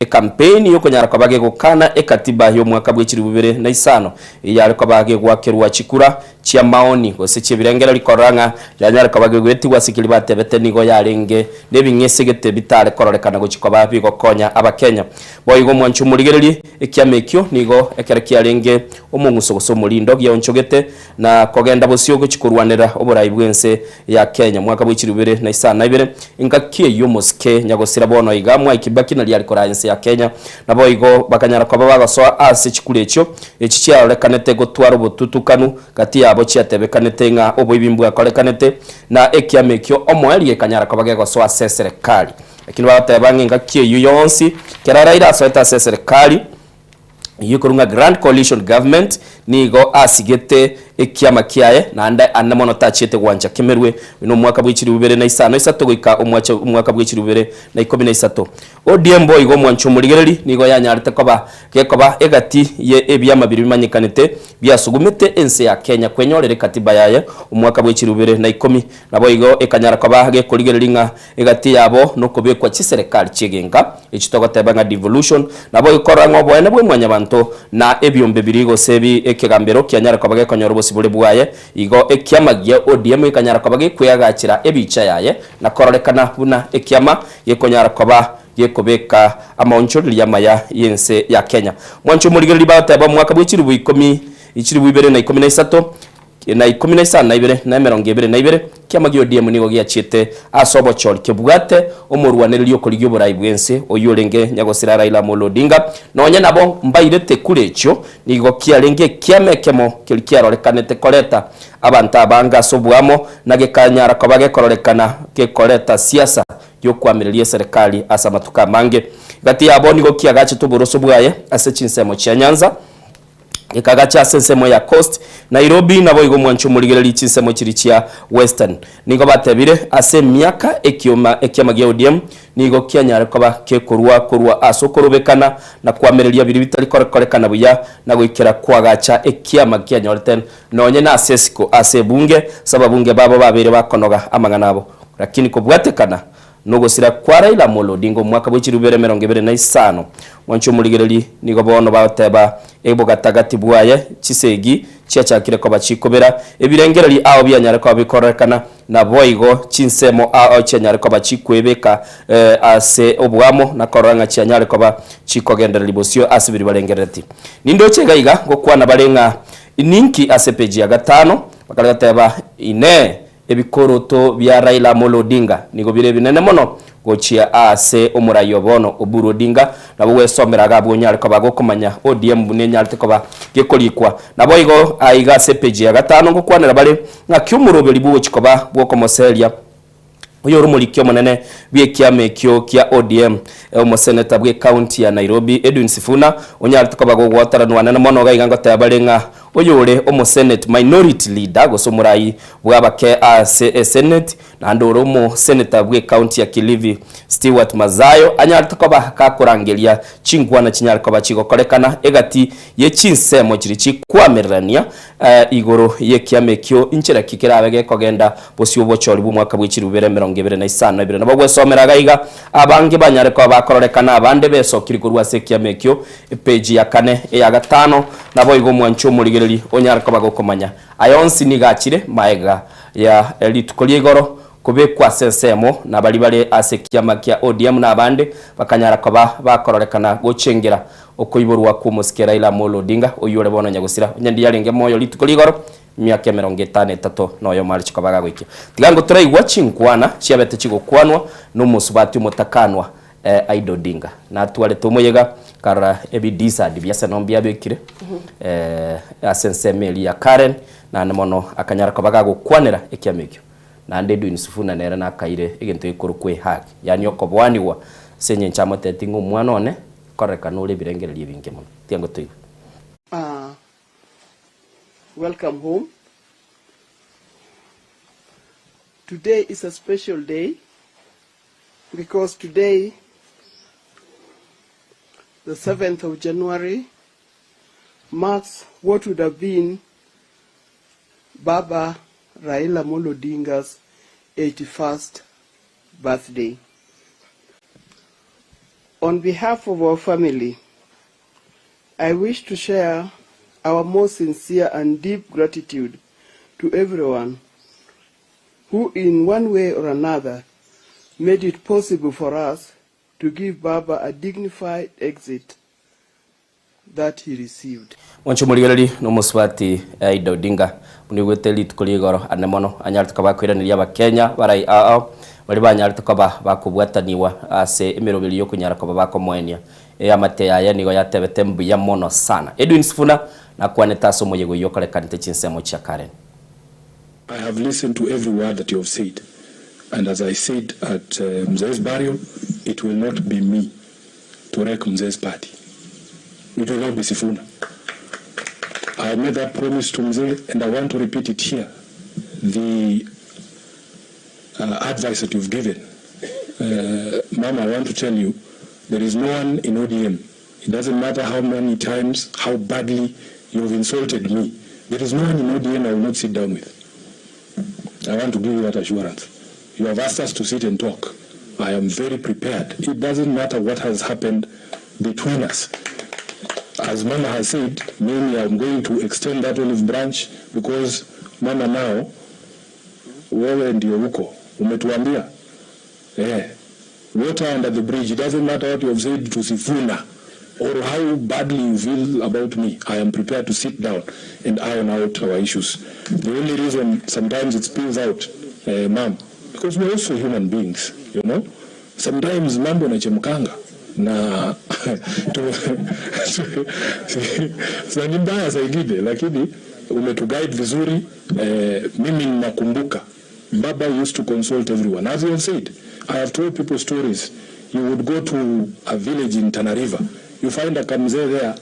campaign yo kunyara kwabage gukana ekatiba yo mwaka bw'ekirubere na isano iyari kwabage gwakirwa chikura chia maoni gose chibirengera likoranga yanyara kwabage gweti wasikili batebete nigo yarenge nebingese gete bitare kororekana guchikoba bigokonya abakenya boyigo mwanchu murigereri ekiamekyo nigo ekerekia renge omungusogoso mulindo gyonchogete na kogenda bosio guchikurwanira oburayi bwense ya Kenya mwaka bw'ekirubere na isano ibere ingakie yo moske nyagosira bono igamwa ikibaki na lyari koranse ya Kenya nabo igo bakanyara kwa bagasoa ase chikulecho echichiarekanete gotwara bututukanu kati yabo chiatebekanete nga oboibimbu akorekanete na ekiamekyo omweli ekanyara kwa bagasoa ase serikali lakini batebanga ingakie yo yonsi keraraira soeta ase serikali yukurunga Grand Coalition Government nigo asigete ekiama kiaye na anamono tachete gwanja kemerwe no mwaka bw'ekirubere na isano isato goika umwaka bw'ekirubere na 13 ODM boy go mwanchu murigereri nigo yanyarite koba kekoba egati ye ebyama birimanyikanite byasugumete ense ya Kenya kwenyorere katiba yaye umwaka bw'ekirubere na 10 nabo igo ekanyara koba ge kurigereringa egati yabo no kobekwa chiserikali chigenga ekitogotebanga devolution nabo ikorango bwene bwe mwanyabanto na ebyombe birigo sebi ekegambero kyanyara koba ge konyoro bule bwaye igo ekiamagia ODM ikanyara kwabage kwiyagakira ebicha yaye na kororekana buna ekiama yekonyara kwaba yekobeka amaonchori yamaya yense ya Kenya mwancho murigereri bataba mwaka bw'ekirubu 10 ikirubere na 13 na 15 na ibere na 22 kiamagio ODM nigo giachite asobo chori kebwate omurwaniriri okorigyo burayi bwense oyurenge nyagosira Raila Amolo Odinga nonya nabo mbairete kurecho nigo kiarenge kiamekemo kilikiarorekanete koreta abanta banga sobwamo nagekanyara kobage kororekana ke koreta siasa yo kwamiriria serikali asa matuka mange gati yabo nigo kiagache tuboroso bwaye ase chinsemo cha Nyanza ikagacha sensemo ya Coast Nairobi nabo igo mwancho murigereri chinsemo chirichia Western nigo batebire ase miaka ekiamagia ODM nigo kyanyara koba kekurwa asokorobekana na kwamereria biri bitari korekorekana buya na gwikira kwagacha ekiamagia nyorten nonye na asesiko ase bunge sababunge babo babere bakonoga amanganabo lakini kubwatekana nugo sira kwa Raila Amolo Odinga mwaka bw'ekirubere 25 mwancho murigereri nigo bono bateba ebogatagati bwaye chisegi chiachakire ko bachikobera ebirengereri aho byanyare ko bikorekana na boigo chinsemo aho cyanyare ko bachikwebeka ase obwamo na koranga cyanyare ko bachikogendera libosio asibiri barengereti nindo chegaiga gokwana barenga ininki ase page ya 5 bakagateba ine ebikoroto bya Raila Amolo Odinga nigo bire binene mono gochia ase omurayo bono Oburu Odinga nabo wesomeraga bwonyare ko bagokomanya ODM bunenyarte ko ba gekolikwa nabo igo aiga se page ya 5 gokwanira bale nga kyumuroberi buwo chikoba bwokomoseria uyo rumulikyo monene byekiamekyo kya ODM omoseneta bwe county ya Nairobi Edwin Sifuna onyarte ko bagogwataranwa na mono gaiga tabalenga oyole omosenate minority leader gosomurayi bwabake ase senate na ndoro mo senator bwe county ya Kilifi Stewart Mazayo anyarte ko bakakurangelia chingwana chinyarte ko bachigokorekana egati ye chinsemo chirichi kwamerania igoro ye kiamekyo inchera kikira abege kogenda bosio bochori bu mwaka bw'ekirubere 25 nabo gwesomera gaiga abange banyare ko bakororekana abande besokiri kurwa se kiamekyo page ya 4 ya 5 nabo igo mwancho murigereri onyara ko bagokomanya ayonsi nigachire maega ya elite koligoro kubekwa sensemo na bali ase kiamakia ODM na abande bakanyara ko bakororekana gochengera okoiborwa ku musikera Raila Amolo Odinga oyure bono nyagusira nyandi yarenge moyo litukoligoro miaka 53 noyo mari chikobaga gwiki tigango turaigwa chinkwana chiabete chigokwanwa no musubati mutakanwa Aido Odinga na twale tomoyega kara ebidisa dibyasa nombia bekire asensemeli ya Karen na nemono akanyara kobaga gukwanira ekiamekyo na ndedu Sifuna nera na kaire egento ikorukwe haki yani okobwaniwa senye nchamote tingu mwanone koreka nule birengererie binge muno tiango tuigo welcome home. Today is a special day because today, the 7th of January, marks what would have been Baba Raila Amolo Odinga's 81st birthday. On behalf of our family, I wish to share our most sincere and deep gratitude to everyone who in one way or another made it possible for us to give Baba a dignified exit that he received. Wanchumuligereri no muswati Raila Odinga munigwete litukuri goro anemono anyarituka bakwiraniria abakenya barai ao bari banyarituka bakubwataniwa ase emirobiri yo kunyara ko bakomwenia amate yaya nigo yatebete mbuya mono sana. Edwin Sifuna na kwaneta somo yego yokale kanite chinsemo cha Karen. I have listened to every word that you have said, and as I said at Mzee's burial, it will not be me to wreck Mzee's party. It will not be Sifuna. I made that promise to Mzee, and I want to repeat it here. The advice that you've given, Mama, I want to tell you, there is no one in ODM. It doesn't matter how many times, how badly you have insulted me. There is no one in ODM I will not sit down with. I want to give you that assurance. You have asked us to sit and talk. I am very prepared. It doesn't matter what has happened between us. As Mama has said, maybe I'm going to extend that olive branch because Mama now, wewe ndio huko. Umetuambia? Water under the bridge. It doesn't matter what you have said to Sifuna or how badly you feel about me. I am prepared to sit down and iron out our issues. The only reason sometimes it spills out, Mom, because we're also human beings, you know. Sometimes mambo nachemkanga na ni mbaya zaidi, lakini umetuguide vizuri. Mimi ninakumbuka Baba used to consult everyone. As you have said, I have told people stories. You would go to a village in Tana River, you find a kamzee there,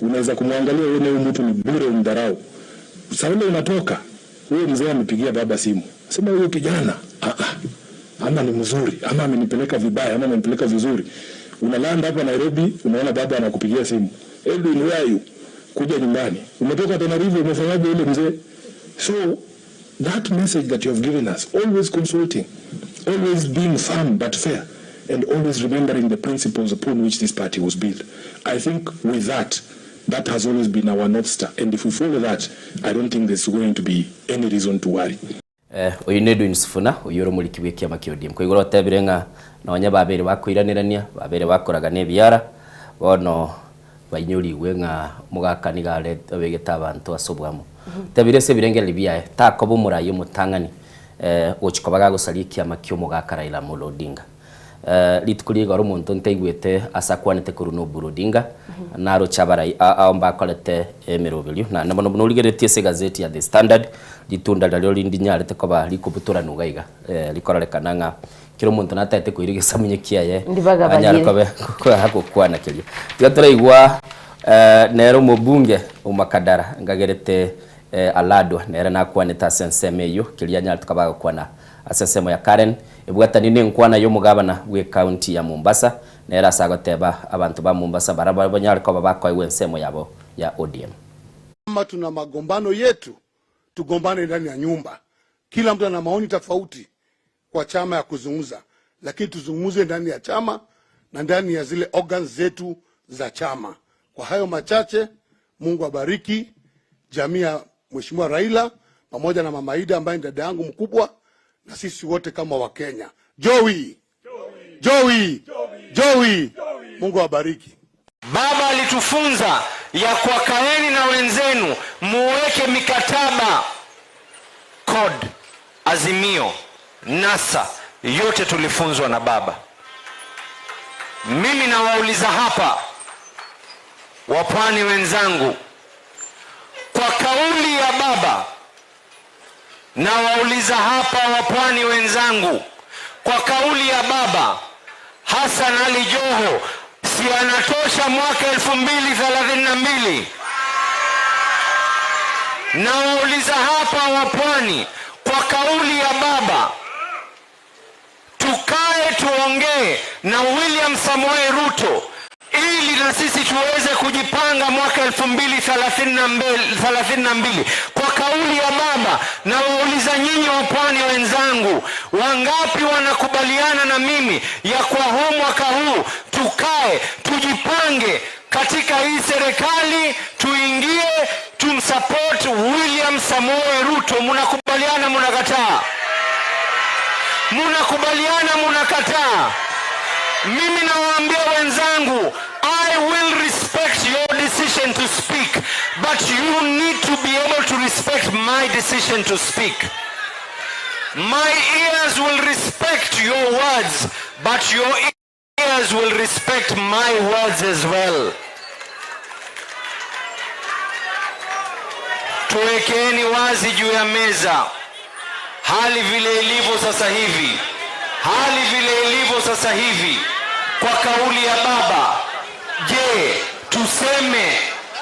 unaweza kumwangalia uone huyu mtu ni bure umdharau. Sasa ile unatoka, huyo mzee amepigia Baba simu. Sema huyo kijana, ama ni mzuri, ama amenipeleka vibaya, ama amenipeleka vizuri. Unalanda hapa Nairobi, unaona Baba anakupigia simu. Edwin, where are you? Kuja nyumbani. Umetoka Tana River, umefanyaje ile mzee? So that message that you have given us, always consulting, always being firm but fair, and always remembering the principles upon which this party was built. I think with that has always been our North Star. And if we follow that, I don't think there's going to be any reason to worry. Edwin Sifuna uyoro muliki wiki amakiodium ko igoro tebirenga na wanya babere bakw'iranirania babere bakoraga nebyara bono banyuri wenga mugakani gale abegeta abantu asobwamo tebire se birengera biyaye takobo murayo mutangani ochikobaga gusalikia amakio mugaka Raila Amolo Odinga litukuri garo muntu nteigwete asakwanete kuru no Odinga naro chabarai aomba kolete emerobelio na nabono nurigeretie se gazeti ya The Standard litunda dalyo lindinyarete koba likubutura nugaiga likoralekananga kiro muntu natete kuirigisa munyekiaye anyarikobe ko hakukwana kelio tigaturaigwa nero mubunge umakadara ngagerete aladwa nera nakwaneta sensemeyo kilia nyarete koba kwana asesemo ya Karen ebwatani nenkwana yo mugabana we county ya Mombasa nera sagoteba abantu ba Mombasa baraba banyariko babakwa wensemo yabo ya ODM. Kama tuna magombano yetu tugombane ndani ya nyumba. Kila mtu ana maoni tofauti kwa chama ya kuzungumza, lakini tuzungumze ndani ya chama na ndani ya zile organs zetu za chama. Kwa hayo machache, Mungu abariki jamii ya Mheshimiwa Raila pamoja na Mama Ida ambaye ni dada yangu mkubwa na sisi wote kama wa Kenya. Joey. Mungu awabariki. Baba alitufunza ya kwa kaeni na wenzenu muweke mikataba, code, azimio, NASA, yote tulifunzwa na Baba. Mimi nawauliza hapa wapwani wenzangu, kwa kauli ya Baba, na wauliza hapa wapwani wenzangu, kwa kauli ya Baba, Hassan Ali Joho si anatosha mwaka 2032? na wauliza hapa wa Pwani, kwa kauli ya baba, tukae tuongee na William Samoei Ruto ili na sisi tuweze kujipanga mwaka 2032. Kwa kauli ya baba, na wauliza nyinyi wa Pwani wenzangu, wangapi wanakubaliana na mimi ya kwa huu mwaka huu tukae tujipange katika hii serikali, tuingie tumsupport William Samoei Ruto? Mnakubaliana, mnakataa? Mnakubaliana, mnakataa? Mimi nawaambia wenzangu, I will respect your decision to speak, but you need to be able to respect my decision to speak. My ears will respect your words, but your ears will respect my words as well. Tuwekeni wazi juu ya meza hali vile ilivyo sasa hivi. Hali vile ilivyo sasa hivi kwa kauli ya baba. Je, tuseme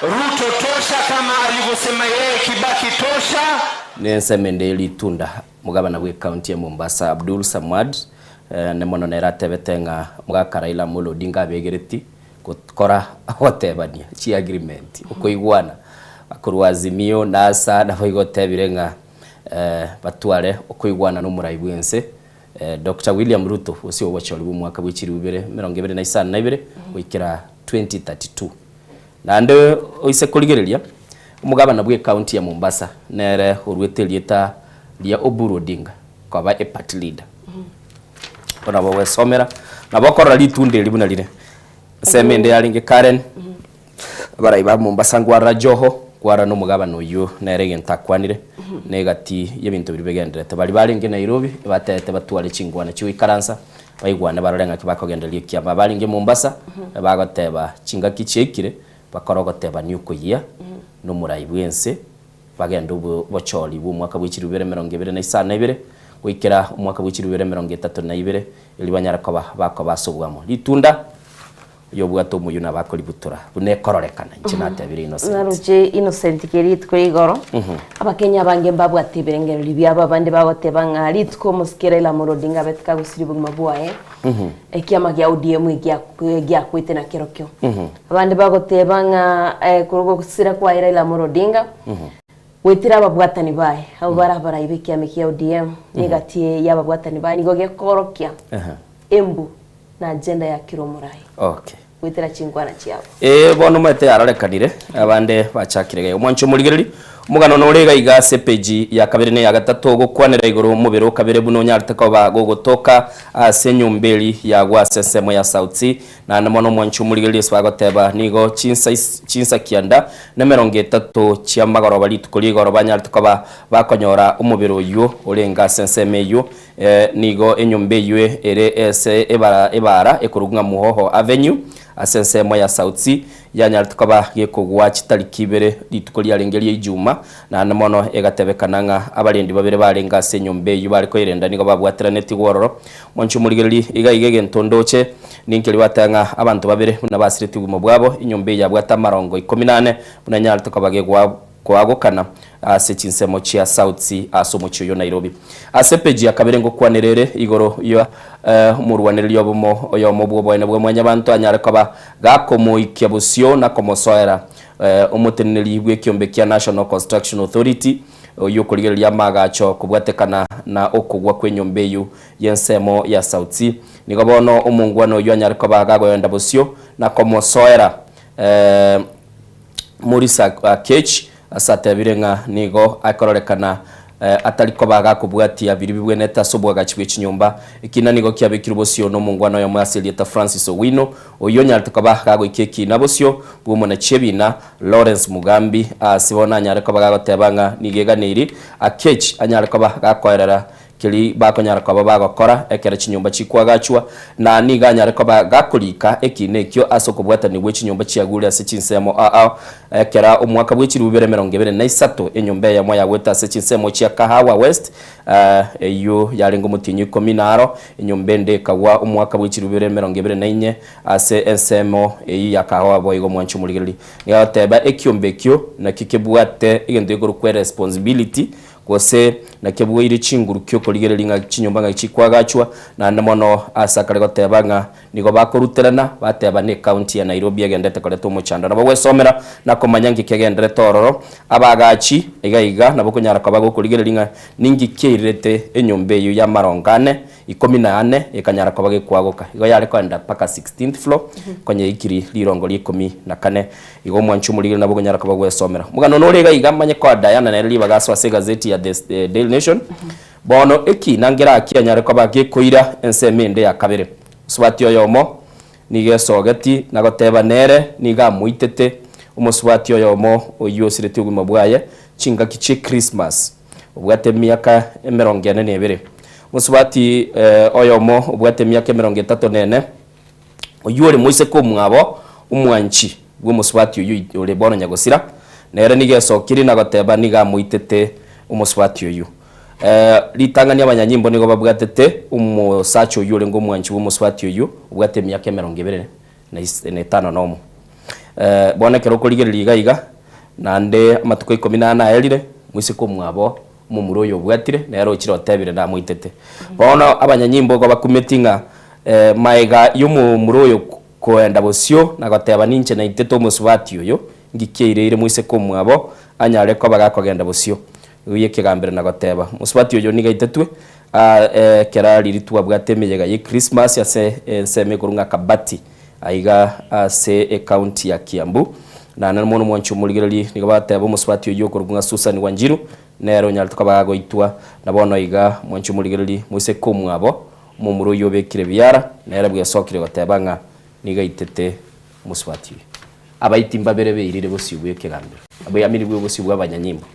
Ruto tosha kama alivyosema yeye Kibaki tosha? Nenseme ndeli tunda mugabana we county ya Mombasa Abdul Samad ne mono neratebetenga mugaka Raila Amolo Odinga begereti gukora hotebania chi agreement ukoigwana akuru Azimio NASA na boigotebirenga batware ukoigwana no muraibu ense. Dr. William Ruto usio wacholi bu mwaka bw'ikiri 2022 wikira 2032 nande oise kuligereria umugabana bwe county ya Mombasa nere urwetelieta lia Oburu Odinga kwa a party leader ona bo wesomera na bokora litunde libuna lire semende yalinge Karen baraiba Mombasa ngwara Joho kwara no mugabana uyu nere gentakwanire negati y'ebintu bibegenderete bali balinge Nairobi batete batwale chingwana chiwikaransa baigwana barorenga kibakogenderia kiama balinge Mombasa bagoteba chinga kichekire bakorogoteba nyuko ya no muraibu ense bagenda bocholi bu mwaka bw'ikiri 2022 gwikira umwaka bw'ikiri 2032 ili banyara bako basobwamo litunda yobwato muyuna bakoli butura bune kororekana nchinate abiri Innocent naruje Innocent kerit ko igoro abakenya bange babwatebirengero libyaba bande bagoteba ngari two musikira ila Odinga betka gusiribu mabwae ekiama gya ODM gya kwite na kirokyo abande bagoteba nga kurugo kusira kwa ila Odinga wetira ababwatani bae abo barabara ibiki amekia ODM negatie yababwatani bae nigoge korokya embu na agenda ya Kiromurai. Okay. Witira chingwana chiabo. Bono mate ararekanire abande bachakirege umwancho muligereri umugano no rega igase page ya kabiri ne ya gatatu gukwanira igoro mubero kabire buno nyartaka bagogotoka senyumbeli ya gwasesemo ya sauti na namono mwancho muligereri swagoteba nigo chinsa kianda na 30 chiamagaro balitukuligoro banyartaka bakonyora umubero yo olenga senseme yo nigo enyumbe ywe ere ese ebara ekurunga muhoho avenue asensemo ya sauti yanyartukaba yekogwa kitali kibere litukolia lengelia ijuma na namono egatebekananga abalindi babere balenga senyombe yubali ko irenda nigo babwatira neti gororo mwanchu muligereri igege ntondoche ninkeli watanga abantu babere nabasiriti mu bwabo inyombe yabwata marongo 18 bunanyartukaba gegwa kwagokana sechinsemo chia sauti asomucho yo Nairobi asepeji akaberengo kwanerere igoro yo murwaneri yobomo oyo mobwo bwene bwo mwanya bantu anyarikaba gakomo ikyabusyo na komosoera umuteneri bw'ekyombe kya National Construction Authority oyo kuligeria magacho kubwatekana na okugwa kwenyombe yu yensemo ya sauti nigobono umungwano yo anyarikaba gagoyenda busyo na komosoera Murisa Kech asate birenga nigo akororekana ataliko baga kubwatia biribibwe neta sobwa gachibwe chinyumba ikina nigo kyabikira bosyo no mungwano ya mwasilieta Francis Owino oyonya atakaba gago ikeki nabosyo bwumona chebina Lawrence Mugambi asibona nyareko baga gotebanga nigeganiri akech anyareko baga kwaerera kili bakonyara kwa bagakora ekera chinyumba chikwagachwa na niganyara kwa gakulika ekinekyo asokobwata ni bwe chinyumba chiagule ase chinsemo ekera omwaka bwe chirubere 2023 enyumba ya moya weta ase chinsemo chia Kahawa West eyo yalengo mutinyi kominaro enyumba ndekawa omwaka bwe chirubere 2024 ase ensemo eyi ya Kahawa boigo mwanchu muligeli yateba ekyombekyo na kikebwate igende iguru kwa responsibility kose na kebwire chinguru kyo koligerelinga chinyumba nga chikwagachwa na namono asakale gotebanga nigo bakoruterana bateba ne county ya Nairobi agendete koleta umuchanda nabo wesomera na komanyangi kegendere tororo abagachi igaiga nabo kunyara kwa bago koligerelinga ningi keirete enyumba yo ya marongane 14 ikanyara kwa bage kwagoka igo yale kwenda paka 16th floor konye ikiri lirongo li 14 igo mwanchu muligere nabo kunyara kwa bago wesomera mugano norega igambanye kwa Diana na liba gaswa se gazeti ya Daily Nation bono eki nangera akiyanyare kwa bage koira ensemende ya kabere swati oyomo nigesogeti nagoteba nere niga muitete umuswati oyomo oyosirete uguma bwaye chinga kiche Christmas ubwate miaka 42 muswati oyomo ubwate miaka 34 oyore moise ko mwabo umwanchi gwo muswati oyu ule bono nyagosira nere nigesokiri nagoteba niga muitete umuswati oyu litangania abanyanyimbo nigo babwatete umusacho yule ngo mwanchi w'umuswati oyu ubwate myaka 25 nomo bonekero koligere ligaiga nande amatuko 18 elire mwise ko mwabo mumuro yo bwatire nero kiro tabire na muitete bono abanyanyimbo go bakumetinga maiga yumumuro yo koenda bosio nagoteba ninche na iteto umuswati oyu ngikirire mwise ko mwabo anyare ko bagakogenda bosio uye kigambere nagoteba muswati oyo niga itetwe kera liritua bwatemeyega ye Christmas ya seme kurunga kabati aiga se account ya Kiambu na namono mwanchu muligirali niga bateba muswati oyo kurunga Susan Wanjiru nero nyaltuka bago itwa nabono iga mwanchu muligirali mwise komwabo mumuro yo bekire byara nero bwesokire gotebanga niga itete muswati abayitimba berebe irire bosibwe kigambere abayamiri bwe bosibwe abanyanyimbo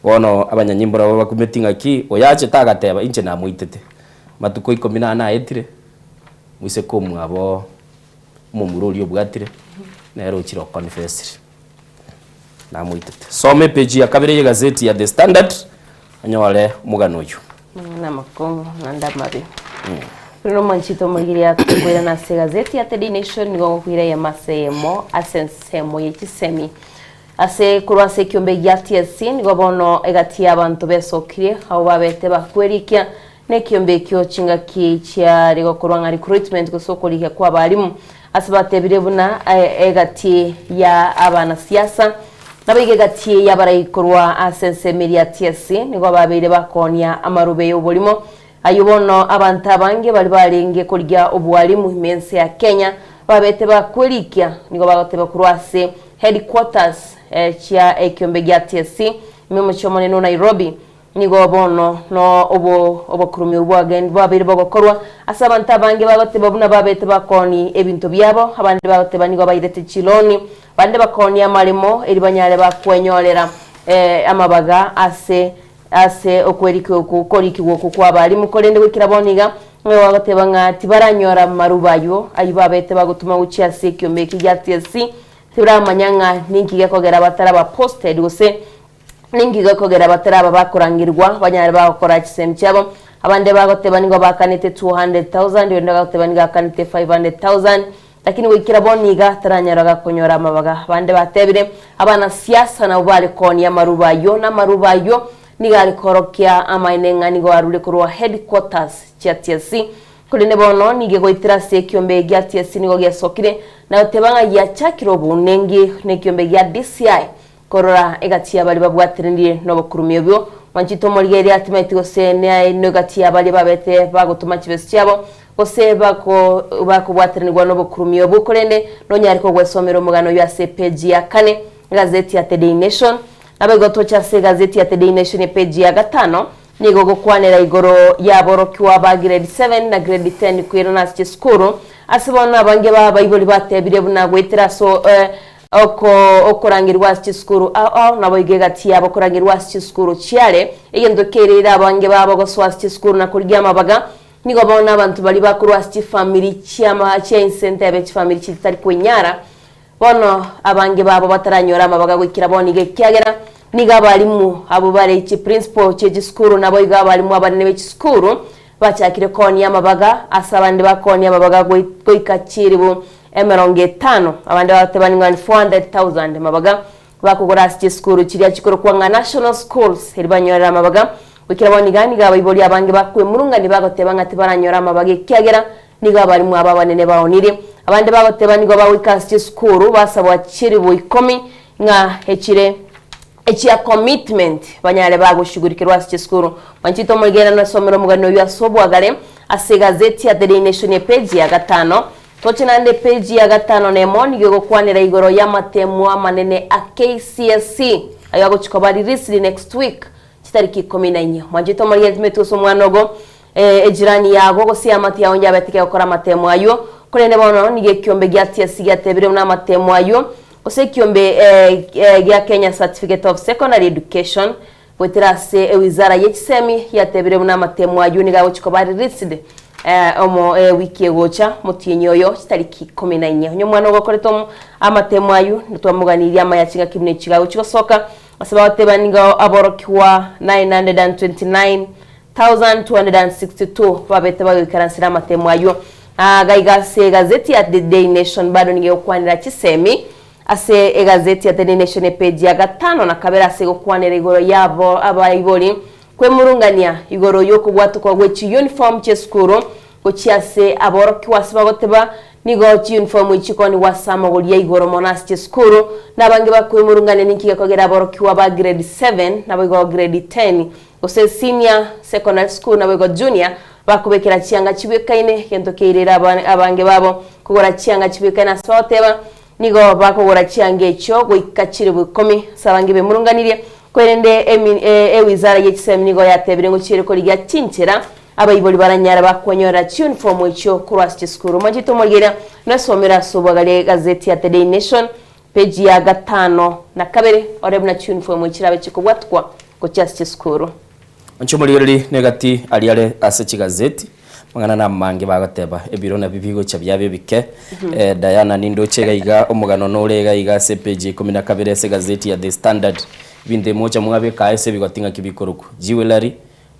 bono abanyanyimbo rabo bakumetinga ki oyache tagateba inche na muitete matuko 18 etire mwise ko mwabo mumururi obwatire nero chiro confess na muitete some page ya kabere ya gazeti ya The Standard anyole mugano uyu na makongo na ndamabe Rino manchito mugiri ya kwira na gazeti ya The Nation ngo kwira ya masemo asensemo yekisemi ase kurwase kyombe gya TSC nigo bono egati abantu besokire aho babete bakwerikia ne kyombe kyo chinga ki kya rigo kurwanga recruitment gusokolikia kwa balimu asibatebire buna egati ya abana siasa nabige gati ya barayikorwa asense media TSC nigo babire bakonya amarube y'obulimo ayubono abantu abange bali balenge kolya obwalimu imense ya Kenya babete bakwerikia nigo bagote bakurwase headquarters chia ekyombe gya TSC mimo chomone no Nairobi nigo bono no obokurumi obwagende babiri bagokorwa asabanta abange bagote babuna babete bakoni ebintu byabo abandi bagote banigo bayirete chiloni bande bakoni amalimo eri banyale bakwenyolera amabaga ase okweriko okukorikiwo kwa bali mukolende wikira boniga mwe wagote banga tibaranyora marubayo ayibabete bagutuma ucia sekyombe gya TSC tibra manyanga ninki yakogera bataraba posted gose ninki yakogera bataraba bakurangirwa banyare bakora kisem cyabo abande bagote banigo bakanite 200,000 yenda bagote baniga kanite 500,000 lakini wikira boniga taranyara gakonyora amabaga bande batebire abana siasa na ubale koni ya marubayo na marubayo nigali korokia amainenga nigo arule kurwa headquarters cha TSC kulene bono nige goitira se kyombe gya TSC nigo gya sokire na tebanga ya chakiro bunenge ne kyombe gya DCI korora egati abali babwatirindie no bakurumye byo wanchito moligeri atimeti gose ne negati abali babete bagutuma kibesi cyabo gose bako bwatirinirwa no bakurumye byo kulende no nyariko gwesomero mugano ya page ya 4 gazeti ya The Nation abegoto cha se gazeti ya The Nation page ya 5 nigo gukwanira igoro yaborokiwa ba grade 7 na grade 10 kwirana sikuru asibona abange baba iboli batebire buna gwetira so okurangirwa chisukuru nabo igegati yabo kurangirwa chisukuru cyare igendo kerera abange babo goswa chisukuru na kurya amabaga nigo bona abantu bali bakurwa family cyama cya incente yabe family kitari kwenyara bono abange babo bataranyora amabaga gwikira boni gekyagera niga balimu abo bare iki principal cye chisukuru nabo iga balimu abanene be chisukuru bachakire koni amabaga asabandi bakoni amabaga gwikachiribu M50 abandi batebaningwa 400,000 mabaga bakugura chisukuru kiriya chikoro kwa national schools heribanyora amabaga wikira boni gani gaba iboli abange bakwe murungani bagotebanga tibaranyora amabaga kyagera niga bari mu ababanene baonire abandi bagotebanigo bawika chisukuru basabwa chiribu 10 nga hechire echia commitment banyale bagushugurikirwa chisukuru manchito mugera no somero mugano yasobwagale ase gazeti ya The Nation page ya 5 Tochinande page ya 5 nemoni yogo kwanira igoro ya matemu amanene a KCSE ayago chikobari release next week chitariki 14 mwanjito mari metuso mwanogo ejirani yago gosi amati yaonja betike okora matemu ayo kurene bono nige kiombe gya TSC gatebire na matemu ayo ose kiombe gya Kenya Certificate of Secondary Education wetirase wizara yechisemi yatebire na matemu ayo niga chikobari release omo wiki egocha mutinyoyo chitariki 14 nyomwana gokoreto amatemu ayu ntwamuganiria amayacinga kimne chigago chigosoka asaba batebaninga aborokiwa 929,262 babete bagikaransira amatemu ayu gaigase gazeti ya The Day Nation bado nige okwanira chisemi ase gazeti ya The Nation page ya 5 na kabera se okwanira igoro yabo abayiboli kwemurungania igoro yoko gwatu kwa gwechi uniform cheskuro gochiase aboroki wasibagoteba nigo uniform ichikoni wasama golia igoro monas cheskuro nabange bakwemurungania nikiga kogera aboroki wa ba grade 7 nabo grade 10 ose senior secondary school nabo junior bakubekera chianga chibekaine kento keirera abange babo kugora chianga chibekaine asoteba nigo bakogora chiange echo goikachire bukomi sabange bemurunganirie kwerende wizara yechisemi nigo yatebire ngo chire ko ligya chinchera abayiboli baranyara bakwonyora uniform icho cross chisukuru majito mogera nasomera sobagale gazeti ya The Day Nation page ya 5 na kabere orebna uniform ichirabe chikobwatwa ko chas chisukuru Anchomolirili negati aliale ase gazeti mangana na mange bagateba ebiro na bibigo cha byabe bike Diana Nindo chegaiga omugano no lega se page 12 ase gazeti ya The Standard binde mocha mwabe kaese bigotinga kibikoruko jewelry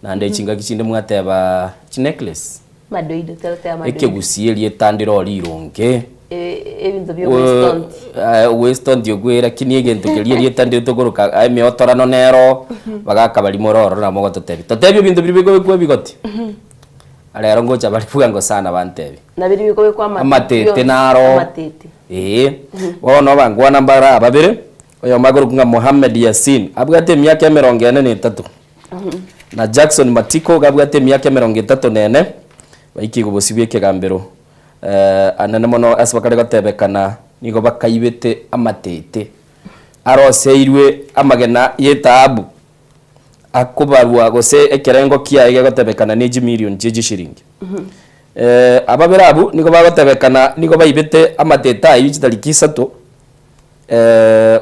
na nde chinga kichinde mwateba necklace madoido terote amadoido ekegusieli etandiro lironge ebintu byo Weston Weston diogwera kiniege ntukelie etandiro tokoroka ame otorano nero bagaka bali mororo na mogo totebi bintu bibigo bikwe bigoti alero ngocha bali fugango sana bantebi na biri bikwe kwa amatete naro wono bangwa nambara ababire oyo maguru kunga Mohamed Yasin abwate myaka 43 na Jackson Matiko gabwate myaka 34 baiki gubosibye kegambero anane mono asbakare gatebekana nigo bakayibete amatete aroseirwe amagena yetabu akubarwa gose ekerengo kiyaige gatebekana ni million jeje shiringi ababerabu nigo bagatebekana nigo bayibete amateta yichitariki 3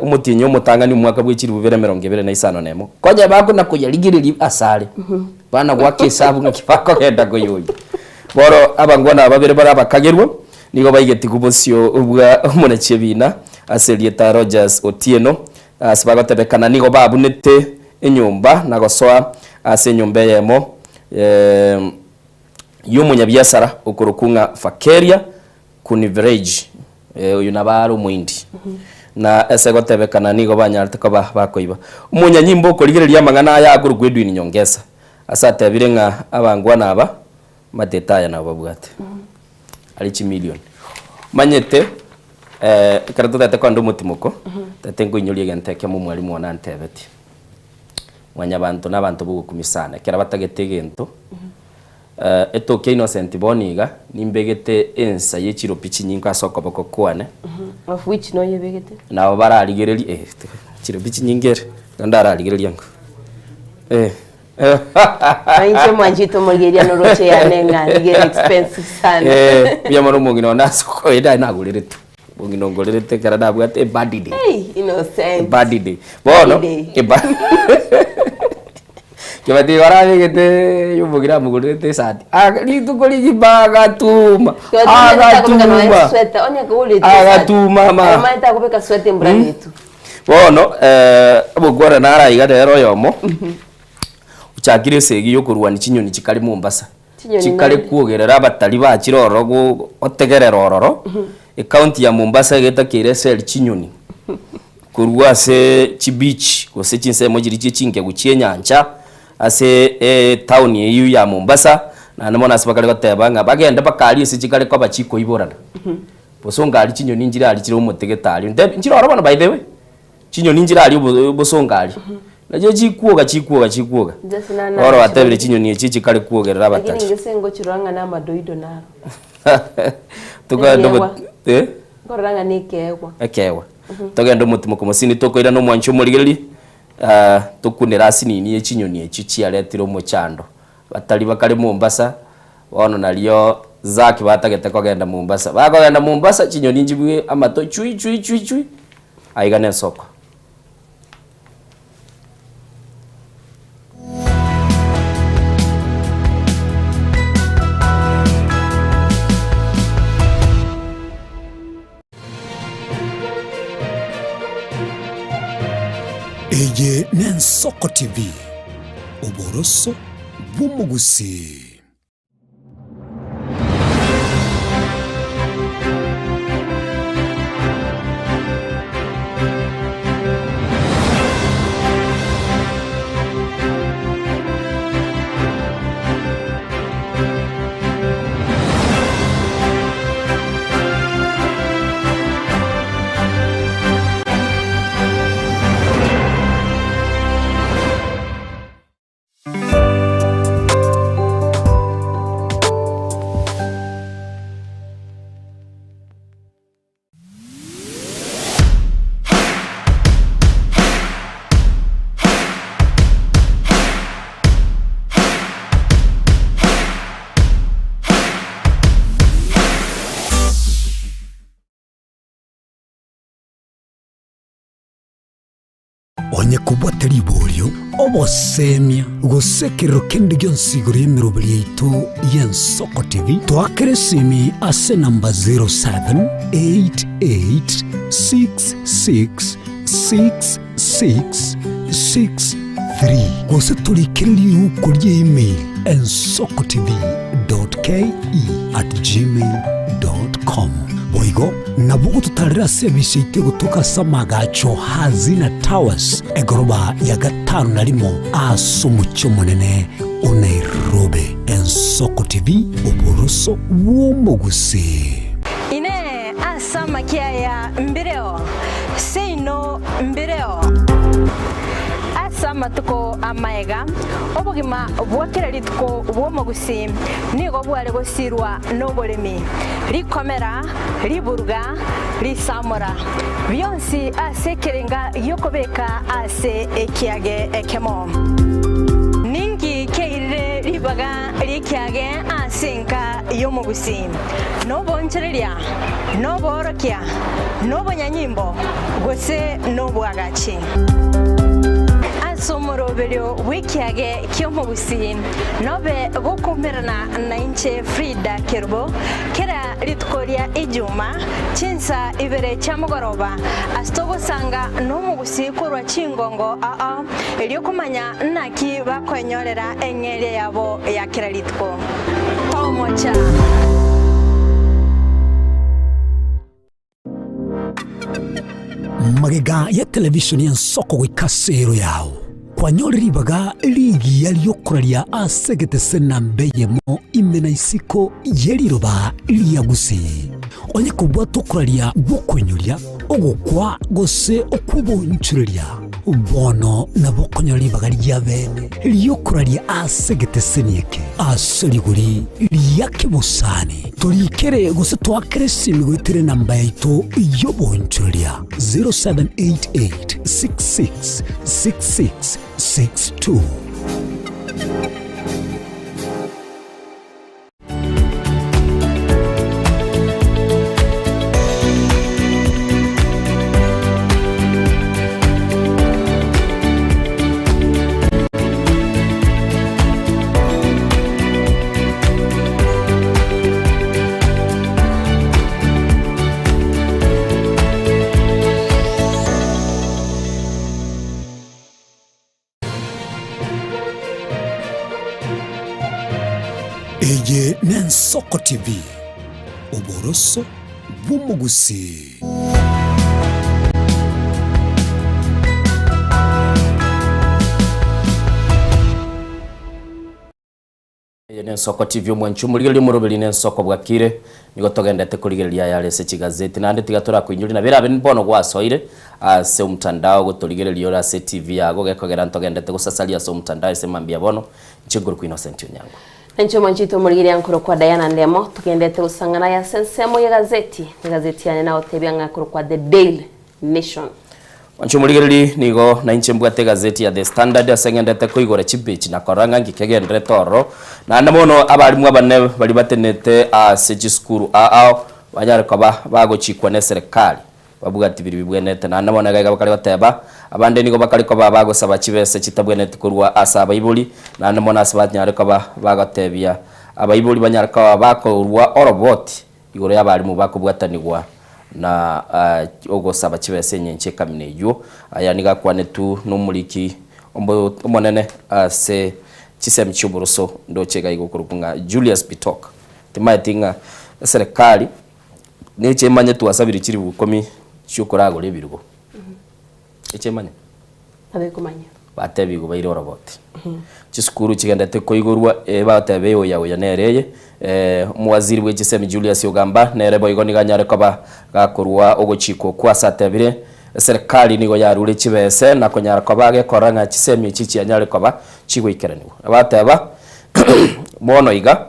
umutinyo mutanga ni mwaka bw'ikiri bubere 25 nemo koje bako nakuyaligiriri asale bana gwake sabu ngakipako kenda goyoyo boro abangwana ababere bara bakagerwo nigo bayigeti kubosio ubwa umuneke bina Aselieta Rogers Otieno asibagotebekana nigo babunete enyumba nagosoa ase nyumba yemo y'umunyabyasara ukurukunga Fakeria Kuniverage uyu nabaro muindi na ese gotebekana nigo banyarte ko bakoiba umunyanyimbo ko ligereria mangana ya gurugwedu ni nyongesa asatebire nga abangwa naba mateta ya nabo bwate ali 1 million manyete karato tete kwa ndo mutimoko tete ngoinyolie genteke mu mwalimu wana ntebeti wanyabantu nabantu bugukumisana kera batagetegento etoke Innocent Boniga nimbegete ensa yechiro pichi nyinka soko bako kwane of which no yebegete na baraligereri chiro pichi nyingere ndara aligereri yango Ainche mwanjito mwegeria no roche ya nenga nige expensive sana bya maro mugino nasoko ida naguliretu unginongorete kara na bwate bad day. Hey, innocent. Bad day. Bono. Kibati warabe gete yubugira mugurete sati. Ni tukoli gibaga tuma. Agatuma ma. Maita kupeka sweta mbrani yetu. Bono abugora nara igade ro yomo. Uchakire segi yokurwani chinyoni chikali Mombasa. Chikali kuogerera abatali ba kiroro go otegerera ororo. County ya Mombasa getakire sel chinyoni. Kurwa se chibeach go se chinse mojiri chinke guchienyancha. Ase town yeyu ya Mombasa na namona sibakale batebanga bagenda bakali se chikale kwa bachiko iborana bosonga ali chinyoni njira ali chiro umutegetali njira arabana by the way chinyoni njira ali bosonga ali naje chikuoga oro batebere chinyoni echi chikale kuogerera batali lakini ngesengo chiranga na madoido naro tukando ngoranga nikewa tugenda mutumo kumusini tokoira no mwancho murigeri tukunira sinini echinyoni echi chiaretiro mochando batali bakali Mombasa wono nalio zaki batagete kogenda Mombasa bagogenda Mombasa chinyoni njibwe amato chui aigane soko Eye Nensoko TV Oboroso Bumugusi. Onye kubwateri bolyo obosemia gusekero kende gyonsigoro yemirobiri yaitu y'Ensoko TV twakeresimi ase namba 0788666663 gose tulikiriri ukuri email ensokotv.ke@gmail.com boigo nabugo tutarira service itego tukasamaga Hazina Towers egoroba ya gatanu narimo asumucyo munene Nairobi. Ensoko TV uboroso bw'umugusi ine asama kiaya mbireo seino mbireo asama tuko amaega obugima bwakira litko bw'umugusi nigo bwale gosirwa n'oboremi rikomera riburga risamura byonsi asekerenga yokobeka ase ekiage ekemo ningi keire ribaga rikiage asenka yomugusi nobonchereria noborokia nobonyanyimbo gose nobwagachi somorobelio wikiage kyomugusi nobe gokumerana na inche Frida Kerbo kera litkoria ijuma chinsa ibere chamugoroba astogo sanga nomugusi kurwa chingongo elio kumanya naki bakonyorera engere yabo ya kera litko tomocha magega ya televishoni y'Ensoko gwikasero yawo kwanyoriribaga ligi yaliyokuraria asegete senambeyemo imena isiko yeriroba liyagusi onye kubwa tokuraria bokwenyoria ogukwa gose okubonchureria bono nabokonyoribaga lyabene liyokuraria asegete senieke aseriguri liyake busani tolikere gose twakere simigwitire namba yaito yobonchureria 0788666662. Soko TV uboroso bw'umugusi. Yene Soko TV mwanchumulire murobeli ne Soko bwakire nigo togendete kurigereria yale se kigazeti nande tigatora kwinyuri na birabe mbono gwasoire ase umtandao guturigereria ora se TV yago gekogera ntogendete gusasalia so umtandao ese mambia bono chiguru ku Innocent Onyango Nancho mwanchito murigiri yankuru kwa Diana Ndemo tugendete usangana ya sensemo ya gazeti yane na otebya ngakuru kwa The Daily Nation. Wanchumuligiri nigo na inche mbwate gazeti ya The Standard asengendete kuigora chibichi na koranga ngikegendere toro na ndamono abarimu abane bali batenete ase skuru ao banyare koba bagochikwa ne serikali bavuga ati biri bibwenete na ndamona gaiga bakali bateba abande nigo bakali koba bagosaba chibese chitabwenete kurwa asa abayibuli na ndamona asabanyare koba bagatebya abayibuli banyare koba bakorwa oroboti igoro y'abarimu bakubwatanirwa na ogosaba chibese nyenche kamineyo aya nigakwane tu numuliki omonene ase chisemi cy'uburuso ndochega igukurukunga Julius Bitok timatinga serikali neche manye tuwasabiri kiri bukomi cyukurago lebirugo eche manye abekumanya batebigo bayiro robot chiskuru kigendete ko igurwa batebeyo yawe yanereye muwaziri w'egisemi Julius Ogamba nerebo igoni ganyare koba gakurwa ogochiko kwa satebire serikali nigo yarure kibese nakonyara koba gekoranga kisemi chichi yanyare koba chigwikeraniwa abateba mono iga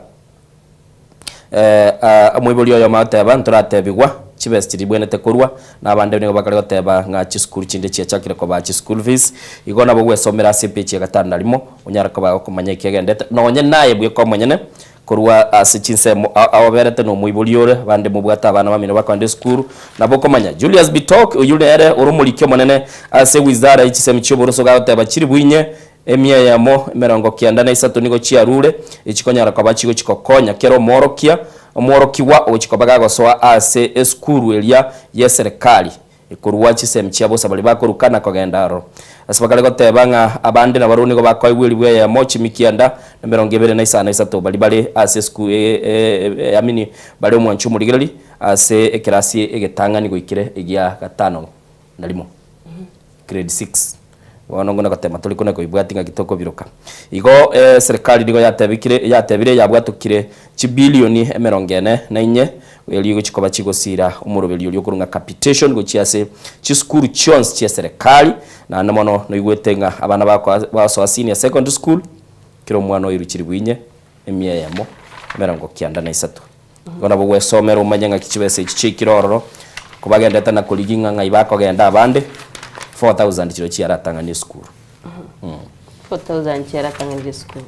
amwibuli yo mateba nturatebigwa chibese chiribwenete kurwa nabande nigo bakari goteba nga chiskuru chinde chiachakire koba school fees igona bo gwesomera CPH ya gatanda limo unyara koba kumanya kigendete nonye naye bwe ko mwenyene kurwa asichinse awoberete no muibuliyore bande mubwata abana bamino bakwande school nabo komanya Julius Bitok uyurere urumulikyo monene ase wizara y'ikisemi cy'uburuso gateba kiri bwinye emia yamo merongo kianda na isatu nigo chiarure ikikonyara kwa bachigo chikokonya kero morokia omorokiwa ochikobaga gosoa ase eskuru elia ya serikali ikurwa chisemi cyabo bali bakorukana kogendaro asibakale gotebanga abandi na baruni go bakoibwiri bwe ya mochi mikianda na merongo 23 bali bali ase eskuru amini bali omwanchu murigirali ase ekirasi egetanga nigo ikire egia gatano nalimo grade 6 wanongona gatema tuli kuna koibwatinga kitoko biroka igo serikali nigo yatebire yabwatukire chibilioni 44 eligo chikoba chigosira umurobeli uri kurunga capitation go chiase chiskuru chons chia serikali na namono no igwetenga abana baso senior secondary school kiro mwana oyiru kiri bwinye emia yamo merango kianda na isatu gona bwo somero umanyenga kichibese chichikirororo kubagendeta na kuliginga ngai bakogenda abande 4000 kilo chiaratanga ni school 4000 chiaratanga ni school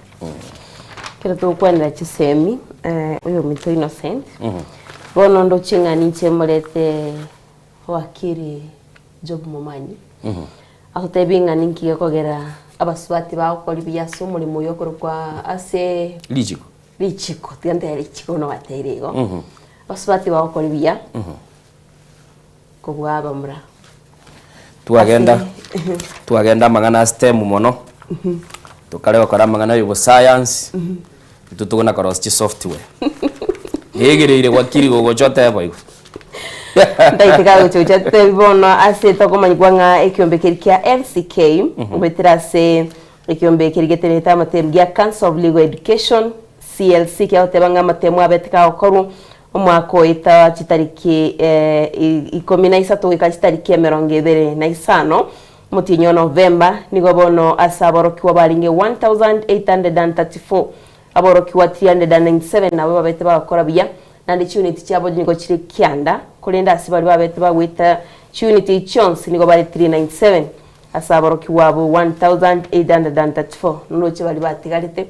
kira to kwenda chisemi uyo mito Innocent bono ndo chingani chemolete wakiri Job Momanyi ahotebinga ninki kogera abaswati bakora ibyaso muri muyo kwa ase lichiko tiande lichiko no baterego abaswati bakora ibya kubwaba mura tuagenda magana STEM mono tukale bakora magana yo science tutugona korosti software yegerere wakiri gogo chote yabo iko ndaitika uchocha tebono ase tokomanywa nga ekyombekeri kya LCK ubetirase ekyombekeri geteneta matemu ya Council of Legal Education CLC kya otebanga matemu abetika okoru omwako ita chitariki 13 wika chitariki 25 mutinyo November nigo bono asaboroki wabalinge 1834 aboroki wa 397 nabo babete bakora biya nandi unit cyabo nigo kiri kyanda kulenda asibali babete bagwita unit chons nigo bari 397 asaboroki wabo 1834 nuko bali batigarite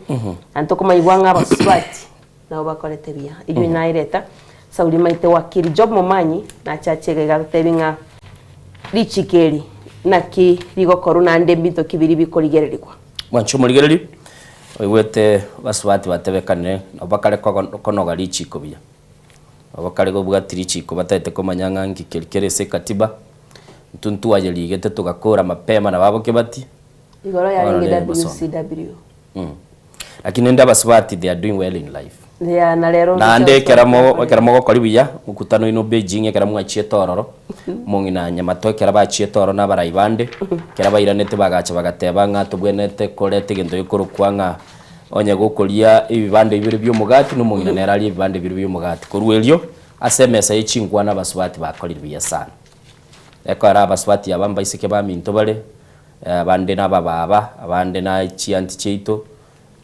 antokomanywa abaswati nabo bakorete biya ibyo naireta sauli maite wakiri Job Momanyi na chachege gatebinga lichikeri naki ligo koruna ndembito kibiri bikorigererikwa mwancho murigereri wete baswati batebekane abakale konoga lichiko biya abakale go bwa lichiko batete komanyanga ngikirikere se katiba ntuntu waje ligete tugakora mapema na babo kebati igoro ya WCW lakini nda baswati they are doing well in life ya na lero nande keramo kori buya mukutano ino Beijing ekera mwachie tororo mungina nyamato ekera bachie tororo na baraibande kera bairanete bagacha bagateba nga tubwenete korete gendo yikoro kwanga onye gukuria ibibande ibiri by'umugati no mungina nerali ibibande ibiri by'umugati korwelyo asemesa yichingwa na baswati bakorira buya sana ekora baswati abamba isike baminto bare abande nabababa abande na chianti cheito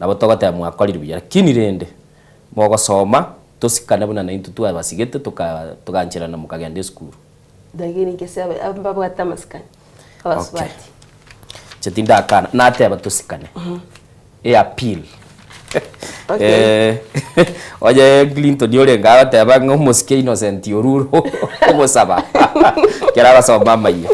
nabo togata mwakorira buya lakini rende mogosoma tusikana buna na into tu abasigete tukanchira na mukagende school dagini kese abamba batamaskani abaswati chetinda kana nate abatusikane appeal oye Clinton yore ngawa teba ngomuske innocent yoruro obosaba kera basoma maye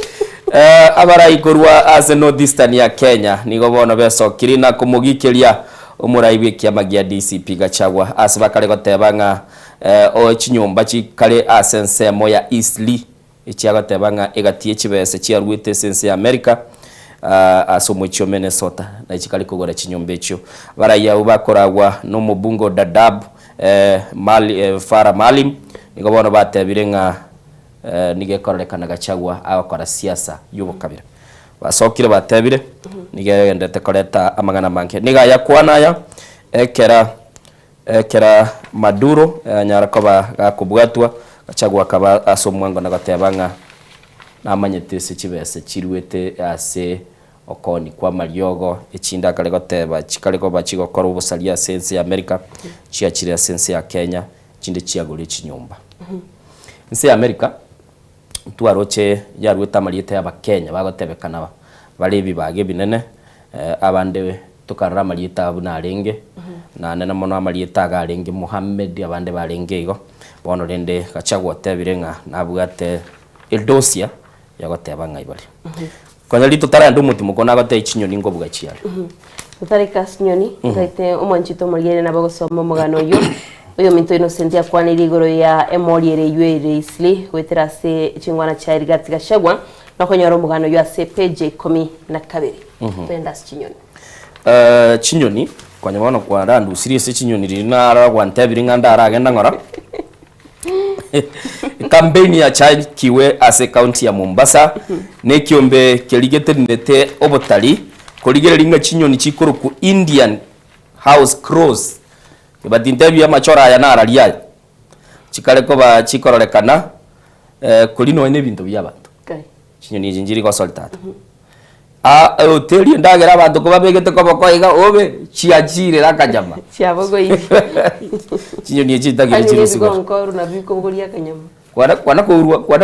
abara ikorwa as northeastern ya Kenya nigo bono besokiri na kumugikeria umuraiwe kiama gia DCP Gachagua asibakare gotebanga o chinyumba chikare asensemo ya Eastleigh ichiagotebanga egatie chibese chiarwite sense ya America asomocho Minnesota na chikali kugora chinyumba echo baraya ubakoragwa no mubungo Dadaab Farah Maalim nigo bono batebirenga nigekorrekana Gachagua akora siasa y'ubukabira basokire batebire nigendete koreta amagana manke niga yakwanaya ekera Maduro nyarakoba gakubwatwa Gachagua kaba asomwango na gatebanga namanyetese chibese chirwete ase okoni kwa mariogo echinda kale goteba chikaleko bachigokora ubusalia sense ya America chiachira sense ya Kenya chinde chiagore chinyumba nse ya America tuaroche yarweta mariete aba Kenya bagotebekana balebi bage binene abande tukarra marieta abuna arenge na nena mono marieta ga arenge Mohammed abande barenge igo bono rende Gachagua tebirenga nabugate eldosia yagoteba ngaibali konya lito tara ndu muti kona gote ichinyoni ngo bugachiare utarika sinyoni ngaite omanchito muriere na bagosoma mugano yo minto innocent ya kwaniri igoro ya emoriere yure Eastleigh wetera se chingwana cha Rigathi Gachagua na konyoro mugano yo ase page 12 twenda chinyoni chinyoni kwanya bono kwa randu serious chinyoni rina gwantebiri nganda aragenda ngora campaign ya Chai Kiwe ase county ya Mombasa ne kiombe keligete ndete obotali koligere linga chinyoni chikoro ku Indian House Cross but interview ya machora ya naralia chikale ko ba chikororekana kulino ene bintu byabantu chinyoni jinjiri ko soltata hoteli ndagera abantu ko babegete ko bakoiga obe chiachire rakajama chiabogo hivi chinyoni chitagire chirusigo ngonkoro na biko ngoria kanyama kwana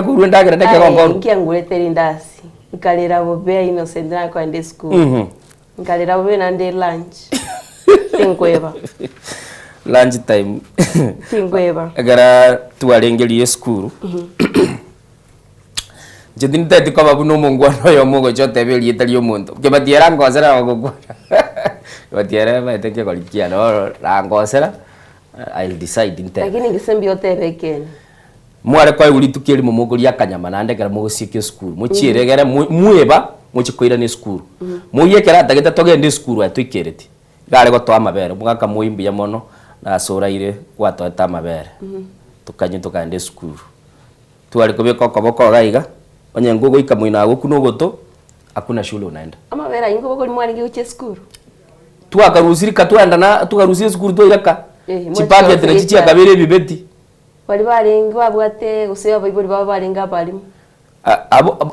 kurwa ndagera ndake ngonkoro nkiangurete rindasi nkalera bobe innocent na kwa ende school nkalera bobe na ende lunch tinkweba lunch time tinkweba agara tuarengelie school jedi ndati kwa babu no mungwano yo mugo chote beli italio mundo ke batiera ngosera gogo batiera ba teke kolikia no la ngosera I'll decide inte lakini ngisembi yote bekeni mware kwa uli tukeli mumuguri yakanyama nande kera mugo sikyo school muchiregera mueba muchikoira ni school muyekera tageta togende school atuikereti gare go twa mabere mugaka muimbi ya mono na soraire kwa to ta mabere tukanye tukande school tuali kubeko koboko gaiga onye ngugo ikamwina gokuno goto hakuna shule unaenda ama vera ingo boko mwani giuche school tuakarusirika tuenda na tukarusire school to iraka chipabya tena chichi akabere bibeti bali barenga babwate guseba bayibori baba barenga balimu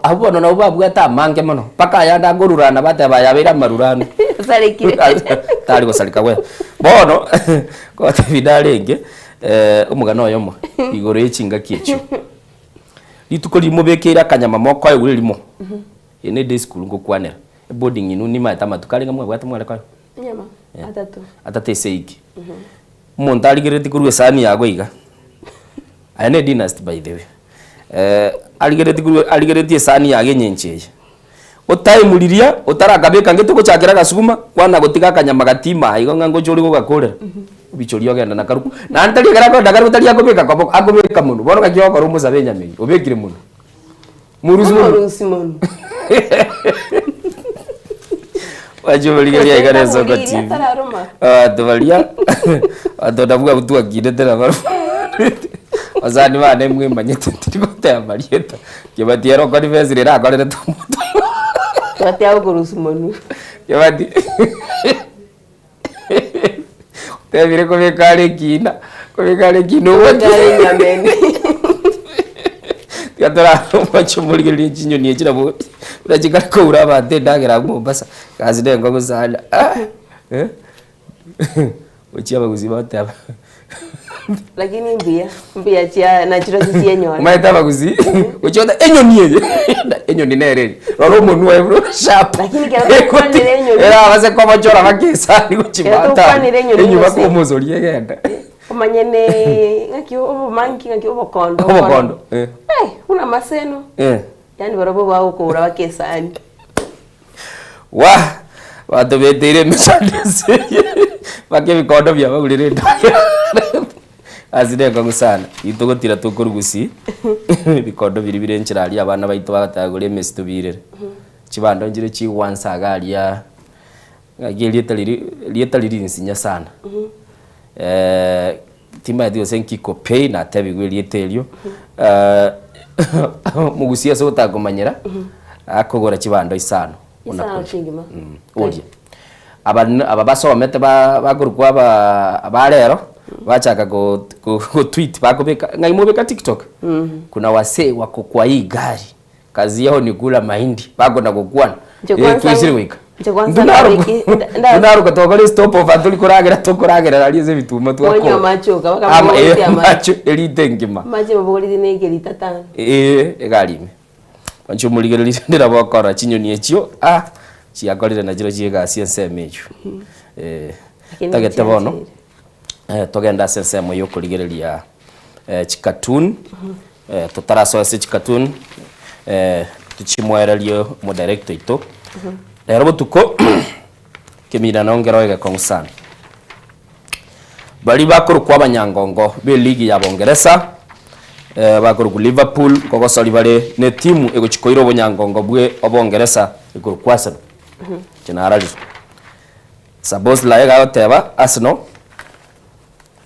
abo no babwata mange mono paka yanda ngorurana bate bayabera marurano salikire tali gosalika we bono ko tavidalenge umugano yomo igoro yichinga kiecho litukoli mubekera kanyama moko ayo limo ene day school ngo kwanera boarding inu ni mata matukalinga mwe bwata mwale kwa nyama atate seiki montali gereti kurwe sani yago iga ane dynasty by the way aligereti sani yage nyencheje otai muliria otarakabeka ngetuko chakira gasuma kwana gotika kanyama gatima igo ngango chori go gakorera bichori ogenda nakaruku na antali garako ndagaru tali akobeka kwa akobeka muno bono kakyo ko rumu sabenya mengi obekire muno muruzi muno Wajumurigeria igare Soko TV. Tuvalia. Atodavuga mtu akidete na baro. Ozani bane mwe manyete tikote amarieta. Kibatiero kwa defense rera akorere tumuto. Twatya kurusu monu. Kibati. Tevire kubekare kina. Kubekare kino wajare nyamene. Yatora wachumurigeria chinyo ni echira bo. Urachikara ko urabate ndagira Mombasa. Kazi dengo gusala. Uchiaba kuziba taba. Lakini mbia chia na chiro chisi nyora. Maita baguzi. Uchiota enyoni ye. Enyoni nereri. Roro monu ebro sharp. Lakini kera kwa ni enyoni. Era base kwa machora bakisa ni kuchibata. Enyu bako muzori yegenda. Omanyene ngaki obumanki ngaki obukondo. Obukondo. Una maseno. Yani barobo bawo ko ura bakesani. Watu betere msandese. Bake bikondo bya bagurire ndaya. Azire kwa gusana. Itugotira tukurugusi. Bikondo biri birenchirali abana baito bagatagure mesi tubirere. Chibando njire chi once agalia. Lieta lirinsinya sana. Tima dio senki kopei na tebigwe lietelio. Mugusia so utagomanyera. Akogora chibando isano. Isano chingima. Oje. Ababasomete bagurukwa abarero bachaka go tweet bakobeka ngaimobeka TikTok. Kuna wase wako kwa hii gari. Kazi yao ni kula mahindi. Bako na gukwana. Tuisire wika. Ndaruka tokole stop of atuli kuragera alize bituma twako. Onyo machoka baka macho elitengima. Maje babogoli nege litatana. Egalime. Wancho muligereri ndira bakora chinyoni echo. Chiakorire na jiro jiega siense mecho. Tagete bono. Togenda sense moyo kurigereria chikatun. Tutaraso ese chikatun. Tuchimwererio mo director ito. Lero butuko kemira nongero ege konsana. Bali bakuru kwa banyangongo be ligi ya Bongereza. Bakuru ku Liverpool koko soli bale ne timu ego chikoiro bonyangongo bwe obongereza ego kwasana. Generali. Sabos la ega oteba Arsenal.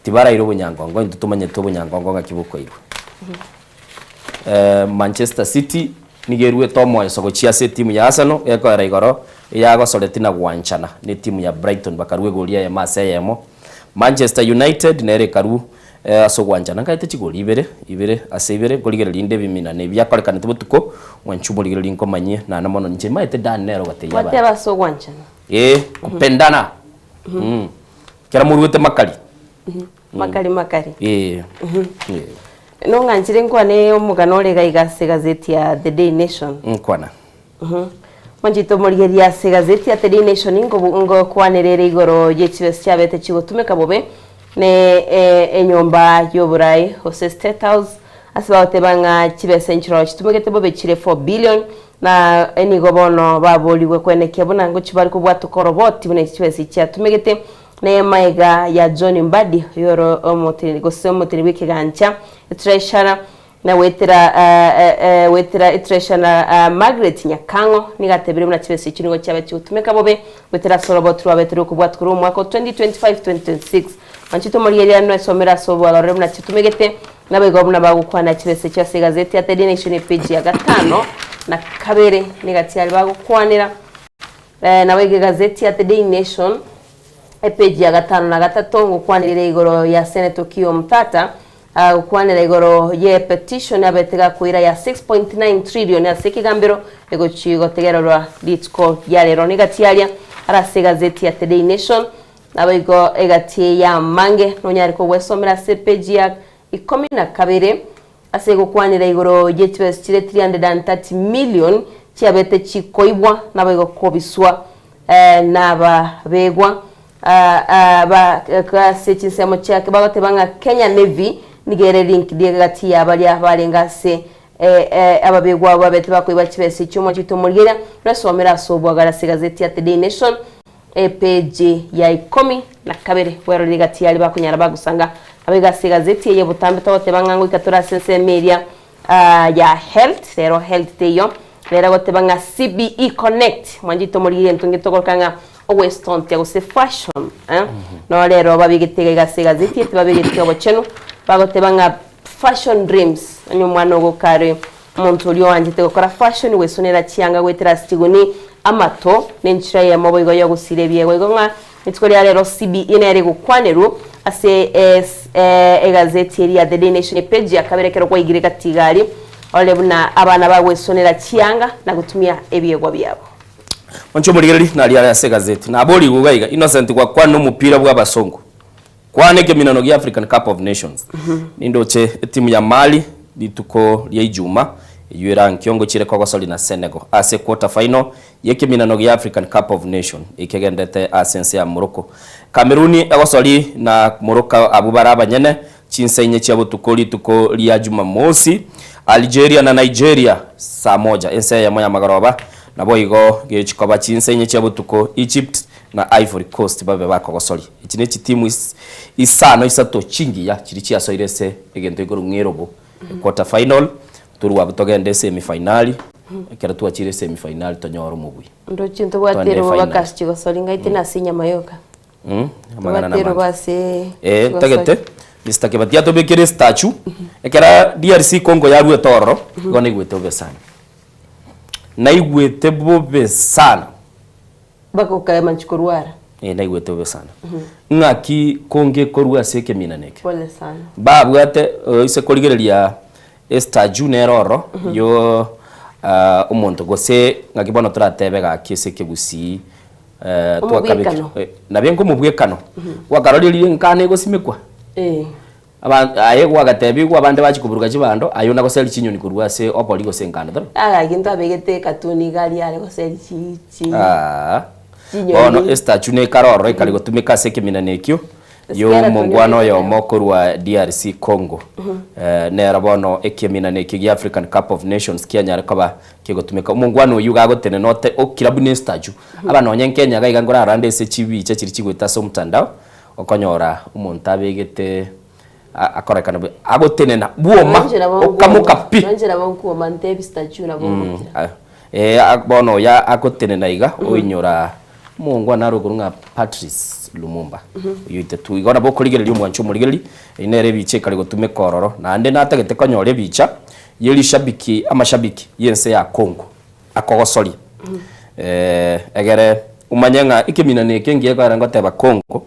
Tibara iro bonyangongo ndutumanye to bonyangongo ngakibuko iro. Manchester City nigerwe tomo isoko chia se timu ya Arsenal eko era igoro yago soletina gwanchana ni timu ya Brighton bakarwe golia ya Marseille yemo. Manchester United nere karu aso gwanchana ngaite chigoli ibere asebere goligere linde bimina ne byakorekana tubutuko wanchumuligere linko manye na namono nje maite dan nero gateya ba wateba so gwanchana kupendana kera muruwete makali makali no nganjire nkwane omugano orega igase gazeti ya The Day Nation nkwana Manjito murigeria se gazeti ya The Day Nation ngo kwanerere igoro yechibes cyabete chigotumeka bobe ne enyomba yoburai Hose State House asibaote banga chibese nchiro chitumegete bobe chire 4 billion na enigo bono baboliwe kweneke bona ngo chibari kubwatu koroboti bune chibese cyatumegete ne maiga ya John Mbadi yoro omotiri gosomotiri wikigancha treasurer na wetera treasurer Margaret Nyakango nigatebire muna chibese chiningo cyabe cyutumeka bobe wetera sorobotru abetero kubwatu kuru mwako 2025-2026 Manchito murigeria no esomera sobo alore muna chitumegete nabego muna bagukwana chibese cya gazeti ya The Nation page ya 5 na kabere nigatiali bagukwanira nabege gazeti ya The Nation page ya 5 na 3 ngukwanira igoro ya Senator Kio Mtata ukwanira igoro ye petition abetega kuira ya 6.9 trillion ya sekigambiro ego chigo tegerorwa litko ya lero nigatialia arase gazeti ya The Nation nabego egatie ya mange nonyari ko wesomera page ya 12 asego kwanira igoro ye chibes chire 330 million chiabete chikoibwa nabego kobiswa naba begwa ba sechinsemo chake bagote banga Kenya Navy nigere link digati abali abalenga se ababegwa babete bakoiba chibese cyumo chitomurgira nasomera sobwa garase gazeti ya The Nation page ya 10 na kabere wero digati yali bakunyara bagusanga abega se gazeti ye butambe tote banga ngo ikatura sense media ya health zero health teyo lera gotebanga CBE Connect mwanjito muri ntungitogorkanga Weston tia gose fashion no lero babigitega gazeti babigitega bochenu bagotebanga fashion dreams anyo mwana ogokare muntu uri wanjite gukora fashion wesonera cyanga gwetera stigoni amato nenchira ya moboigo yo gusirebye gwegomwa mitwari rero CBE nere gukwaneru ase egazeti ya The Daily Nation page yakaberekero kwa igireka tigari olebuna abana bagwesonera cyanga na gutumia ebyego byabo oncho muligeri na liya ya gazeti na boli gugaiga Innocent kwa no mupira bwa basongo kwaneke minano ya African Cup of Nations nindoche timu ya Mali lituko lya Ijuma yuera nkiongo chire kwa soli na Senegal ase quarter final yeke minano ya African Cup of Nation ikegendete asense ya Morocco Cameroon agosoli na Morocco abubara abanyene chinsenye cya butukoli tuko lya Juma mosi Algeria na Nigeria saa moja ense ya moya magaroba nabo igo gechikoba chinsenye cya butuko Egypt na Ivory Coast babe bakogosoli iki ne timu isano isato chingi ya kirichi yasoirese egento igoro mwerobo quarter final turuwa butogende semi final kera tuachire semi final tonyoro mugwi ndo chinto bwatero bakasti gosoli ngaite na sinya mayoka amagana na bwatero base tagete Mr. Kebatia to bekere statue ekera DRC Congo yaruwe toro gone igwete obesana na igwete bobe sana bako kaya manchikuruara na igwete obesana ngaki konge korwa seke minaneke pole sana babwate ise koligereria statue neroro yo umuntu gose ngakibono turatebe gakise kegusi twakabika na benko mubwekano wakaroriri nkane gosimekwa aye gwagatebi gwa bande bakikuburuka kibando ayo nako seli chinyoni kurwase opoli go senkana to ginto abegete katuni gali ale go seli chi ono statue ne karoro ikali gotumika seke minanekyo yo mongwano yo mokorwa DRC Congo ne rabono ekeminanekyo ya African Cup of Nations Kenya kaba kigotumika mongwano yuga gotene note okirabu ne statue abana onye Kenya gaiga ngora arande se chibi cha chiri chigweta so mtandao okonyora umuntu abegete akorekana agotene na buoma okamuka pi nanje banku mantebi statue na bomo bono ya agotene na iga oinyora mungwa narugurunga Patrice Lumumba yite tu igona bokoligererio mwancho muligeri inere biche kali gotume kororo na ande natagete konyore bicha yeli shabiki amashabiki yense ya Congo akogosori egere umanyanga ikiminane kengiye kwa rangote ba Congo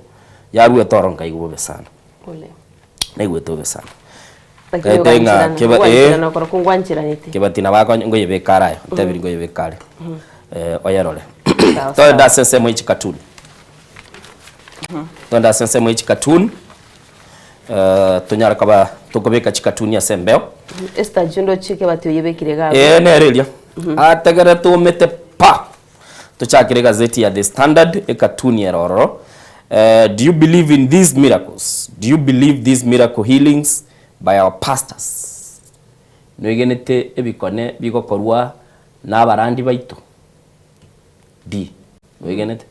yaruwe toronga igube sana pole na igwetobe sana tenga keba na kora kungwanchira nite kebatina bako ngoye bekarayo tabiri ngoye bekare oyarole to da sense mo ichi cartoon to da sense mo ichi cartoon tonyara kaba tokobeka chi cartoon ya sembeo esta jundo chike batoyebekire gabo nerelia atagara to mete pa to chakire gazeti ya The Standard e cartoon ya roro. Do you believe in these miracles? Do you believe these miracle healings by our pastors? Noigenete ebikone bigokorwa n'abarandi baito. D. Noigenete?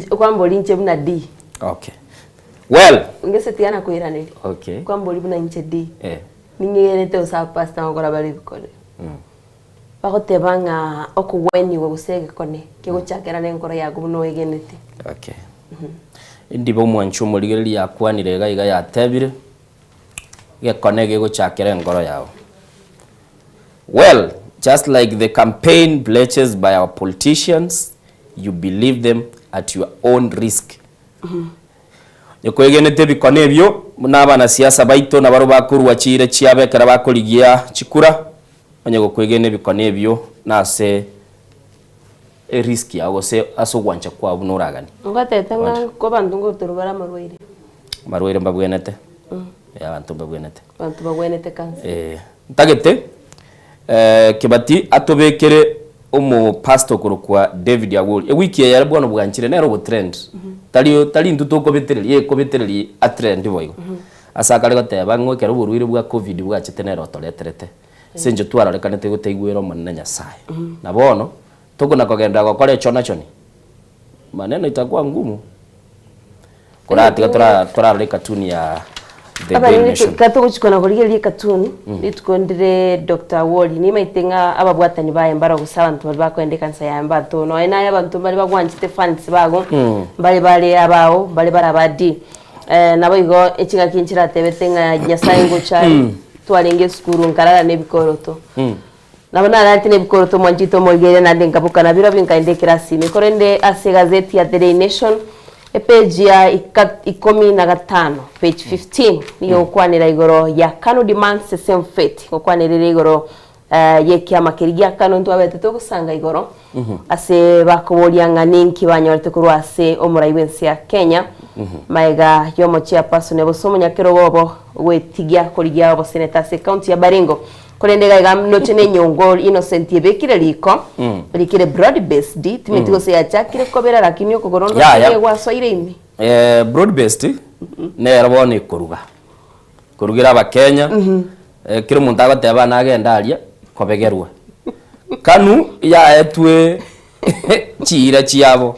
Kwambo linche buna D. Okay. Well, ngesetiana kuiraniri. Okay. Kwambo libuna inche D. Ningenete osa pastor ngora bali bikone. Bagotebanga okuweni we usege kone kiguchakera nenkora yagu no egenete. Okay. Ndibo mwancho muligeri yakwanire gaiga ya tebire gekonege guchakira ngoro yao. Well, just like the campaign pledges by our politicians, you believe them at your own risk. Yokoegenete bikone byo munabana siasa baito na baro bakurwa chire chiabekera bakoligia chikura onye kwegene bikone byo nase risk yawo se asogwancha kwa bunuragani ngatetanga ko bantu ngo turubara marwaire mbabwenete ya bantu mbabwenete kansa tagete kibati atobekere umu pastor kurukwa David Yaguli wiki ya bwana bwanchire nero go trend tali nduto ko betereri a trend boyo asakale goteba ngwekera uburwire bwa covid bwa chitenero toleterete senje twararekanete guteigwero manene nyasaye na bono tuguna kugenda gukora chona choni maneno itakuwa ngumu kurati turareka tuni ya The Daily Nation. Kato kuchikona kuligeria katuni litukondire Dr. Woli ni maitenga ababwatani baye mbara gusaba abantu bali bakwendeka nsa ya mbato no ina y'abantu bali bagwanjite fans bago bali abao bali barabadi nabo igo ekiga kinchira tebetenga nyasaye ngo cyari twalenge skuru nkarara nebikoroto nabona arati nebikoroto mwanjito mogere na ndengabuka na biro binkaendekera sime korende ase gazeti ya The Daily Nation page ya 15 page 15 niyo kwanira igoro ya Kanu demands the same fate kwanira igoro yekiama kirigia Kanu ntwabete to kusanga igoro ase bakobolyanga ninki banyorete kurwa ase omuraiwensi ya Kenya maiga yomo chia pasone bosomo nyakero bobo wetigia kurigia obo senator se county ya Baringo kurendega ga nochene nyongo Innocent yebekire liko likire broad based timetigo se yachakire kobera lakini okogorondo yegwa soire imi broad based ne rabone kurugira abakenya kire muntu agoteba nagenda aria kobegerwa Kanu ya etwe chira chiabo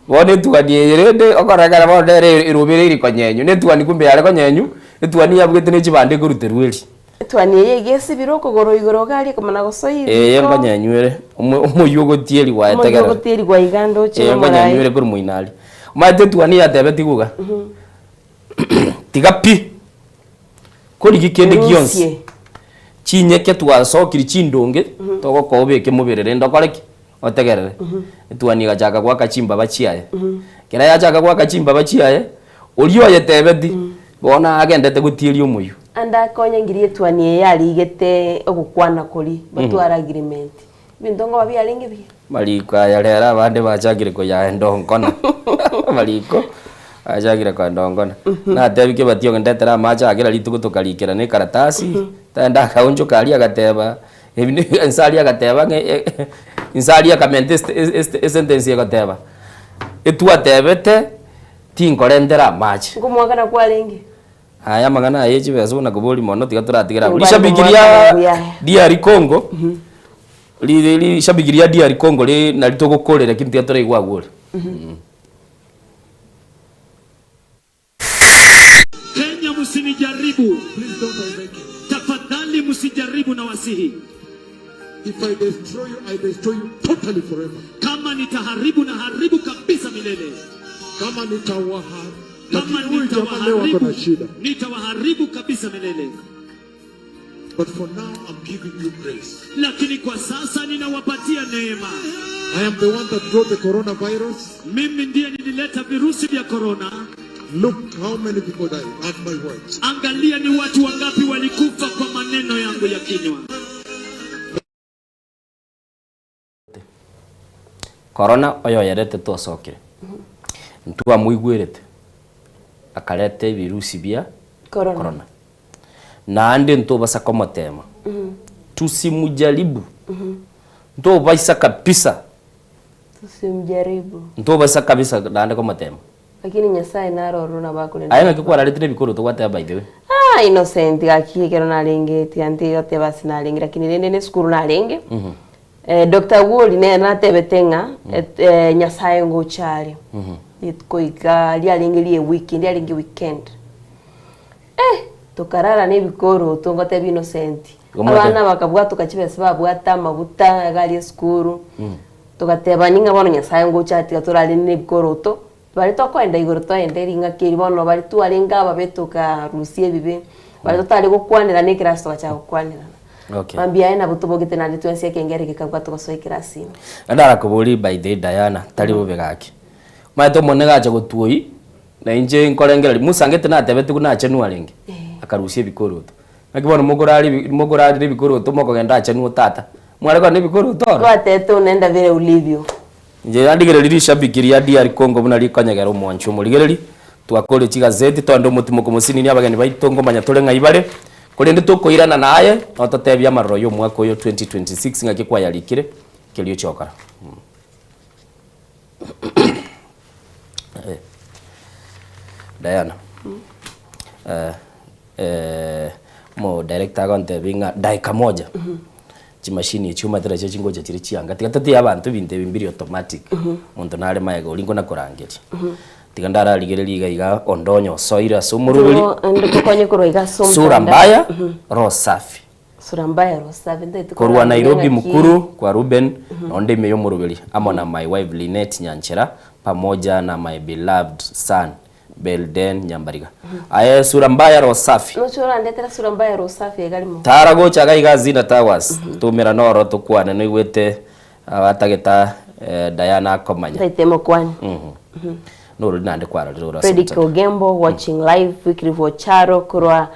wone tuanie rende okoragara bonere irubire konyenyu ne tuani kumbe yale konyenyu tuani yabwete ne chibande kuruterweli twani yegese biroko goro igoro gali komana gosoyire yenga nyanywere umuyugo tieri wa etegera umuyugo tieri wa igando chino yenga nyanywere kuri muinali mate twani yatebe tiguga tigapi kuri gikende gionse chinyeke twasokiri chindonge togo kobeke mubirere ndokoreki otegerere twani gachaka kwa kachimba bachiaye kera yachaka kwa kachimba bachiaye ulio yetebeti bona agendete gutieri umuyu anda konya ngirie twani yali igete ogukwana kuri batwara agreement bindongo babi alinge bi maliko yarera bande bachagire ko ya ndongona maliko ajagire ko ndongona na tebike batio ngendetera machagira lituko tokalikera ne karatasi tanda kaunjo kali agateba ebine insali agateba insali akamente sentence agateba etu atebete tinkorendera match ngumwagana kwa alinge aya magana yechi bezo na kuboli mono tigaturatigira lishabigiria DR Congo li shabigiria DR Congo li nalitoko kolera kintu yatora igwa gole Kenya msinijaribu, tafadhali msijaribu na wasihi. If I destroy you, I destroy you totally forever. Kama nitaharibu na haribu kabisa milele. Kama nitawaharibu, kama nitawaharibu kabisa milele. But for now I'm giving you grace. Lakini kwa sasa ninawapatia neema. I am the one that brought the coronavirus. Mimi ndiye nilileta virusi vya corona. Look how many people died at my words. Angalia ni watu wangapi walikufa kwa maneno yangu ya kinywa. Corona oyo yarete tosokire. Ntuwa muigwirete. Akarete virusi bia corona. Na ande ntobasa komotema. Tusimujaribu. Ntobasa kabisa. Tusimjaribu. Ntobasa kabisa ande komotema. Lakini nyasaye naroro na bakulenda. Aya ngikwa ralitire bikoro to gwata by the way. Innocent gakigero nalinge tianti yote basi nalinge lakini nende ne skuru nalinge. Dr. Woli ne natebetenga nyasaye ngo chali. Koiga lialingilie weekend lialingi weekend tokarara nebikoro tongote Innocent abana bakabwa tukachibese babwata mabuta gali skuru tukateba ninga bono nyasaye ngo chati gatorali nebikoro to bali tokwenda igoro to enderinga kiri bono bali tualinga babetoka rusie bibe bali totali gukwanira ne Kristo acha gukwanira mambia ena butubogete na litwense kengere kikagwa tugosoikira simu ndara kubuli by the Diana tali bubegaki maito monega acha gutui na inje nkorengera musangete na tebete kuna achenu alenge akarusie bikoroto akibona mogorari bikoroto moko genda achenu tata mwale kwa bikoroto twatete unenda vile ulivyo nje andigere liri shabikiria DR Congo buna likanyagero mwanchu muligereri twakole chigazeti tondo mutimo kumusini ni abagani baitongo manya tolenga ibare kolende tokoirana naye ototebya maroyo mwako yo 2026 ngake kwa yalikire kelio chokara Diana. Mo director gonte binga daika moja. Chimashini chuma tera chingoja chiri chianga. Tikatati abantu binte bimbiri automatic. Muntu nale maego lingo na korangeti. tigandara ligeriga iga ondonyo soira sumurubuli ndukonye kuroiga sumu sura mbaya roho safi sura mbaya roho safi ndete korwa Nairobi mukuru kwa Ruben onde meyo murubuli amona my wife Linet Nyanchera pamoja na my beloved son Belden Nyambariga aye sura mbaya roho safi no chora ndetera sura mbaya roho safi egalimo tarago chaga iga zina tawas tumira noro tukwane no igwete abatageta Diana Komanya taitemo kwani no nande kwara rura Fredrick Ogembo watching live Wycliffe Charo kurwa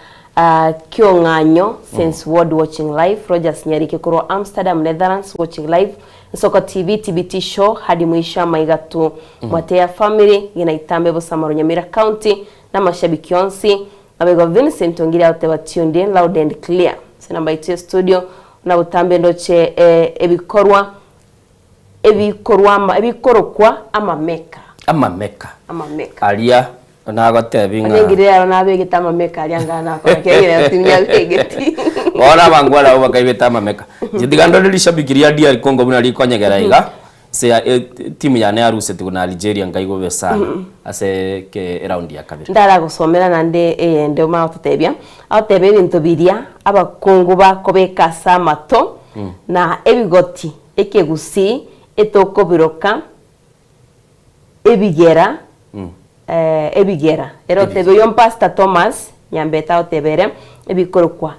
Kionganyo Sense World watching live Rogers Nyarike kurwa Amsterdam Netherlands watching live Soko TV TBT show hadi mwisha maigatu Mwatea family inaitambe Busamaro Nyamira County na mashabiki onsi abego Vincent Ongira otewa tuned in loud and clear sinamba itu studio na utambe ndoche ebikorokwa amameka alia na gotebinga ningirira na begeta amameka alianga na kwa kegere timya begeti ora bangwala ubakaibeta amameka jidigando lishabikiria DR Congo buna likonyegera iga se timu ya Nearuse tuna Algeria ngaigo besa ase ke round ya kabiri ndara gusomera nande ndo ma tutebya atebe bintu biria abakungu bakobeka samato na ebigoti ekegusi etokobiroka ebigera ebigera ero tebe yon Pastor Thomas nyambeta otebere ebikorokwa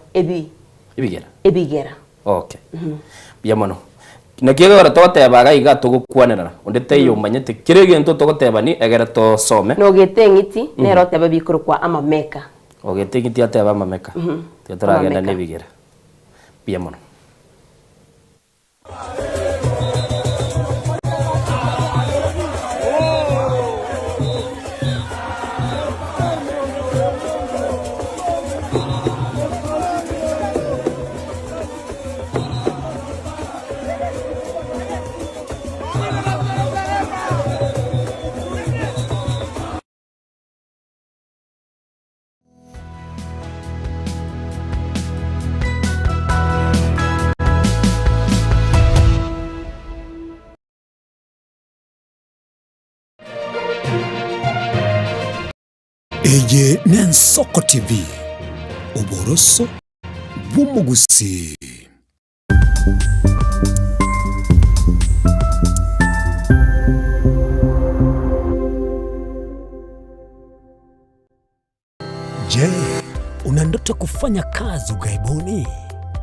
ebigera okay biamono nakiega gara toteba ga iga tugukwanera ondete yo manyete kirege nto togoteba ni egera to some no getengiti nero tebe bikorokwa amameka ogetengiti ateba amameka tetoragenda nebigera biamono Eje Nensoko TV Uboroso bw'umugusi. Je, una ndoto kufanya kazi ughaibuni?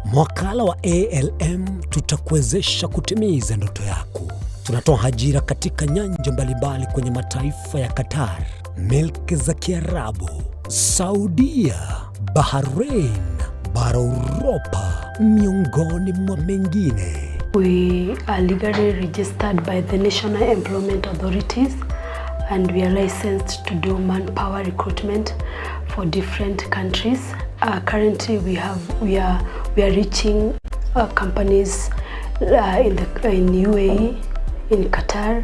Mwakala wa ALM tutakuwezesha kutimiza ndoto yako. Tunatoa ajira katika nyanja mbalimbali kwenye mataifa ya Qatar, Milki za Kiarabu, Saudia, Bahrain, bara Europa, miongoni mwa mengine. We are legally registered by the National Employment Authorities and we are licensed to do manpower recruitment for different countries. Currently we are reaching companies in UAE, in Qatar,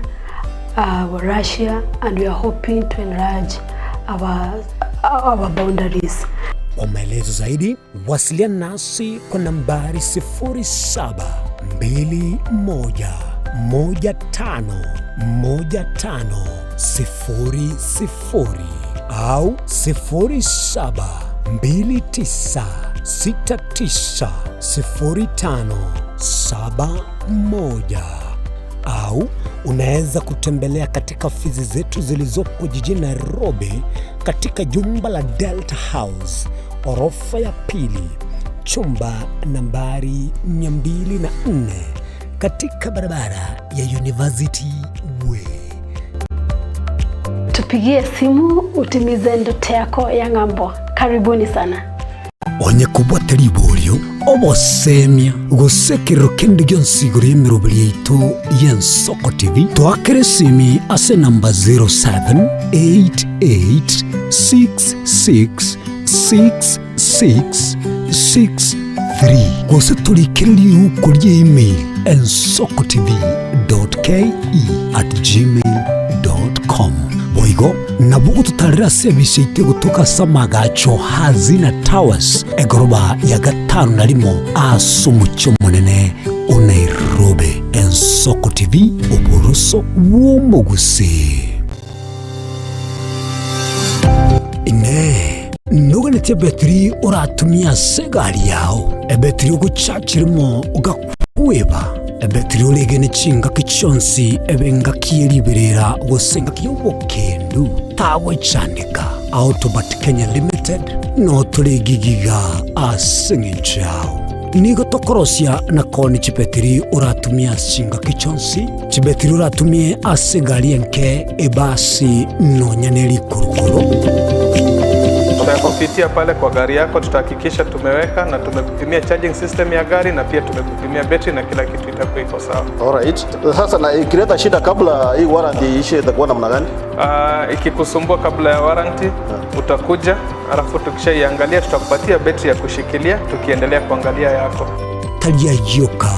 Russia, and we are hoping to enlarge our boundaries. Kwa maelezo zaidi, wasiliana nasi kwa nambari 0721151500 au 0729690571 au unaweza kutembelea katika ofisi zetu zilizopo jijini Nairobi katika jumba la Delta House, orofa ya pili, chumba nambari 204 katika barabara ya University Way. Tupigie simu utimize ndoto yako ya ng'ambo. Karibuni sana. Onye kubwatari iburyo obosemia gusekero kendi gyonsiguri emirobiri yaitu y'Ensoko TV twakere simi ase namba 0788666663 gose tulikiriri uko email ensokotv.ke@gmail.com boigo nabugo tutarira service ite gutuka samagacho hazina towers egoroba ya 5 asumucho munene Nairobi. Ensoko TV uboroso bw'umugusi. ine nuganetie betri uratumia segari yao ebetri uguchachirimo ugakweba ebetri ulegene chinga kichonsi ebenga kieliberera gusenga kiyobokendu tawe chandika Autobat Kenya Limited no tuligigiga asinginchao nigo tokorosia na koni chibetri uratumia chinga kichonsi chibetri uratumie asigari enke ebasi no nyaneli kurukuru. Tutakupitia pale kwa gari yako, tutahakikisha tumeweka na tumekupimia charging system ya gari na pia tumekupimia battery na kila kitu itakuwa iko sawa. Alright. Sasa na ikileta shida kabla hii warranty ishe itakuwa namna gani? Ikikusumbua kabla ya warranty utakuja, alafu tukishaiangalia tutakupatia battery ya kushikilia tukiendelea kuangalia yako. Talia yoka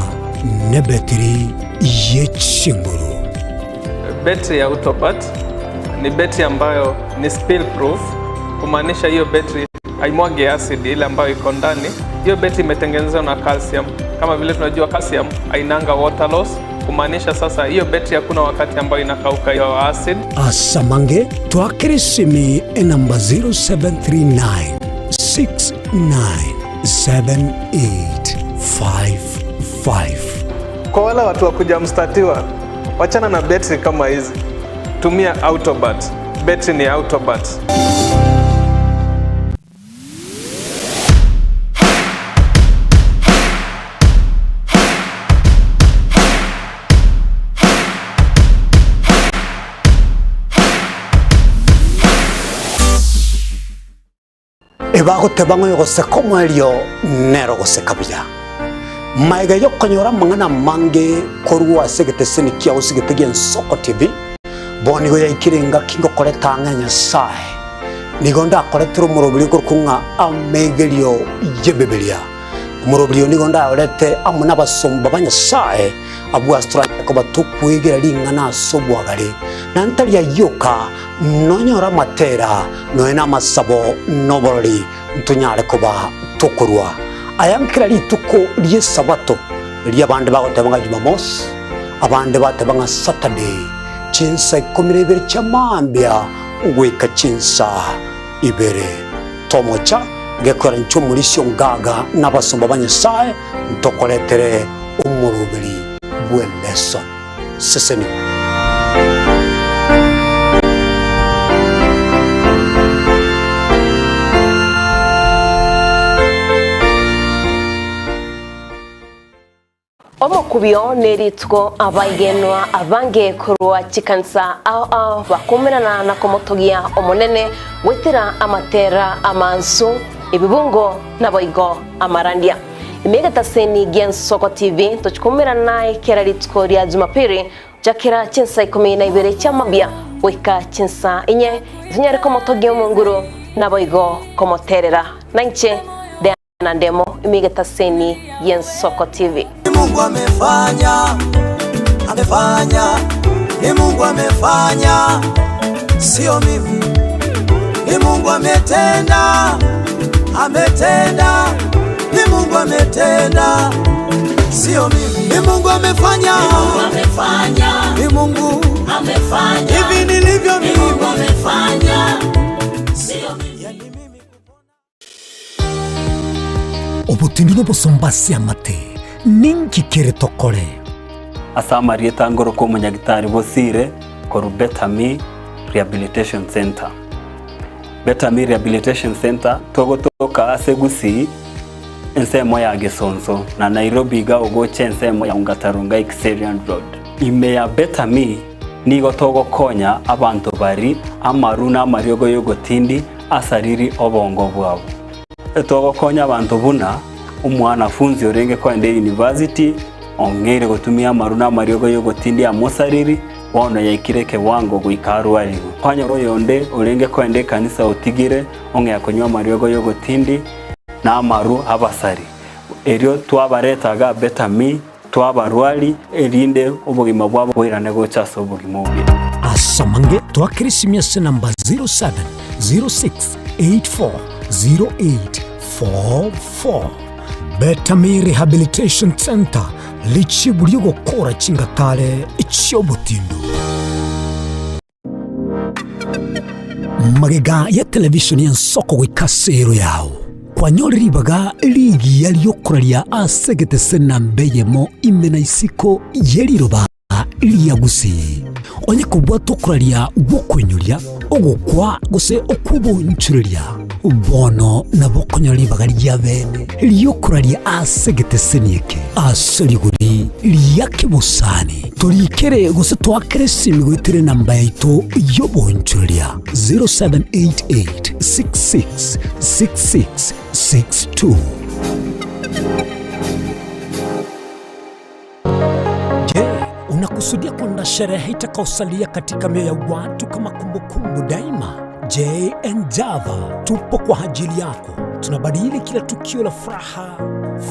ne battery yechinguru. Battery ya Autobat ni battery ambayo ni spill proof, kumaanisha hiyo battery haimwagi acid ile ambayo iko ndani. Hiyo battery imetengenezwa na calcium. Kama vile tunajua calcium hainanga water loss, kumaanisha sasa hiyo battery hakuna wakati ambayo inakauka hiyo acid. Asamange twakirisimi namba 0739 697855. Kwa wale watu wa kuja mstatiwa, wachana na battery kama hizi. Tumia Autobat. Battery ni Autobat. Ebagoteba ng'oyogose komwelio nero gose kabia maiga yokonyora mang'ana mange korwa segeteseni kia usigetegia Nsoko TV bonigo yaikirenga kingo koreta ng'anya sae nigo ndakoretero murobiri korkunga amegerio yebebelia murobiri nigo ndaorete amuna basomba banyasae abu astraka ko batukwegera lingana sobwagare nantari yayoka nonyora matera noena masabo noborori ntunyare koba tukurwa ayankira lituko liye sabato liya bande bagotebanga Jumamosi abande batebanga Saturday chinsa 12 chamambia ugweka chinsa ibere tomocha gekora nchumulisho ngaga nabasomba banyasaye ntokoletere umurubiri bweleso seseni. Omukubyo neritwo abaigenwa abange kurwa chikansa ao bakumirana na komotogia omonene wetira amatera amansu ibibungo na boigo amarandia imegata seni Nsoko TV tuchikumirana naye kera ritwo rya Jumapili jakira chinsa 12 chamambia weka chinsa inye zinyare komotogia munguru na boigo komoterera nanche na ndemo imegata seni Nsoko TV. Mungu amefanya, ni Mungu amefanya, sio mimi. Ni Mungu ametenda, ni Mungu ametenda, sio mimi. Ni Mungu amefanya, ni Mungu amefanya, hivi nilivyo mimi. Ni Mungu amefanya, sio mimi. Obutindi bosombasi amate ninki kere tokore asamari tangoro ko munyagitari bosire ko Betami Rehabilitation Center. Betami Rehabilitation Center togotoka asegusi ensemo ya Gesonso na Nairobi ga ogoche ensemo ya Ngatarunga Xerian Road. Ime ya Betami nigo togokonya abantu bari amaruna mariogo yogotindi asariri obongo bwabo. Togokonya abantu buna umwanafunzi orenge kwenda university ongere gutumia maruna mariogo yogotindi amosariri wona yaikireke wango guikaru aligo kwanya royonde orenge kwenda kanisa utigire onge yakonywa mariogo yogotindi na amaru abasari erio twabaretaga Betami twabarwali erinde ubugima bwabo bwirane gochaso ubugima bwe asamange twakirisimia namba 0706840844 Betami Rehabilitation Center lichiburi gukora chingatare ichyobutindu magega ya televishoni ya Nsoko gwikasero yao kwanyoriribaga ligi yaliyokuraria asegete sena mbeyemo imena isiko yeriroba lia gusi onye kubwato kuraria gukwenyuria ogukwa gose okubunchuria bono na bokonyoribaga lya bene liyokuraria asegete senieke asoriguri liyake busani turikere gose twakere simigwitire namba yaito yobunchuria 0788666662. Unakusudia kwenda sherehe itakaosalia katika mioyo ya watu kama kumbukumbu daima? J&Java tupo kwa ajili yako. Tunabadili kila tukio la furaha,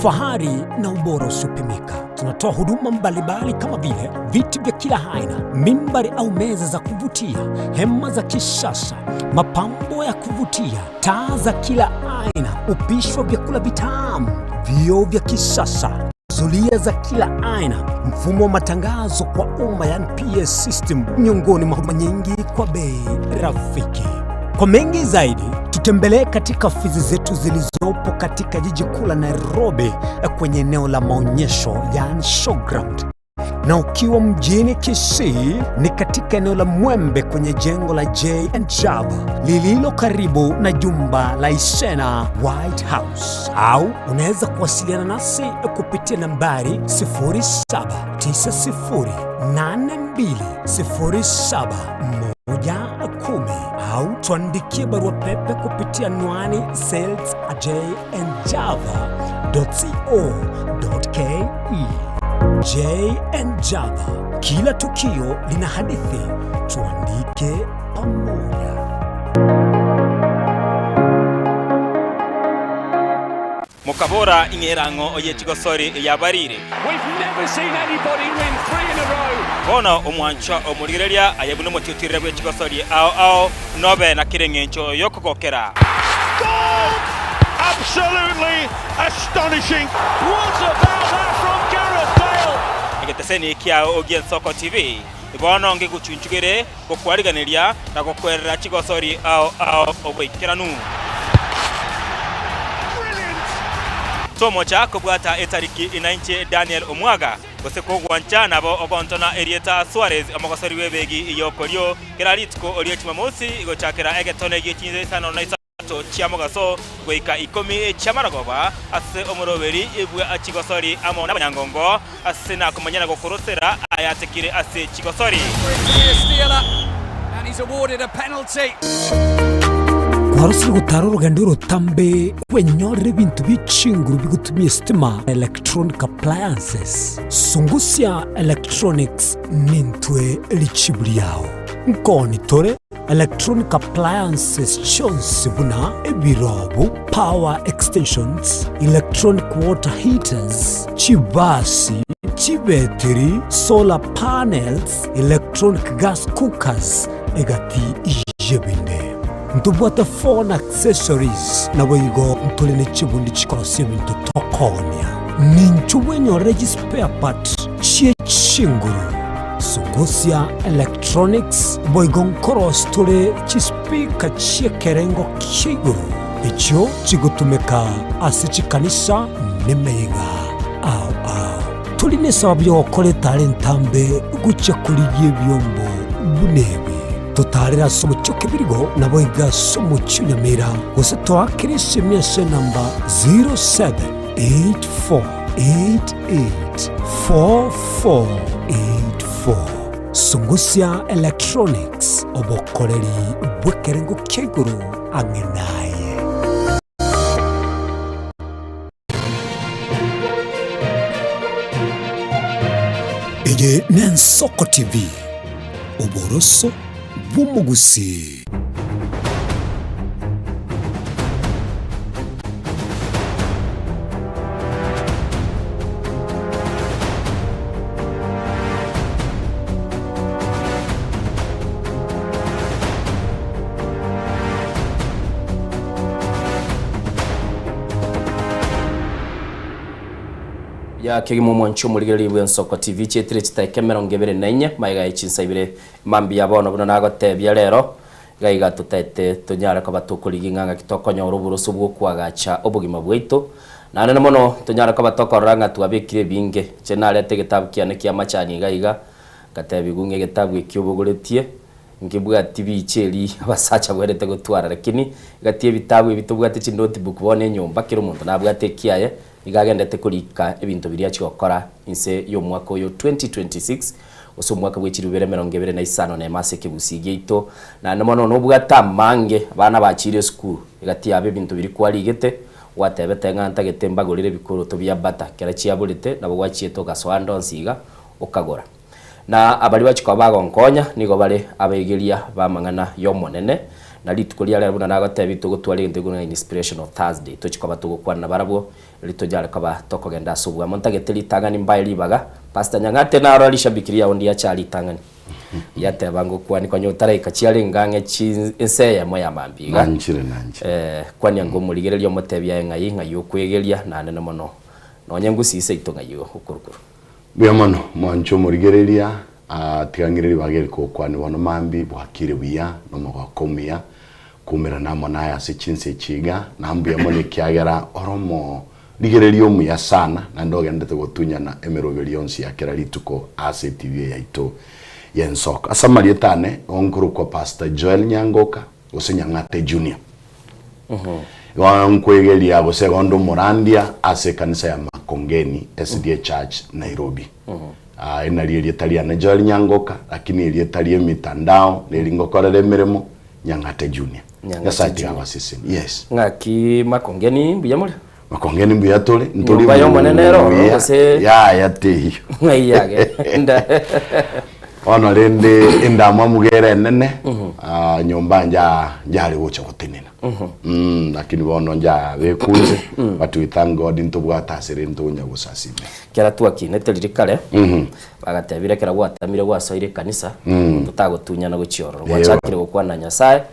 fahari na ubora usiopimika. Tunatoa huduma mbalimbali kama vile viti vya kila aina, mimbari au meza za kuvutia, hema za kisasa, mapambo ya kuvutia, taa za kila aina, upishi wa vyakula vitamu, vioo vya kisasa, zulia za kila aina, mfumo wa matangazo kwa umma yani PS system, miongoni mwa huduma nyingi kwa bei rafiki. Kwa mengi zaidi, tutembelee katika ofisi zetu zilizopo katika jiji kuu la Nairobi kwenye eneo la maonyesho yani showground. Na ukiwa mjini Kisii ni katika eneo la Mwembe kwenye jengo la J&Java lililo karibu na jumba la Isena White House. Au unaweza kuwasiliana nasi kupitia nambari 0792071110 au tuandikie barua pepe kupitia anwani sales@jandjava.co.ke. J&Java, kila tukio lina hadithi, tuandike pamoja. Mukabora ingerango oyetigosori yabarire. We've never seen anybody win 3 in a row. Bono omwancha omurigereria ayebune mutitire gwetigosori ao nobe na kirengencho yokogokera. Goal! Absolutely astonishing. What about that from Gareth Bale? Egeteseni kia Ogien Soko TV. Bono nge guchunchugere gokwariganiria na gokwerera chigosori ao ogwikiranu. Tomo cha kubwata etariki inainche Daniel Omwaga goseko gwancha nabo ogontona Erieta Suarez amagosori webegi iyokorio keraritko oriechima mosi igochakera egetone gichinze sana na isato chiamogaso goika 10 chamaragoba ase omoroberi ebwe achigosori amo nabanyangongo ase na kumanyana gokorosera ayatekire ase chigosori And he's awarded a penalty. Warusiri gutara urugendo rutambe kwenyorera ibintu bicinguru bigutumye stima electronic appliances Sungusia Electronics nintwe lichibuli yao nkoni tore electronic appliances chonsi buna ebirobu power extensions electronic water heaters chibasi chibeteri solar panels electronic gas cookers egati ijebinde ntubwata phone accessories na boigo ntulene chibundi chikorosie bintu tokonia ninchuwenyorera spare part chie chinguru Sungusia Electronics boigo nkoros tule chispika chie kerengo kiguru icho chigutumeka asichikanisa nemeiga au tuline sababu yo kole talentambe gucha kuligie byombo bunebi tutarira somo choke birigo nabo iga somo chunyamira gose twakirisi miese namba 0784884484 Sungusia Electronics obokoreri bwekerengo keguru angenaye. Ege Nsoko TV uboroso bw'umugusi. ya kegimo mwancho muligeri bwe Nsoko TV chetire chitaike 24 maiga ichinsa ibire mambi yabono buno nagotebya rero gaiga tutete tunyara kaba tukuriginganga kitokonya uruburusu bwo kwagacha obugima bwaitu na nene mono tunyara kaba tokoranga twabikire binge chenarete gitabu kiane kia machani gaiga gatebi gunge gitabu ikyobuguretie ngibwa TV cheli abasacha bwerete gutwara lakini gatie bitabu bitubwate chi notebook bone nyumba kiro muntu nabwate kiaye igagendete kurika ebintu biri akikora inse yo mwaka yo 2026 uso mwaka w'ikirubere 2025 na emase kibusigie ito na nomono nobwata mange bana bachire school igati abe bintu biri kwali gete watebete nganta getemba gorire bikuru to bya bata kera chiabulite nabo gwachieto gaswando nsiga ukagora na abali bachiko bagonkonya nigo bale abegeria bamangana yo monene na litukulia lero na gatebitu gutwali ndeguna inspirational Thursday tochikoba tugukwana barabwo litojale kaba tokogenda subwa montageteli tangani mbaye libaga Pastor Nyangate na aro lishabikiria ondi ya chali tangani yate bango kwani kwa nyotara ikachiale ngange chi eseya moya mambiga nanchire kwani ngo muligerelia motebya ngai ngai okwegeria na nene mono nonyengu sise itonga yo ukurukuru bya mono mwancho muligerelia tigangiriri bageri ko kwani wano mambi bwakire biya no mugakomia kumera namo naya se chinse chiga nambu yamone kyagera oromo ligererio muya sana na ndogende gutunya na emerobeli yonsi yakera lituko ase TV yaito yensoka asamali etane onkuru kwa Pastor Joel Nyangoka Nyangate Junior wankwegelia abo segondo Morandia ase kanisa ya Makongeni SDA Church Nairobi inaliye taliana Joel Nyangoka lakini ile taliye mitandao nelingokorere miremo Nyangate Junior yasati abasisi yes ngaki Makongeni mbuyamule Makongeni mbuyatole ntoli bayo monenero ose ya yatehi ngayage nda ono rende indamwa mugere nene nyomba njali wocha gutinina lakini bono nja bekunze batu thank God into bwata sere ntonya gusasime kera twakine lirikale bagatebire kera gwatamire gwasoire kanisa tutagutunya na guchioro gwachakire gukwana Nyasaye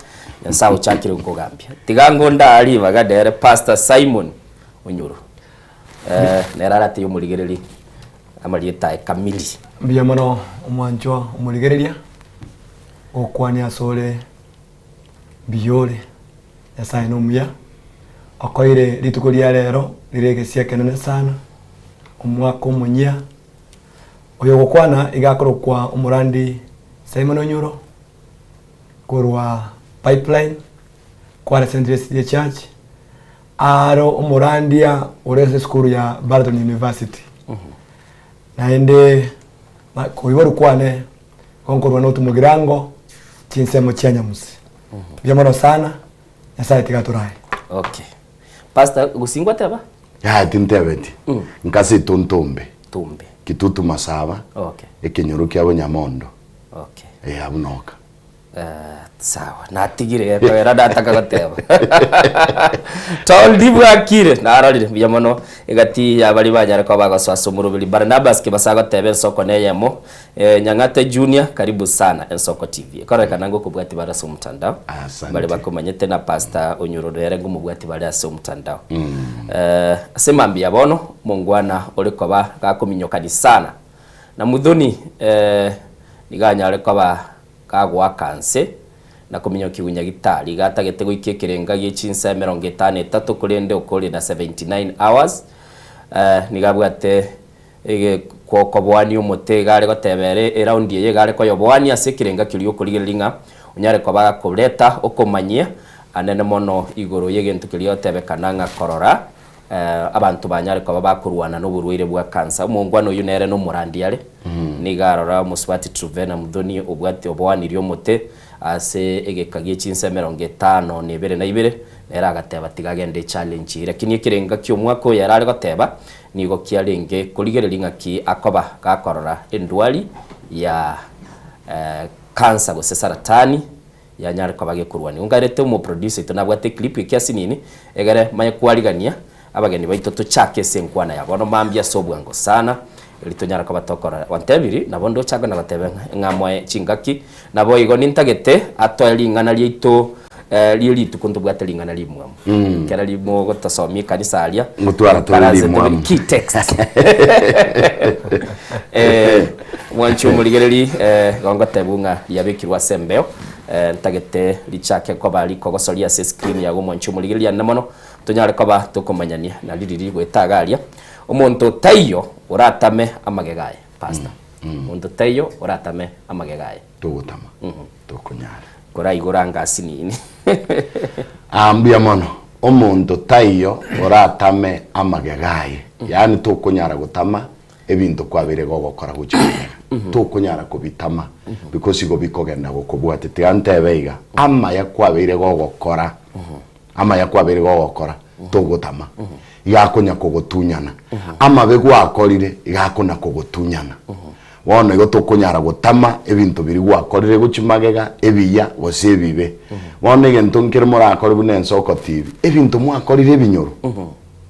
uchakire gukugambia tigango ndali bagadere Pastor Simon Onyuru nerarate yo muligereri amalieta kamili mbia mono omwancho omuligereria okwani asole biyole Nyasaye nomuya akoire litukulia lero liregesia kenene sana omwaka omunya oyo gukwana igakoro kwa omurandi Simon Onyuro korwa pipeline kwa Central Church aro omurandia urese school ya Barton University naende koiboru kwane konkorwa no tumugirango chinsemo cyanyamusi byamoro sana Nyasaye tigaturai okay Pastor gusingwa taba ya tintebeti nkasi tontombe tumbe kitutu masaba okay ekenyoro kyabo Nyamondo okay abunoka sawa natigire era dataka gateba toldi bwakire nararire byamono igati yabali banyara kwa bagaswaso murubili Barnabas ke basaga tebe soko neyemo Nyangate Junior karibu sana Ensoko TV koreka nango kubwati baraso mtandao bali bakomanyete na Pastor Onyuro rere ngumubwati bali aso mtandao semambi yabono mungwana oliko ba gakominyokani sana na mudhoni niganyare kwa kagwa kanse na kuminyo kiunya gitari gatagete guikie kirenga gichinsa 53 kurende ukuri na 79 hours nigabwate ko bwani umute gare gotebere around ye gare ko yobwani ase kirenga kiri ukurigiringa unyare ko baga kureta ukomanyia anene mono igoro yegentu kiri otebekana nga korora abantu banyare ko bakurwana n'uburwire bwa kansa mungwano yunere no murandiare nigarora muswati Truvena mudoni ubwati obwani ryo mote ase egekagie chinse 52 nebere na ibere era agateba tigagende challenge lakini kirenga kyo mwako yarare goteba nigo kiarenge kurigerelinga ki akoba gakorora endwali ya kansa gose saratani ya nyare ko bagekurwani ungarete mu producer itonabwate clip ikiasi nini egere maye kwarigania abageni baito tuchake senkwana yabono mambia sobwango sana litonyara ko batokora wantebiri nabondo chaga na batebe ngamwe chingaki nabo igo nintagete atwelingana lito lili tukuntu bwatelingana limwe kera limo gotasomi kanisa alia mutwara tulimwe key text mwanchu muligereri gongo tebunga yabikirwa sembeo ntagete lichake kwa bali ko gosoria se screen ya Mwancho Murigeria namono tunyare koba tukomanyania na liriri gwetagaria umuntu tayo uratame amagegaye pastor umuntu tayo uratame amagegaye tugutama tukunyara kora igoranga sinini ambia mono umuntu tayo uratame amagegaye yani tukunyara gutama ebintu kwabire gogokora guchimega tukunyara kubitama because igo bikogenda gukubwatete antebeiga ama yakwabire gogokora ama yakwabire gogokora tugutama igakunya kugutunyana ama begwakorire igakuna kugutunyana wona igo tukunyara gutama ebintu biri gwakorire guchimagega ebiya gosebibe wona igento nkire murakore bunensoko TV ebintu mwakorire ebinyoro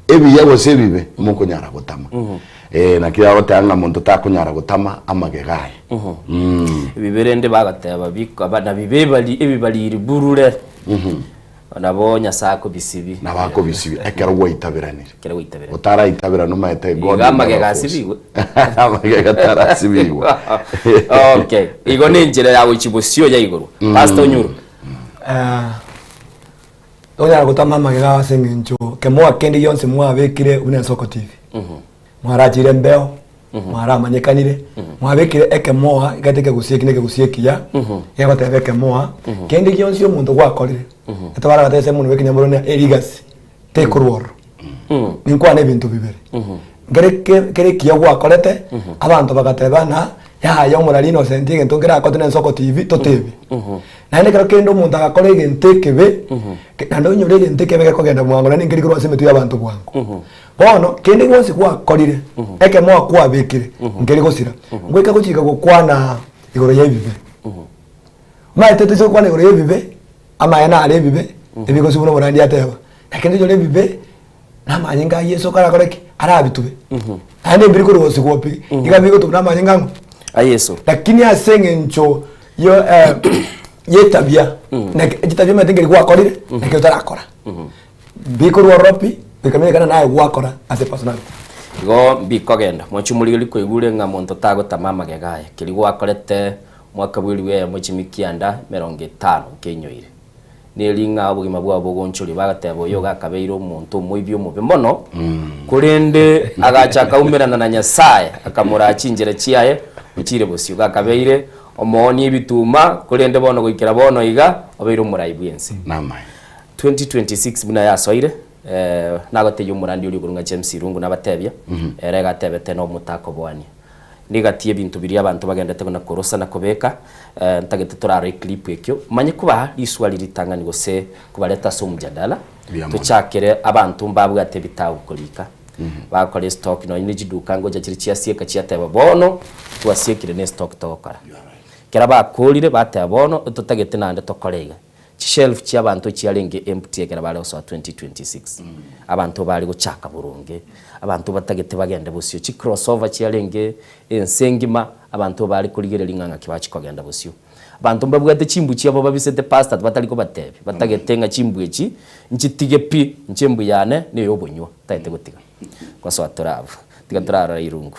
ebiya gosebibe mukunyara gutama na kira gotanga muntu takunyara gutama amagegaye biberende bagateba biko abana bibebali ebibali burure nabo sako bisibi nabako bisibi ekero gwitabiraniye kero gwitabira utara itabira no maete god amagega sibiwe amagega tarasibiwe okay igo ninjira yawe ikibosio ya iguru pastor Nyuru Oya gutama amagega asengencho kemo akendi yonse mwabekire Unensoko TV mwarajire mbeo mwaramanyekanire mwabekire ekemoa igateke gusiekia yabatebeke moa kendi yonse umuntu gwakorire etwara gatese muntu wekinya murone erigasi tekurworo ninkwane bintu bibere ngere kiyo gwakorete abantu bagatebana ya umurari innocent ngento ngira akote Unensoko TV totebe na ene kero kendo umuntu agakora igentekebe kandi onyore igentekebe kogenda mwangona ningiri kurwa semetu y'abantu bwangu bono kende gwose gwakorire eke mwa kwabekire ngeri gosira ngweka guchika gukwana igoro yebibe maite tuzo kwana igoro yebibe ama yana ale bibe ebigo sibuno morandi ateba lakini jo lebibe na manyinga yeso kara koreki arabitube ane mbiri kuri wose gwopi igabigo tubna manyinga ayeso lakini asenge ncho yo yetabia na kitabia matengeri gwakorire na kyotarakora bikuru ropi bikamenya naye gwakora as a personality go bikogenda Mwancho Murigeria kwigure nga muntu tagutama amagegaye kiri gwakorete mwaka bwiri we muchimikianda 50 kenyoire niringa ubugima bwa bugonchuri bagatebo yo gakabeiro umuntu muibyo mube mono kurende agachaka umerana na Nyasaye akamura achinjira chiaye ukire bosio gakabeire omoni ibituma kurende bono gwikira bono iga obeiro muraibu yense namai 2026 buna yasoire nagote yumurandi uri kurunga James Irungu nabatebya erega tebete no mutako bwani nigatie bintu biri abantu bagendete na korosa na kobeka ntagete turare clip ekyo manye kuba iswali ritangani gose kubaleta so mujadala tuchakere abantu mbabwa tebitawu kolika bakore stock no nijiduka ngo jakiri chiasieka chiateba bono twasiekire ne stock tokora kera bakolire bateba bono tutagete nande tokorega shelf cy'abantu cyarenge empty ekera bale so 2026 abantu bali guchaka burunge abantu batagete bagenda busyo chi crossover cyarenge ensengima abantu bali kuligere linganga kibachi kogenda busyo abantu mbabwate chimbu cyabo babisete pastor batali ko batebe batagete nga chimbu eki nchitige pi nchembu yane niyo bonywa taite gutiga kwa so aturabu tiga turara Irungu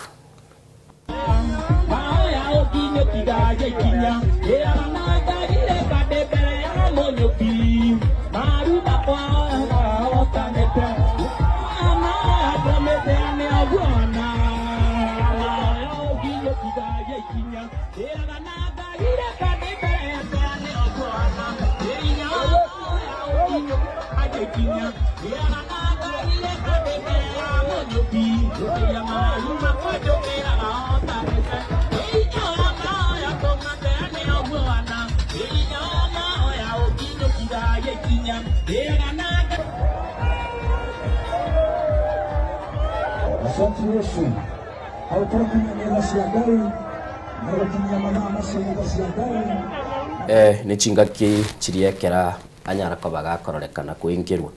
ni chingaki chiriekera anyara ko bagakorekana kuingirwa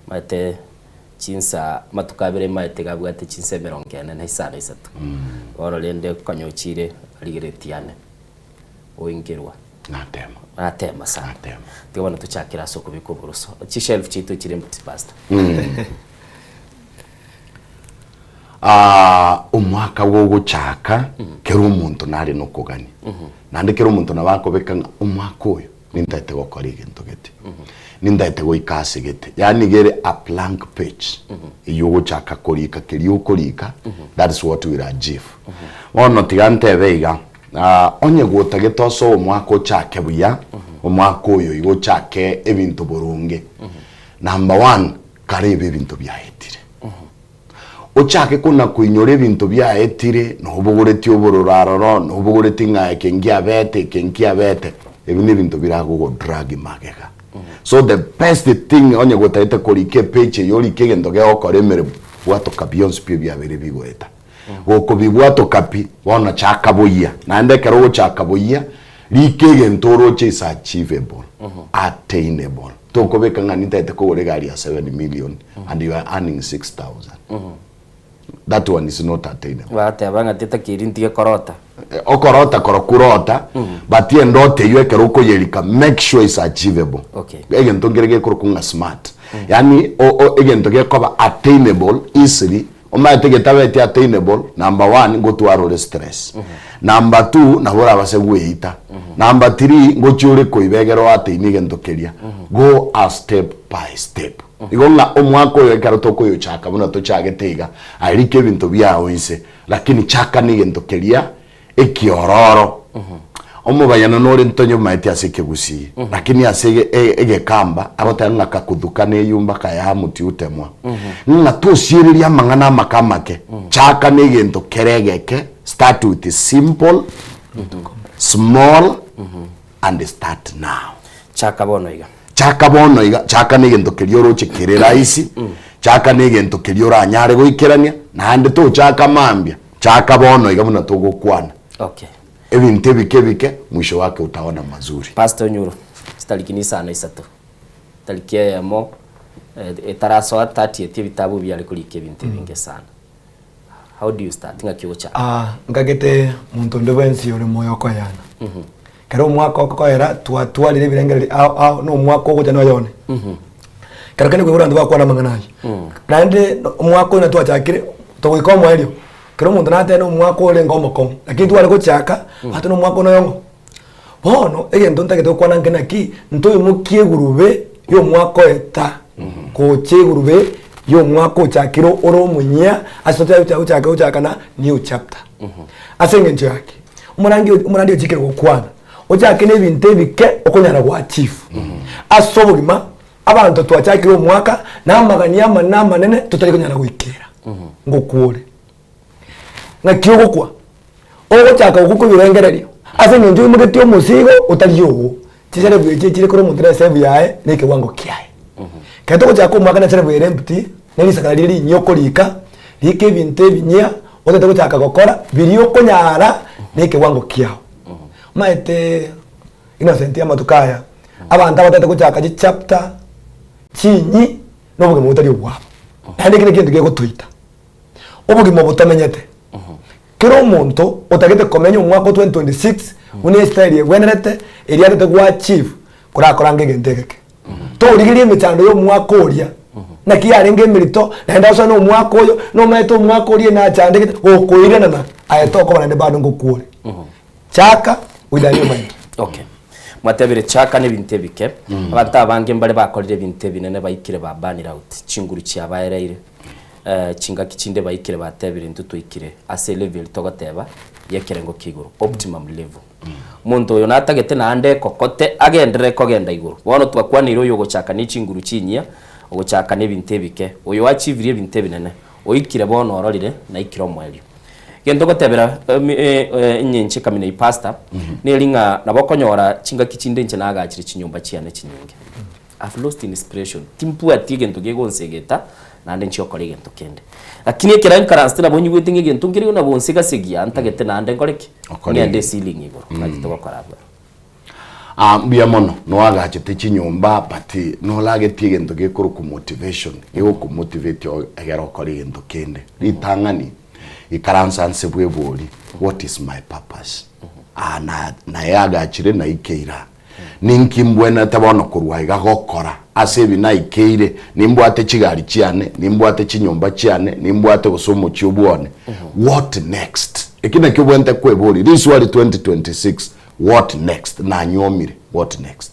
mate chinsa matukabire mate gabwate chinse 40 na isana isatu oro lende kanyochire ligiretiane oingirwa natema sana tibona tuchakira soko bikuburuso chi shelf chitu chiri mtipasta umwaka wo guchaka kero umuntu nari nokugani nande kero umuntu nabako bekanga umwaka uyu nintaite gukora igintu giti nindaite goikasi giti yani gere a blank page iyo chaka korika kiriyo korika that is what we will achieve ono tigante veiga onye gwotagete so omwako chake buya omwako oyo igo chake ebintu burunge number 1 karebe ebintu byahetire ochake kuna kuinyore ebintu byahetire no bugureti obururaroro no bugureti ngaye kengia bete ebintu ebintu birago drag magega so the best thing onye gwotagete korike page yori kegendo ge okoremere bwato kabions pia byabere bigweta goko bibwato kapi wona chaka boya nande kero chaka boya likege ntoro is achievable attainable toko beka ngani tete ko gari ya 7 million and you are earning 6,000 that one is not attainable bate abanga teta kirinti korota okorota korokurota but ye ndote yo kero ko yerika make sure is achievable okay ege ntongerege koro kunga smart yani ege ntoge ko attainable easily omaete tabete attainable number 1 go to arole stress number 2 nabora base gwehita number 3 go chure ko ibegero ateini ntokeria go a step by step igonga omwako yo karoto ko yo chaka buna to chagetega arike bintu byawo inse lakini chaka ni ntokeria ekiororo omubayana nore ntonyo maete asike gusi lakini asege ege kamba abotanga kakudukana yumba kaya muti utemwa nga tosiriria mangana makamake chaka negento keregeke start with simple small and start now chaka bono iga chaka negento kerioro chekirera isi chaka negento keriora anyare goikerania nande to chaka mambia chaka bono iga muna togo kwana okay ebintu bike mwisho wake utaona mazuri. Pastor Nyuro sitariki ni sana isatu tariki ya mo etaraso 30 vitabu byali kulike ibintu binge sana. How do you start ngakyo cha ngagete muntu ndebensi uri moyo ko yana karo mwako ko era twalire birengere no mwako ko jana yone karo kene kwibura ndwa kwa na manganaji nande mwako na twachakire to wikomo elio kero muntu nate no mwako ole ngomoko lakini twale ko chaka hata no mwako no yongo bono egento ntagete kwa nangena ki ntoyi mukie gurube yo mwako eta ko chegurube yo mwako chakiro oro munya asota uchaka na new chapter asenge nje yake umurangi ochikero kwana ochake nebinte bike okonyara kwa chief asobulima abantu twachakiro mwaka namagania manama nene tutari konyara gwikira ngokure ngakyo kwa ogo chaka okuko birengererio asenge nje mugeti omusigo utaliyo tijere bweje kire koro mundira save yae neke wango kiae kato chako mwaka na save empty neli sakaliri nyoko lika like binte binya ote to chaka gokora birio konyara neke wango kiao maete innocent ya matukaya abantu abatete ko chaka ji chapter chinyi nobuge mutari bwabo ande kine kintu geko twita obuge mo butamenyete kero monto otagete komenya umwaka 2026 une style ye wenerete eriate te kwa chief kurakora ngegentegeke to ligiri mitando yo mwaka oria na kiarenge milito na ndaso no mwaka oyo no meto mwaka oria na chandeke okoire na ayeto ko bana bado ngokure chaka widani mind okay mwatebire chaka ne binte bike abantu abange mbale bakorire binte binene bayikire babanira out chinguru cyabayereire chinga kichinde bayikire batebire ntutu ikire ase level togoteba yekerengo kiguru optimum level muntu uyo natagete nande kokote agendere kogenda iguru bono twakwanira uyo gochaka ni chinguru chinyia ugochaka ne binte bike uyo achievire binte binene oyikire bono ororire na ikiro mwelio gendo gotebera nyinchi kamine ipasta nelinga nabokonyora chinga kichinde nche nagachire chinyumba chiane chinyinge I've lost inspiration timpu atigento gegonsegeta nande nchokore gento kende lakini ekera nkaranste nabonye gwetinge gento ngiri na bonsiga segia antagete nande ngoreke ngende ceiling igoro ngagito bakorabwa bia mono no agachite chinyumba but no lagete gento gekoro ku motivation ego ku motivate yo egero kore gento kende litangani ikaransa nsebwe boli what is my purpose na yaga chire na ikeira ninki mbwena tabono kurwa igakora asebi na ikeire nimbwate chigari chiane nimbwate chinyumba chiane nimbwate busomo chiobone what next ekina kyobwente kweboli this was 2026 what next na nyomire what next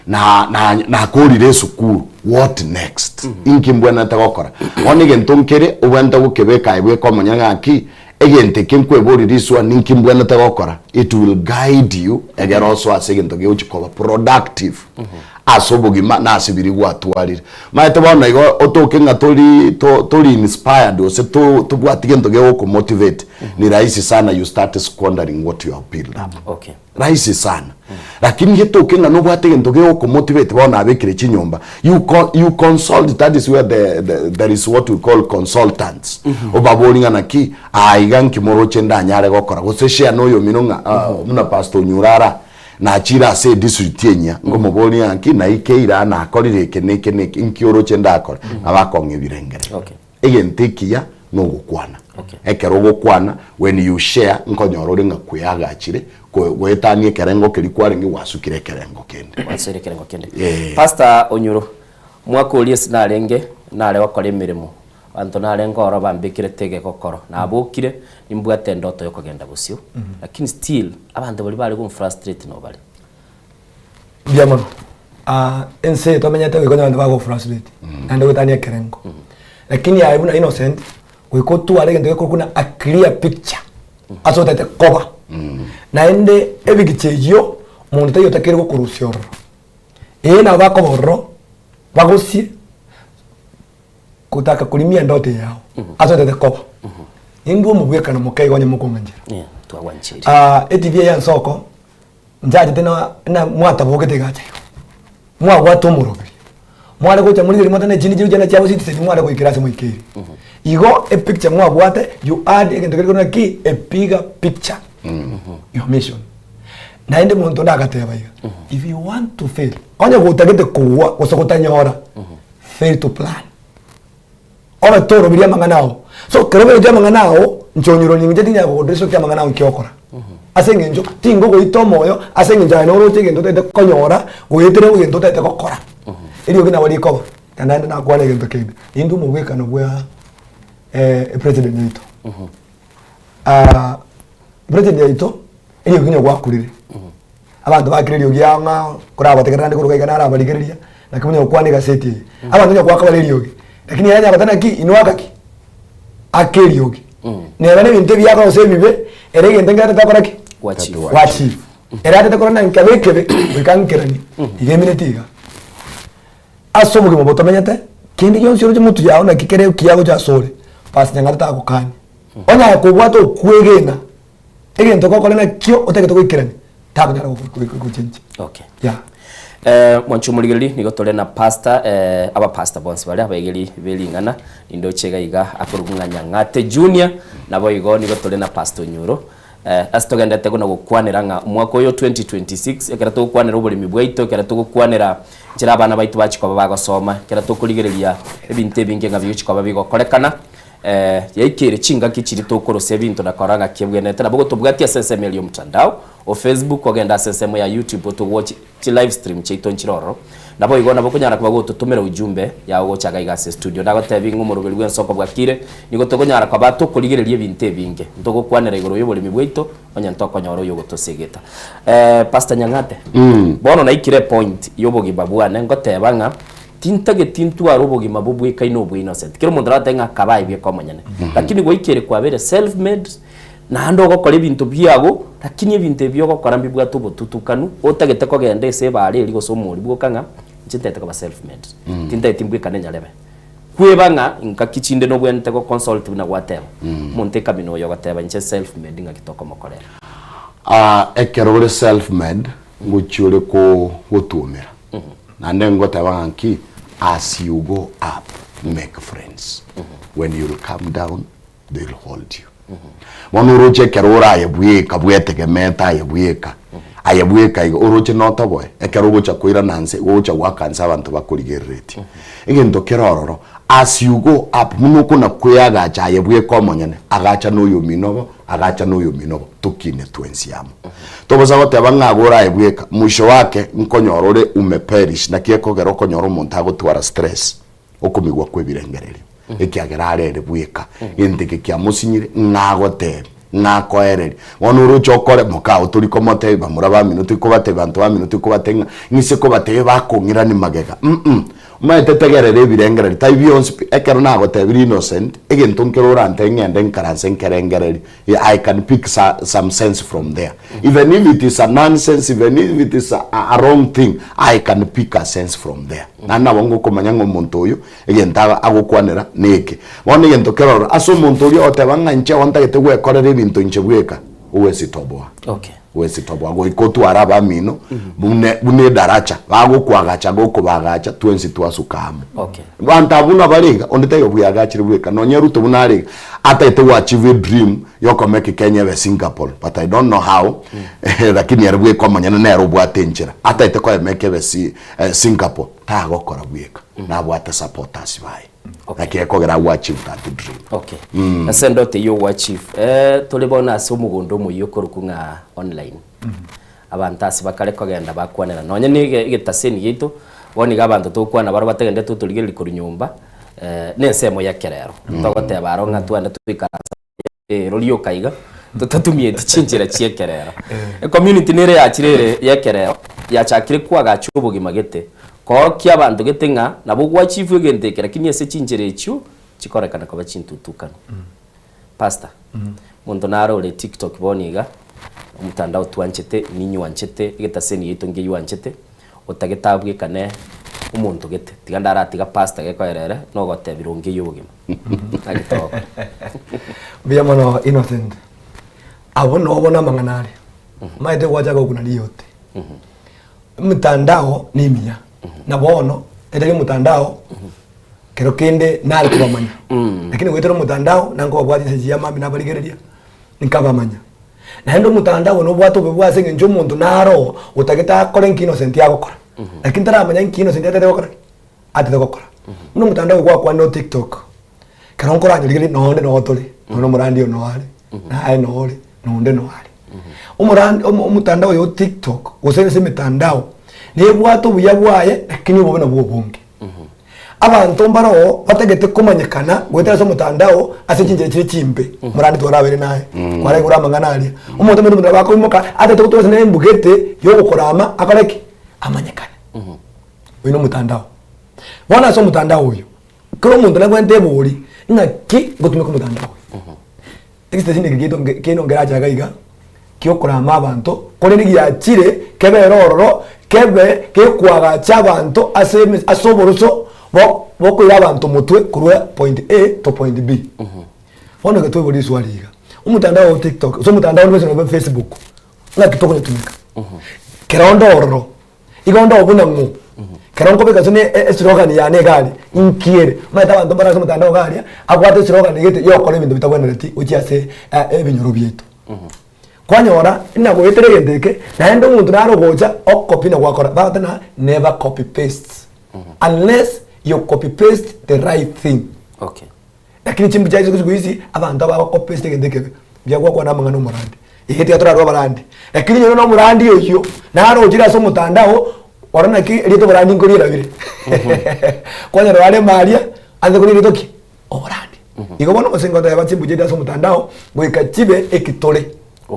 na kurire sukuru what next inki mbwana tagokora oni gentonkere ubanda gukebeka ibwe komanya ngaki egente kinkwebuririswa ninki mbwana tagokora it will guide you again also asegento ge uchikoba productive asobugima nasibiri gwatwarire maite bona igo otokenga tori inspired ose to bwatigento ge oko motivate ni rahisi sana you start squandering what you have built up okay rahisi sana lakini getokenga no bwatigento ge oko motivate bona abekire chinyomba you consult. That is where there is what we call consultants obabolinga naki aiganki moroche ndanyare gokora goseshia noyo minonga muna pastor nyurara na chira se disutienya ngomo boli yanki na ikeira na akorire keneke inkioroche ndakora abakonge birengere okay egentikia no gukwana okay ekero gukwana when you share nkonyorore ngakuyaga achire gwetanie kerengo kilikware ngi wasukire kerengo kende wasukire kerengo kende Pastor Onyuro mwako ulie sinarenge nare wakore mirimo bantu narenga oro bambikire tege kokoro na abukire imbwate ndoto yoko genda busyo lakini still abantu bali kumfrustrate no bali diamano ense to menyate ko abantu bago frustrate ande wetania kerengo lakini aibuna innocent wiko tu ale ngende ko kuna a clear picture aso tete koba na ende ebigicheyo muntu tayo takere ko kurusyor na bakoboro bagosi kutaka kulimia ndoto yao aso tete koba ingo mubweka na mukai gonye mukonganjira twawanchiri etivia ya soko njaje tena na mwata bogete gacha mwa watu murobiri mwale ko muri mwata na jini jana chabo siti mwale ko ikirase mwikiri igo a picture mwa wate you add egento kiko na ki a bigger picture your mission na ende muntu ndakateba iga if you want to fail onye gutagete kuwa usokotanyora fail to plan ona toro bilia manganao so kerobe jama manganao nchonyoro nyingi tinya ko driso kya manganao kyokora asenge njo tingo go itomoyo asenge njana no rote gendo tete konyora goyetere go gendo tete kokora iri gina wali ko kana na kwale gendo kende indu mubweka no bwa president nito president nito iri gina gwa kurire abantu bakiriri ogiyanga kuraba tekerande ko gana ara baligiriria lakini kwandika seti abantu nya kwa kabaliri yogi lakini yanya batana ki inwaka ki akeri yogi nera ne binte byaka osemibe erege ndenga tatakora ki wachi era tatakora na nkabekebe bikankerani igemine tiga asomo ke moboto menyate kindi yonsi roje mutu yawo na kikere kiyago ja sore pas nyanga tatakokani ona ko bwato kwegena ege ntoko kolena kyo oteke to kwikirani tabu nyara ko chenji okay yeah mwanchumuligeli nigotole na pastor aba pastor bonse bali abayegeli belingana indo chega iga akorugunganya ngate junior nabo igo nigotole na pastor Nyuro astogenda tego na gukwanira nga mwako yo 2026 ekera to gukwanira ubulimi bwaito ekera to gukwanira njira abana baitu bachikoba bagosoma ekera to kuligereria ebinte binge nga byuchikoba bigokorekana yaikire chinga kichiri to korose bintu nakoranga kibwene tena bogo tubwatia SSM yo mtandao o Facebook ogenda SSM ya YouTube to watch live stream chito nchiroro nabo igona bokunyara kwa goto tumera ujumbe ya gochaga igase studio ndago tebi ngumurubiri gwensoko bwakire nigo togonyara kwa bato kuligereria binte binge ndogo kwanera igoro yo bulimi bwaito onya ntoko nyoro yo gotosegeta Pastor Nyangate bono na ikire point yo bogibabwana ngotebanga tintage tintu arobogi mabobwe kaino bwe innocent kero mundu ratenga kabaye bye komanyane lakini goikere kwa bere self made na ndo gokora ibintu byago lakini ibintu byo gokora mbibwa tubo tutukanu otagete ko gende se bare ri gosomori bwo kanga ntete ko ba self made tinta timbwe kanenya lebe kwebanga inka kichinde no bwente ko consult na gwateba munte kamino yo gateba nche self made nga kitoko mokorera ekero self made nguchure ko gutumira na ndengo tabanki as you go up make friends when you come down they'll hold you Monuroche kerora ayebweka bwetege meta ayebweka ayebweka oroche nota boy ekerogo cha koira nanse gocha wakansa abantu bakurigereti egento kerororo as you go up munuko na kuyaga cha ayebweka omonyane agacha noyo minobo tukine twensiamo toboza wote bangagora ayebweka mwisho wake nkonyorore umeperish na kieko gero konyoro muntu agotwara stress okumigwa kwebirengereri ekiagera arere bweka indike kya musinyire ngagotebe ngako ereri wonuru chokore mukao turi komote bamura ba minuti ko bate bantu ba minuti ko batenga ngise ko bate bakongira ni magega maite tegerere birengere taibionse ekero na gotebiri innocent egento nkero rante ngende nkaranse nkerengereri I can pick some sense from there even if it is a nonsense even if it is a wrong thing I can pick a sense from there nana bongo komanya ngo muntu uyu egenta agukwanira niki wone egento kero aso muntu uyu otebanga nche wonta getegwe korere ibintu nche bweka uwesitoboa uwesitoboa go ikotu araba mino bune daracha bagukwagacha gokubagacha twensi twasukamo bantabuna bariga ondetayo buyagachire bweka nonyeruto bunariga ata ite achieve dream yoko make Kenya be Singapore but I don't know how lakini yarubwe kwa manyana na yarubwa tenjera ata ite kwa make be Singapore ta gokora bweka na bwata supporters bai lakini kogera achieve that dream asendo te yo achieve tulibona ase omugondo muyokorukunga online abantasi bakare kogenda bakwanera nonye ni gitaseni gitu boni gabantu tukwana baro bategende tuturigeri kuri nyumba nensemo ya kerero togote baronga twanda twikaransa roliyo kaiga tutatumie tichinjira ciekerero community nire ya chirere ya kerero ya chakire kwaga chubugi magete ko kia bantu getenga nabo gwachifu gentekera kinie se chinjire echo chikorekana ko bachintutukana pastor muntu naro le TikTok boniga umutandao twanchete ninyu wanchete getaseni yito ngiye wanchete utagetabwe kane umuntu gete tiganda ratiga pastor gekoerere no gote birungi yubugima agitoko bia mono innocent abo no bona manganari maite wacha ko kuna liyote mtandao ni mia na bono edege mtandao kero kende nali kubamanya lakini wetero mtandao nango bwati se jiyama bina baligereria nikabamanya na ndo mtandao no bwato bwase ngenjo muntu naro utageta kore innocent yagokora lakini taramanya innocent yatete gokora atete gokora no mtandao kwa no TikTok kero nkora nyirigeri no no tole no murandi no wale na ai no ole no nde no wale umurandi mtandao yo TikTok usene mitandao ne bwato buyabwaye lakini ubona bwobonge abantu mbaro bategete kumanyekana gwetera so mutandao asichinje kire chimbe murandi twarabere naye kware kuramanganaria umuntu mundu bako imoka atete kutoza ne mbugete yo gukorama akaleki amanyekana wino mutandao wana so mutandao uyu kero mundu nagwente buri ngaki gutumika mutandao tekiste sinde gito keno ngeraja gaiga kyokorama abantu kone nigiyachire keberororo kebe kekwaga chabantu asoboroso boko ira abantu mutwe kurwa point A to point B ono gatwe buri swaliga umutandao wa TikTok so mutandao no Facebook na kitoko netumika kerondo ororo igondo obuna mu kerongo beka sone slogan ya negali inkiere mata abantu bara so mutandao gali akwate slogan gete yo kole bintu bitagwanirati uchiase ebinyoro byetu kwanyora ina goetere gendeke na ndo muntu naro gocha copy na gwakora batana never copy paste unless you copy paste the right thing lakini chimbi chaizo kuzizi abantu aba copy paste gendeke byagwa kwa namanga no murandi ihete yatora ro barandi lakini nyo no murandi yo naro gira so mutandao orana ki rito barandi ngori rabire kwanyora wale maria ande kuri rito ki orandi igobona musengo da yabachimbu jeda so mutandao goikachibe ekitole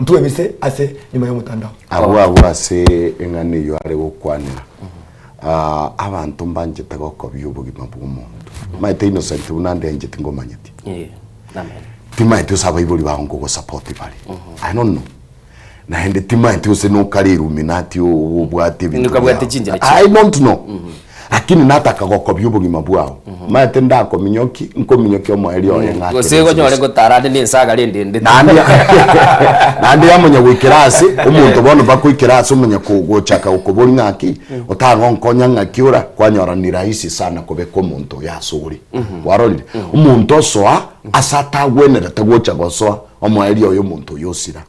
mtuwe bise ase nyuma y'umutandao abo ase engani yo ari gukwanira abantu mbanje tagoko byubugima bw'umuntu maite innocent unande njeti ngomanyeti timaite usaba ibuli bango go support bali I don't know na hende timaite use no kali illuminati ubwati bintu I don't know lakini nataka goko byubugima bwao maite ndako minyoki nko minyoki omweli oye ngate gosego nyore gotarande ni saga lindi nandi yamunya wikirasi umuntu bono bakwikirasi umunya kugochaka ukuburi ngaki utango nkonya ngakiura kwanyora ni rahisi sana kubeko umuntu yasuri waroli umuntu soa asata gwenera tagocha gosoa omweli oyo umuntu yosira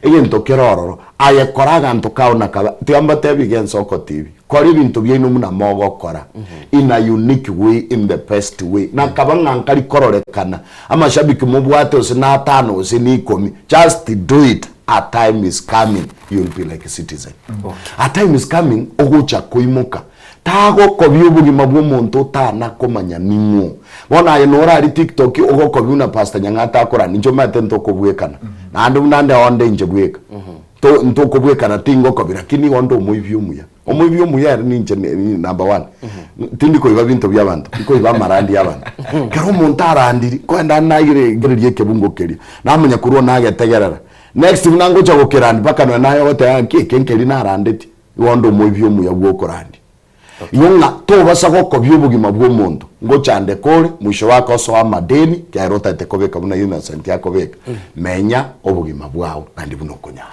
egento kerororo ayekoraga ntukaona kaba tiamba tebigen Soko TV kori bintu byino muna mogo kora in a unique way in the best way na kabanga nkali kororekana amashabiki mubwate usina 5 usini 10 just do it. A time is coming you'll be like a citizen a time is coming ogucha kuimuka tago ko byubugima bw'umuntu utana komanya ninyo bona ye nora ari TikTok ugoko buna pastor Nyang'ata akora ninjo mate ntokobwekana na ndu nande onde nje bweka to ntokobwekana tingo kobira kini ondo omuyvyo muya ninje number 1 tindi ko iba bintu by'abantu ko iba marandi y'abantu karo montarandiri ko enda nagire giriye kebungo keri namunya kurwo nage tegerera next munango cha gokerandi baka no nayo gote kenkeri narandeti wondo omuyvyo muya gwokorandi yonga to basako ko by'ubugima bw'omuntu ngo cyande kore mwisho wako so amadeni kyarota tekobeka buna innocent yakobeka menya obugima bwawe kandi bunokonya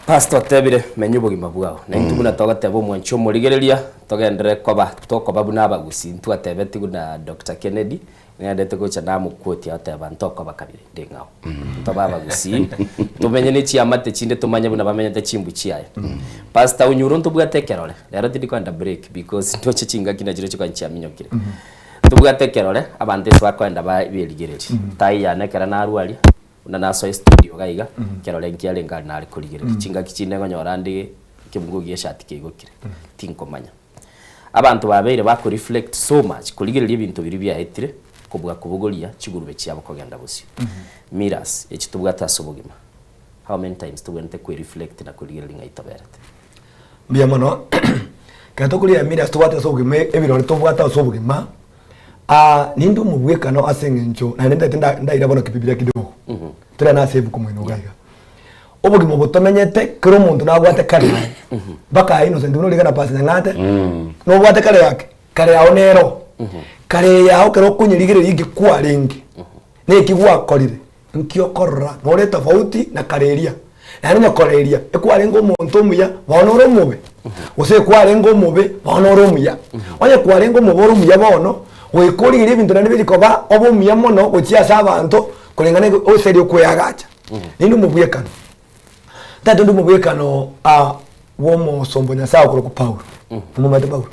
Pastor Tebire menye ubugima bwawe na itubuna togatebo mwancho murigereria togendere tokoba buna abagusi ntwatebeti guna Dr. Kennedy ngendete gocha namukoti ateba ntokoba kabiri ndengao ntoba abagusi tumenye ni chiamate chinde tumanye buna bamenye te chimbu chiaye Pastor unyuru ntubwatekerore rero tindi kwenda break because ntoche chinga kina jiro chiko nchiaminyokire tubwatekerore abande twakwenda ba birigereri tai yanekera na arwali una naso studio gaiga kero lenki alenga nari kurigirira chinga kichinde ngonyora ndi kibungu gishati kigokire tinkomanya abantu babeire bako reflect so much kurigirira ibintu biri bya etire kubwa kubugolia chigurube cyabo kogenda busi miras ekitubwa tasobogima how many times tubwente ku reflect na kurigirira ngaitaberete mbia mono kato kulia miras tubwata sobogima ebirore tubwata sobogima nindu mubwekano asengencho na nenda ndaira bono kipibira kidogo tira na save kumwino gaiga obugimo butomenyete kero muntu nagwate kare baka innocent no ligana pasi ngate no gwate kare yake kare yao nero kare yao kero kunyirigire yigi kwa lingi ne kigwa korire nkio korra no le tofauti na kareria yani na kareria ekwa lengo muntu muya bonoro mube ose kwa lengo mube bonoro muya onye kwa lengo muboro muya bono wekorire ibintu nane birikoba obumiya mono gochia sabantu kulengane oseri okuyagacha nindu mubwekano tatu ndu mubwekano womo sombonya sawa kuliko Paulo mumate Paulo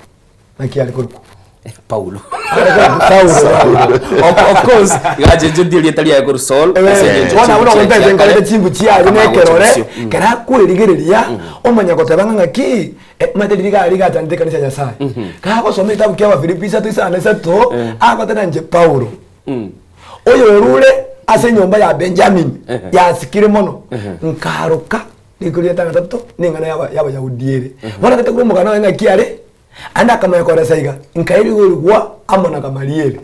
nakiali kuliko Paulo of course gaje jodi yetali ya kuru Saul ona wonta ngale chimbu chia nekerore kera kwirigireria omanya gotabanga ngaki mate liga tandika nisha Nyasaye kako some kitabu kya Filipi 3:7 akotana nje Paulo oyo rule ase nyomba ya Benjamin ya sikire mono nkaruka nikuriya tangatatu ningana yaba yahudiere wana katakuru mugana ngaki ale anda kama yakora saiga nkairi urugwa amona kamaliere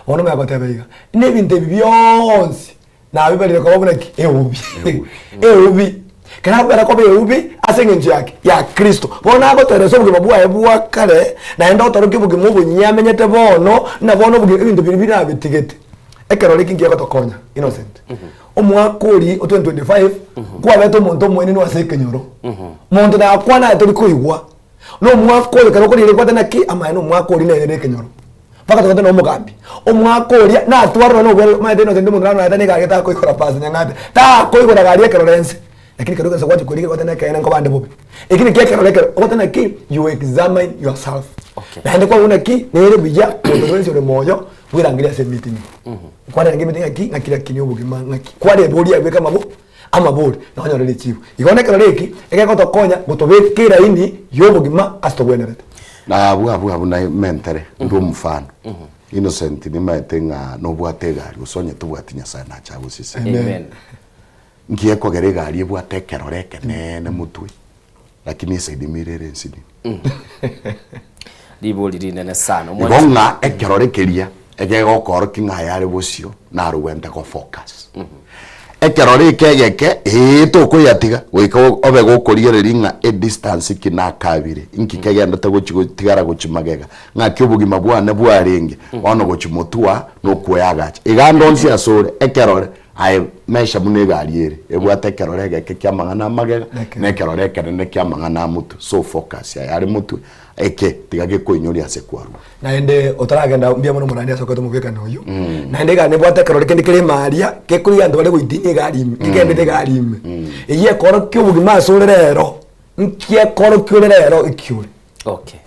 ono yakotebeiga nebinte byonsi na bibalire ko babona ki eubi kana bera ko eubi asengenje yake ya Kristo bona agotereso bugima bwa kare na enda otaruke bugima bunyamenyete bono na bono bugima ibintu biri bitigete ekero likingi yakotokonya innocent omwakuri o 2025 kwa beto muntu mwene no asekenyoro muntu na kwana tuli kuigwa no mwakuri kana kuri kwata na ki ama no mwakuri na ene kenyoro paka tokata no mugambi omwakuri na twaro no bwe ma deno tende muntu na tani ka geta ko ikora pasi nyangate ta ko ikora gari ekero lense lakini kadoka sa kwaje kuri kwata na kaena ko bande bobe lakini kekero lekero kwata na ki you examine yourself na ende kwa una ki nere bija ndo ndo moyo wirangiria se meeting kwani ngi meeting aki ngakira kinyo bugima ngaki kwani bodi abeka mabo ama bodi na wanyo rele chifu ikoneka leki ekeko tokonya gutobekira ini yo bugima astobwenerete na abu na mentere ndo mfano innocent ni maetenga no bwategari usonye tubwatinya sana chago sisi amen ngiye ko gari bwatekero reke nene mutwe lakini saidimirere nsidi liboli rinene sana mwana ekero rekeria egego koro kinga yare bosio na ruwenda ko focus ekero rekegeke to ko yatiga wiko obe go korigere nga a distance kina kabire inkikegenda to tigara gochimagega ngaki obugima bwane bwarenge ono gochimotua no kuyagacha igando nsi asore ekero ai mesha munegariere ebwatekero regeke kyamangana magega nekero rekere ne kyamangana mutu so focus yari mutu eke tigage ko inyori asekwaru na ende otaragenda mbia muno murandi asokoto mubeka noyo na ende ga ne bwatekero rekende kire maria ke kuri ando bale goitini gari kigende de gari eye koro kyubugima asore rero nkie koro kyure rero ikyure okay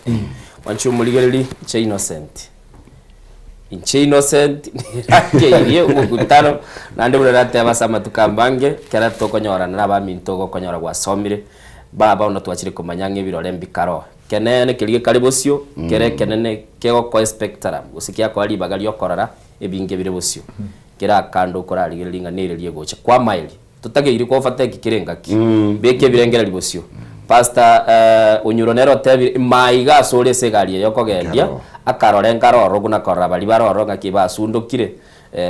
wanchu muligereri che innocent keiriye ugutano nande burate abasama tukambange kera tokonyora na ba mintogo konyora gwasomire baba ono twachire kumanyange birore mbikaro kenene kilige karibocio kere kenene kego ko spectrum usikia kwa libagali okorara ebinge bire bocio kera kando korari giringaniririe gocha kwa maili tutagiri ko fateki kirenga ki beke birengera libocio pastor unyuronero tebi maiga sole segalie yokogendia akarorenga roro guna korra bali baroro ngakiba sundukire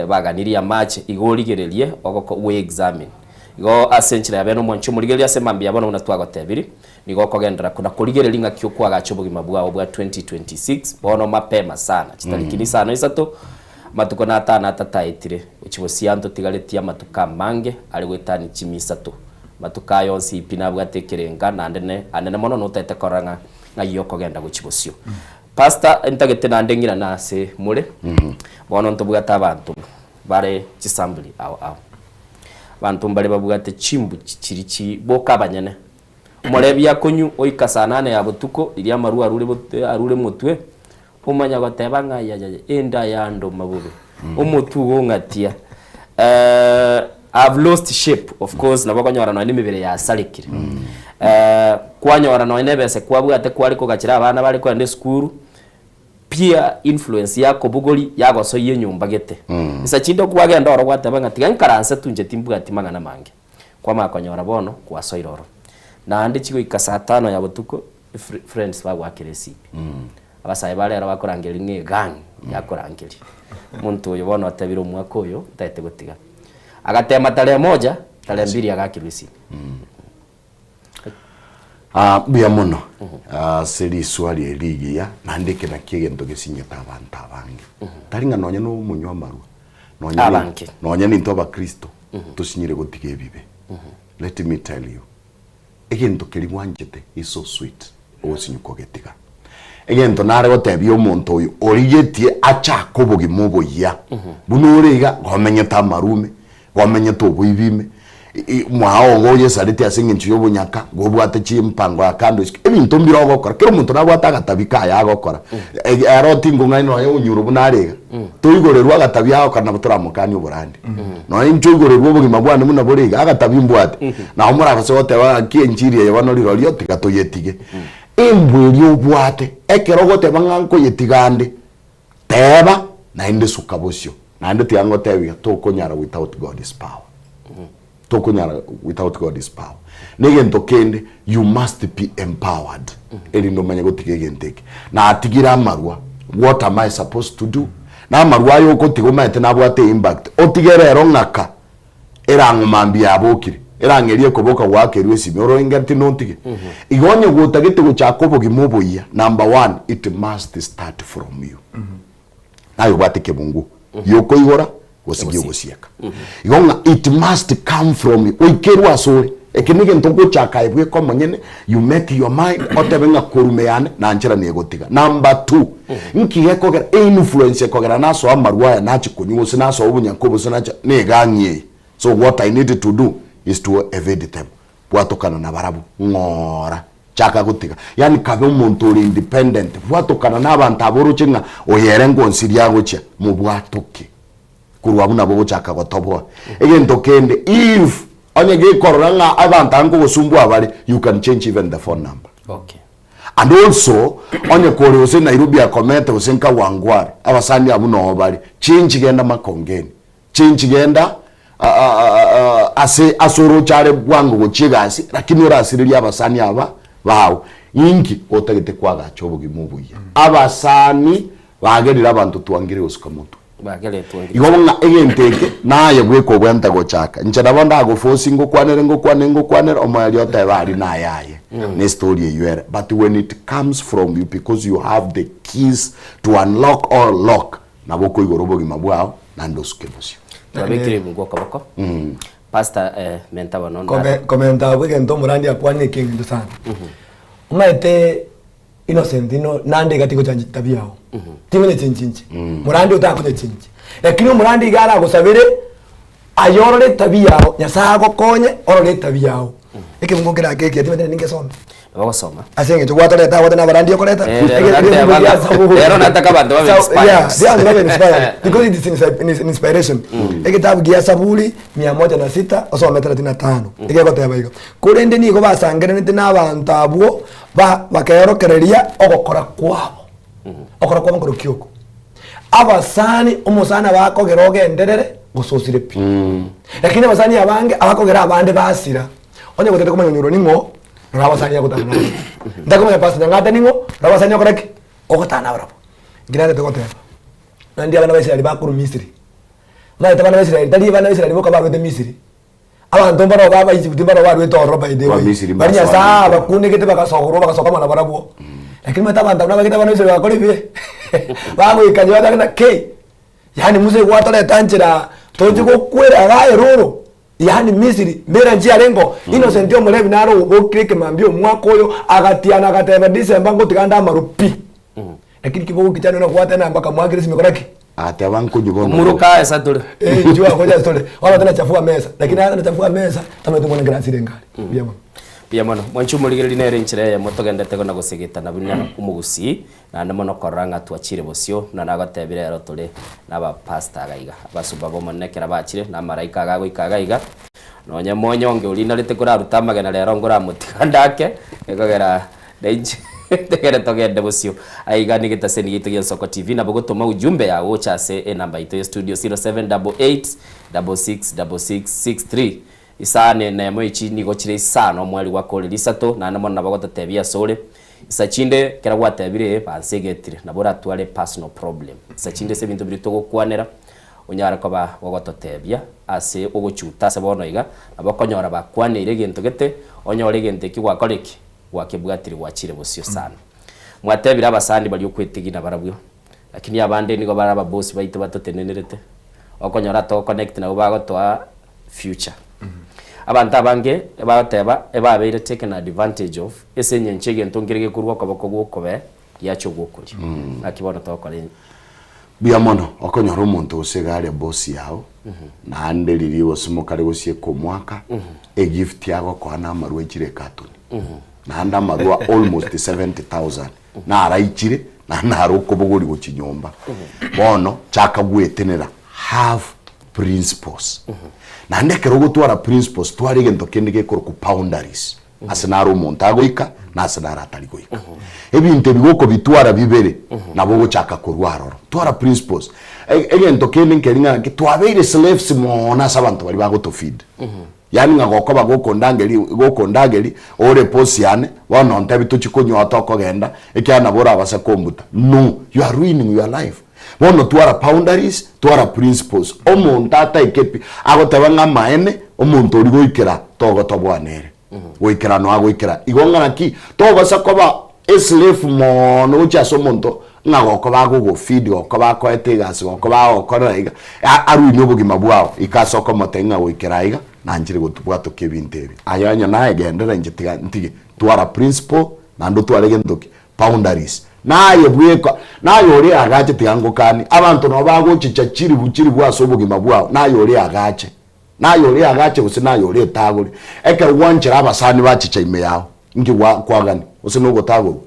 baganiria match igorigererie ogoko we examine igo asenchira yabeno mwanchu murigeria semambia bona una twagotebiri nigo kogendera kuna kurigereria ngakyo kwaga chobugima bwao bwa 2026 bono mapema sana chitarikini sana isato matuko na atana atataitire uchibosia tigaretia matuka mange ari gwetani chimisato matuka yonsi ipina bwatekerenga nandene mono notete koranga ngayo kogenda guchibosio pastor entagete nandengira nase mure bono ntobugata abantu bare chisambuli awo bantu mbale babugate chimbu chichirichi boka banyene umurebi yakonyu oikasanane ya butuko iria maru arure mutwe umanya goteba ngaya enda yando mabube umutu ngatia I've lost shape of course nabakonyora no nimibere ya salikire kwanyora no nebese kwabugate kwari ko gakira abana bari kwende skuru pia influence yako bugoli yagoso yenyumba gete isa chindo kwagenda oro gwateba ngatiga nkaranse tunje timbuga timangana mange kwa makonyora bono kwa soiroro na andi chigo ikasa 5 ya butuko friends bagwakiresi abasaye balera bakorangeri nge gang yakorangeri muntu uyo bono atabira umwaka uyo tete gutiga agatema tarehe 1 tarehe 2 agakirisi bia muno seri swali eligia nandike na kigendo gisinyeta abantu abange taringa nonya no munywa maru nonya ni ntoba Kristo tusinyire gutige bibe let me tell you egento kirimwanjete is so sweet osinyuko getiga egento nare gotebia omonto uyu origetie acha kobogi muboya buno urega gomenyeta marume gomenyeta obuyibime mwao ngoye sariti asinginchi yobunyaka gobwate chimpango akando ebintu mbiro gokora kero muntu nabwata gatabika ya gokora aroti ngung'aino yo unyuru bunarega tuyigorerwa gatabia yako kana butura mukani oburandi no injugorerwa obugima bwane muna burega agatabimbwate na omura basote wa kienjiri yabano liro lyo tikatoyetige imbwiri obwate ekero gote banganko yetigande teba na inde sukabosyo na inde tiango tebia tokonyara without God's power tokunyara without God's power negento kende you must be empowered eli no manya gotike genteke na atigira marwa what am I supposed to do na marwa yo kotigo mate na bwate impact otigerero ngaka erangumambia abokire erangerie koboka wake rwesi moro ingati nontige igonye gutagete guchakobo gimuboya number 1 it must start from you nayo batike Mungu yoko igora wosigiye gosieka igonga it must come from you oikerwa sore ekinige ntongo chakaye bwe ko monyene you make your mind otebenga kurumeyane na njira ne gotiga number 2 nkiye kogera influence kogera naso amarwa na chikunyugo sinaso obunyankobo sinacha ne ganye so what I need to do is to evade them bwatokana na barabu ngora chaka gotiga yani kabe umuntu uri independent bwatokana n'abantu aboruchenga oyere ngonsiria gocha mu bwatoke kurwa buna bobo chaka gotobo egento kende if onyege koranga abantu ango gosumbu abali you can change even the phone number okay and also onye kore ose Nairobi akomete osenka wangware abasandi abuno obali change genda makongeni change genda ase asoro chare bwango gochigasi lakini urasiriria abasani aba bawo ingi otagete kwaga chobogi mubuya abasani bagerira abantu twangire osukamoto bagere twangire igobonga egenteke naye gweko gwenta gochaka nchana bonda go forcing go kwanere omali otebari na yaye ne story yuere but when it comes from you because you have the keys to unlock or lock na boko igorobogi mabwao na ndosukebosio Babekire Mungu kabako. Pastor menta bonondo. Komenta bwe ngento murandi akwanye kingi sana. Umaite innocent ino nande gatiko chanje tabiao. Timene chinchinchi. Murandi utakunye chinchi. Lakini murandi gara gusabire ayorore tabiao nyasago konye orore tabiao. Eke Mungu kira keke timene ninge sombe. bagosoma asenge cyo gwatoreta wote na barandi yokoreta rero nataka bantu babe inspired yeah they are inspired because it is inspiration ekitabu gia Saburi 106 osoma 35 egekoteba bigo kurende ni go basangere nti n'abantu abo bakerokereria ogokora kwabo okora kwabo ngorokioko abasani umusana bakogera ogenderere gusosire pi lakini abasani abange abakogera abande basira onye gotete kumanya nyuro ningo rabasani yakutana ndakumanya pasta ngata ningo rabasani yakoraki okotana bravo ngirande tokoteba nandi abana basira bakuru Misiri na tabana basira tali abana basira boka barwe de Misiri abantu mbaro baba Egypt mbaro barwe toro by the way barinya saba kunigete bakasogoro bakasoka mana barabo lakini mata abantu nabagita bana basira bakori bie bago ikanywa na ke yani muze gwatole tanjira tojugo kwera gae roro yani Misiri mbera njia lengo innocent yo mulevi naro bokirike mambio mwako yo agatiana gateba December ngo tikanda marupi lakini kibogo kichano na kuata na mpaka mwakiri simekoraki ate abanko jugo muruka esa tole njua koja tole wala tena chafua mesa lakini hata chafua mesa tama tumona grasi dengali pia mono mwanchu muligiriri nere nchire ya motogendete ko nagusigita na binya umugusi na ndamono koranga twachire bosio na nagatebire ero tole naba pastor gaiga basuba bo monekera bachire na maraika gago ikagaiga no nyamonyo nge ulinda lite kura rutamagena rero ngora mutikandake ekogera denje tegere togende bosio aiga nigita seni gitege Soko TV na bogotoma ujumbe ya wochase namba ito ya studio 0788 666663 isane na mwechi nigo chire isano mwali wakole lisato na namona bagotatebia sole isachinde kera gwatebire bansegetire nabora twale personal problem isachinde se bintu birito gukwanera unyara ko ba wagototebia ase ogochuta se bono iga abakonyora bakwanire gintu gete onyore ginte kigwakoreki wakebwatiri wachire bosio sana mwatebira abasandi bali okwetigina barabwo lakini abande nigo baraba boss baite batotenenerete okonyora to connect na bagotwa future abantu abange bateba ebabeire taken advantage of esenye nchege ntongirege kurwa kabako gukobe yacho gukuri akibona to kale biamono okonyora umuntu usegare boss yao na anderiri osumukare gosie ko mwaka e gift yago kwa na marwe chire katuni na anda marwa almost 70,000 na araichire na naroko bogori go chinyomba bono chaka gwetenera have principles na ndekero gutwara principles twari gento kendike koro ku boundaries asenaro montago ika na asenara ataligo ika ebinte bigoko bitwara bibere nabo gochaka kurwaroro twara principles egento kendike ringa kitwabeire slaves mona sabantu bari bago to feed yani ngako bagokondangeli ore posiane wana ntabitu chikonyo atoko genda ekyana bora abasa kombuta no you are ruining your life wono twara boundaries twara principles omuntu ataikepi agotebanga maene omuntu uri goikera togo tobwanere goikera no agoikera igongana ki togo sakoba slave mono uchaso omuntu ngako bago feed goko bako etegasi goko bago koraiga aruini obugima bwao ikasoko motenga goikera iga nanjire gotubwato kebintebi ayanya naye gendera njitiga ntige twara principle nando twalege ndoki boundaries naye bweka naye ori agache tiangokani abantu no bagochicha chiri buchiri bwasobugima bwao naye ori agache use naye ori tagori eke wanchira abasani bachicha ime yao ngi kwagani use no gotagoro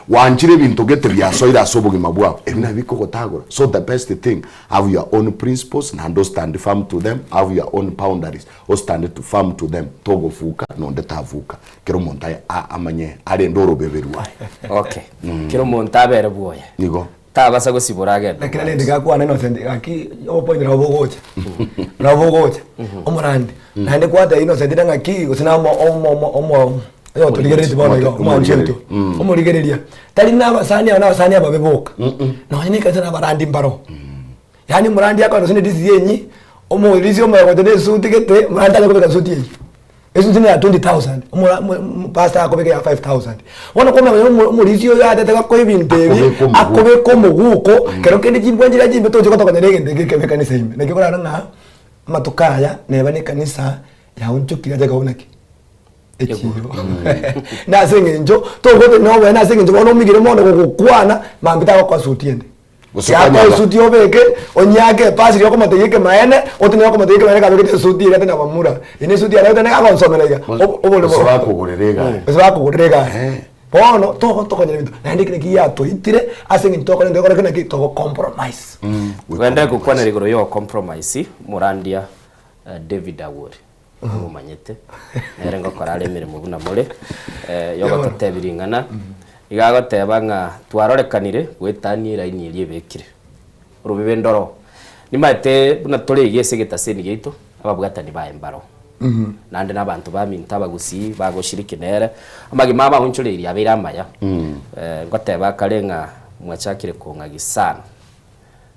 wanchire bintu gete byasoira asobugima bwao ebina biko gotagora so the best thing have your own principles and stand firm to them have your own boundaries or stand firm to them togo fuka no ndetavuka kero montaye amanye ari ndoro beberwa okay kero montabere boya nigo tabasa go siborage lakini ndika kwa neno sendi aki opo ndira bogocha omorandi nande kwata innocent ndanga ki usina omo yo tuligereti bono yo mwancheto omurigereria tali n'abasani ababeboka no nyine kazana barandi mbaro yani murandi yakano sine disi yenyi omurizi omago tene suti gete murandi akobeka suti yenyi esu tene ya 20,000 pastor akobeka ya 5,000 wana koma omurizi yo yate ko ibintebi akobeka muguko kero kende jimbwanjira jimbe toje kotoko nerege ndege kanisa imbe nekikora nga matukaya neba ni kanisa ya unchukira jaga onaki ekiyo na singe njo to gote no we na singe njo no migire mono gukwana mambita kwa suti ende Siapa suti obeke onyake pasi yoko mateyeke maene otine yoko mateyeke maene kabeke suti gate na mamura ine suti ana tene ka konsomelega obole osaba kugurega bono to kanya bintu nandi kine kiyato itire asengi to kanya ndekore kine to compromise wende kukwana rigoro yo compromise murandia David Awori umanyete nerengo korale mirimo buna mole yogo totebiringana igagoteba nga twarorekanire gwetanie raini iri bekire rubibe ndoro nimate buna tore igese getaseni geito ababwatani ba embaro nande nabantu baminta bagusi bagoshiriki nere amagima bahunchuleria abira maya ngoteba karenga mwachakire kongagi sana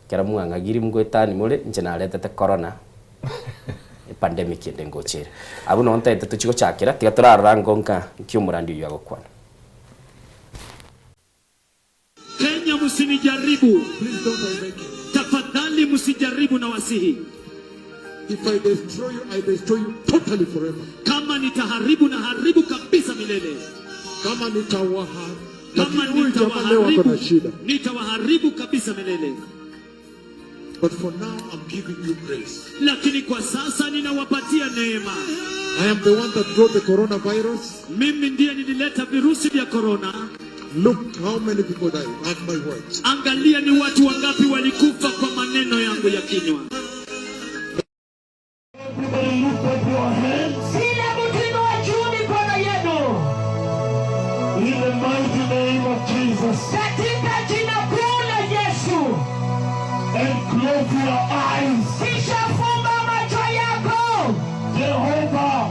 kera mwangagiri mgwetani mole nje naletete corona pandemic yende ngochere abu no nta tuchiko chakira tiga turarangonka kyumurandi yago kwana. Kenya msinijaribu. Tafadhali msijaribu na wasihi. If I destroy you, I destroy you totally forever. Kama nitaharibu na haribu kabisa milele. Kama nitawaharibu kabisa milele. But for now, I'm giving you grace. Lakini kwa sasa ninawapatia neema. I am the one that brought the coronavirus. Mimi ndiye nilileta virusi vya corona. Look how many people died at my words. Angalia ni watu wangapi walikufa kwa maneno yangu ya kinywa. In the mighty name of Jesus. Katika jina kuu la Yesu. And close your eyes. Kisha fumba macho yako. Jehovah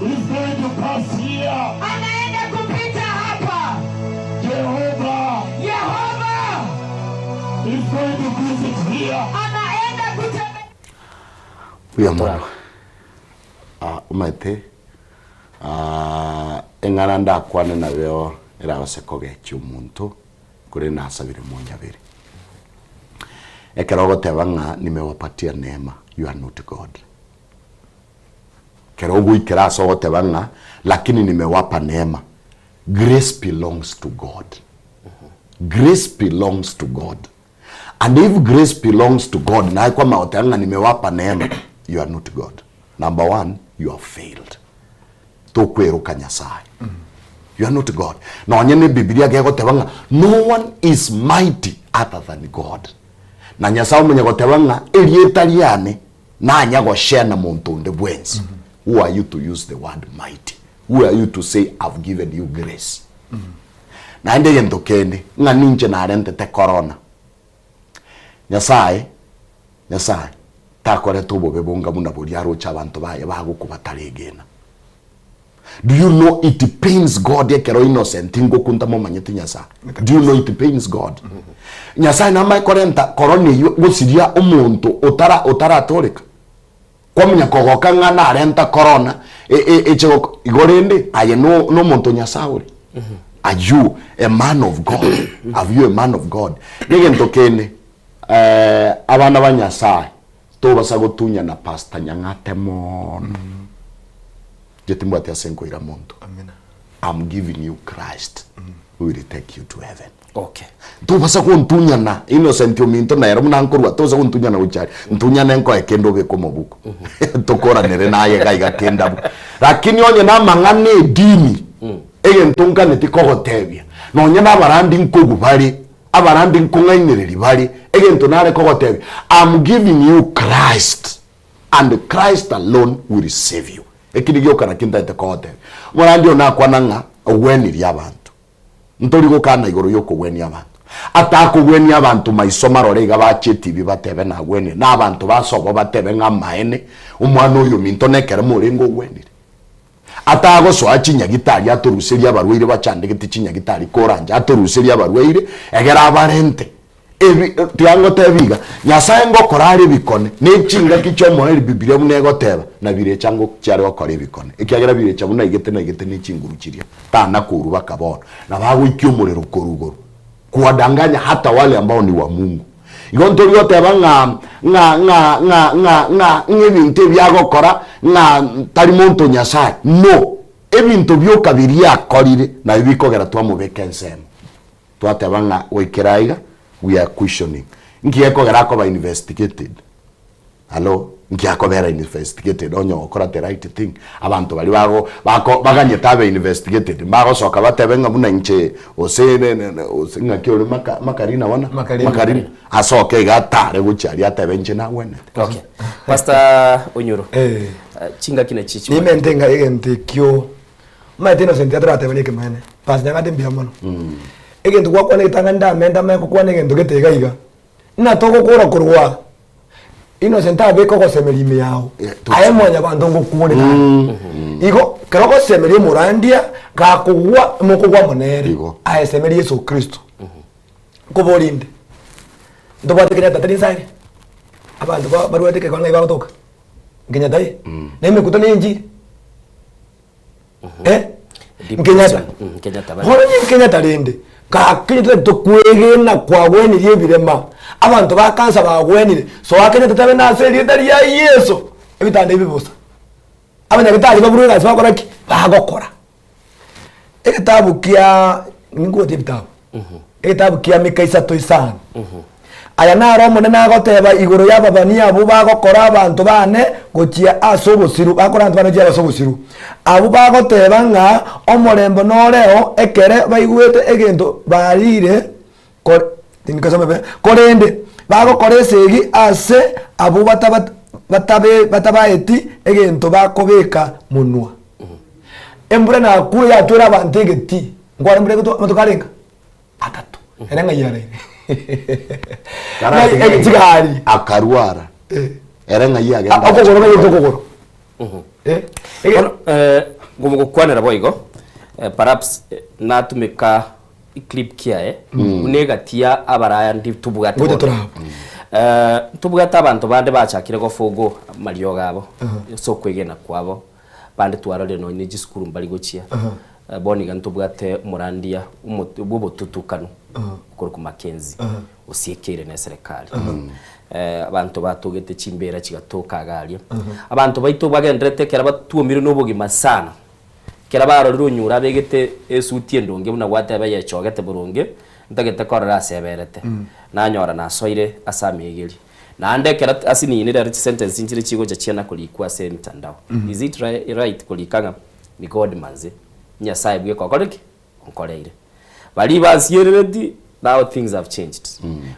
is going to pass here. Anaenda kupita hapa. Jehovah is going to visit here. Anaenda kutembea. Uya mwana. Umate. Engana ndakwane nabeo iragosekoge cyumuntu kuri nasabire munyabiri. Ekerogo tebanga nimewapatia neema. You are not God. Kerogo ikeraso gotebanga lakini nimewapa neema. Grace belongs to God. Grace belongs to God. And if grace belongs to God, na kwa maotanga nimewapa neema, you are not God. Number one, you have failed. Tokweruka Nyasaye. You are not God. Na onyene Biblia gegotebanga no one is mighty other than God. Na Nyasaye mwenye gotebanga erietariane na anyago shena muntu nde bwenzi. Who are you to use the word mighty? Who are you to say I've given you grace? Na ende yendokende nga ninje na arente te corona. Nyasaye takore tubo bebonga muna buri arocha abantu baye bagukubatarigena. Do you know it pains God yekero innocent ngo kuntamo manyete Nyasaye? Do you know it pains God? Nyasaye na mai korenta corona yo gusiria umuntu otara toreka. Kwa munya kogoka ngana arenta corona echego igorende aye no muntu Nyasaye. Are you a man of God? Are you a man of God? Nigentokene abana ba Nyasaye to basagotunya na pastor Nyangate mon. Jetimbo atiasenko ira muntu. Amina. I'm giving you Christ who will take you to heaven. Okay. To basagontunya na innocent minto na yaro munankorwa to basagontunya na uchari. Ntunya nenko ekendo be komobuko. Tokora nere na ye gaiga kenda. Lakini onye na mangane dini. Ege ntunga netikogotebia. No nyana barandi nkogu bari abarandi nkungainiriri bari ege ntunare kogotebia. I'm giving you Christ and Christ alone will save you. Ekirigyo kana kinta etekogotebia. Murandi onakwa nanga ogweniri abantu. Ntori gukana igoro yoko gweni abantu. Atako gweni abantu maisoma rorega bacheti bibatebe na gweni na abantu basobo batebe ngamaene umwana uyu minto nekere murengo gweniri. Atago so achinya gitari aturuseria abarweire bachandegete chinya gitari koranja aturuseria abarweire egera abarente ebi tiango tebiga Nyasaye ngo korari bikone nechinga kicho moheri Biblia munego teba na bire chango cyari wakore bikone ikiagera bire chabu na igete nechingurukiria tana kuruba kabona na bago ikyumurero korugoro kuwadanganya hata wale ambao ni wa Mungu igontori oteba nga ebintu byagokora na tari muntu Nyasaye no ebintu byoka biri akorire na bikogera twamubeka ensemo twateba nga wikiraiga we are questioning. Ngieko garako ba investigated. Hello, ngiako vera investigated onyo okora the right thing. Abantu bali bako baganyeta be investigated. Mbago soka batebenga muna nche osinga kiole makarina wana makarina asoke gatare guchari atebenje na wene. Okay. Pastor Onyuro. Chinga kine chichi. Nimentenga kyo. Matino sentia atebele kemane. Pas nyanga tembia mono. Egento kwa kwane tanganda menda me kwane egento getega iga. Na toko kora kurwa. Innocenta beko ko semelime yao. Aye mwanya bantu ngokubone kana. Igo keroko semeli murandia ga kugwa mukugwa monere. Aye semeli Yesu Kristo. Kubolinde. Ndobate kenya tatari inside. Abantu baruwa teke kwana iba kutoka. Kenya dai. Neme kutani injili. Kenya tabari. Horo ni Kenya talende. Ka Kenya tukwegena kwa weni lyebirema. Abantu bakansa bagwenire. So Kenya tatabe na seri tari ya Yesu. Ebitande bibusa. Abanya bitali baburuga bakora ki? Bagokora. Ekitabu kia ningo tibitabu. Ekitabu kia Mika 3:5. Aya na romo na goteba iguru ya babani abo bagokora abantu bane gochia asobusiru bakora abantu bane jya asobusiru abo bagoteba nga omorembo no leo ekere baigwete egento barire ko tinikasome be korende bagokora esegi ase abo batabaeti egento bakobeka munwa embure na kuru ya tura bantegeti ngwara mbure goto matokarenga atatu erenga yare akaruara erenga yage akogoro bagokoro gumukwanera boigo perhaps natumika clip kia unegatia abaraya ndi tubugate tubugate abantu bande bachakire gofugo mario gabo so kwegena kwabo bande twarore no ni jiskuru mbali gochia boni gantubugate murandia umububo tutukano kuri ku Makenzi usiekere na serikali abantu batugete chimbera chigatoka galia abantu baito bagendrete kera batuomire n'ubugima sana kera baroriro nyura begete esutie ndonge buna gwate bayechogete burunge ndagete korora seberete nanyora nasoire asamegeri nande kera asininire sentence injire chigo chachiana kulikwa se mitandao is it right kulikanga ni God manze nyasaye bwe kokoreki onkoreire bali basiyeredi. Now things have changed.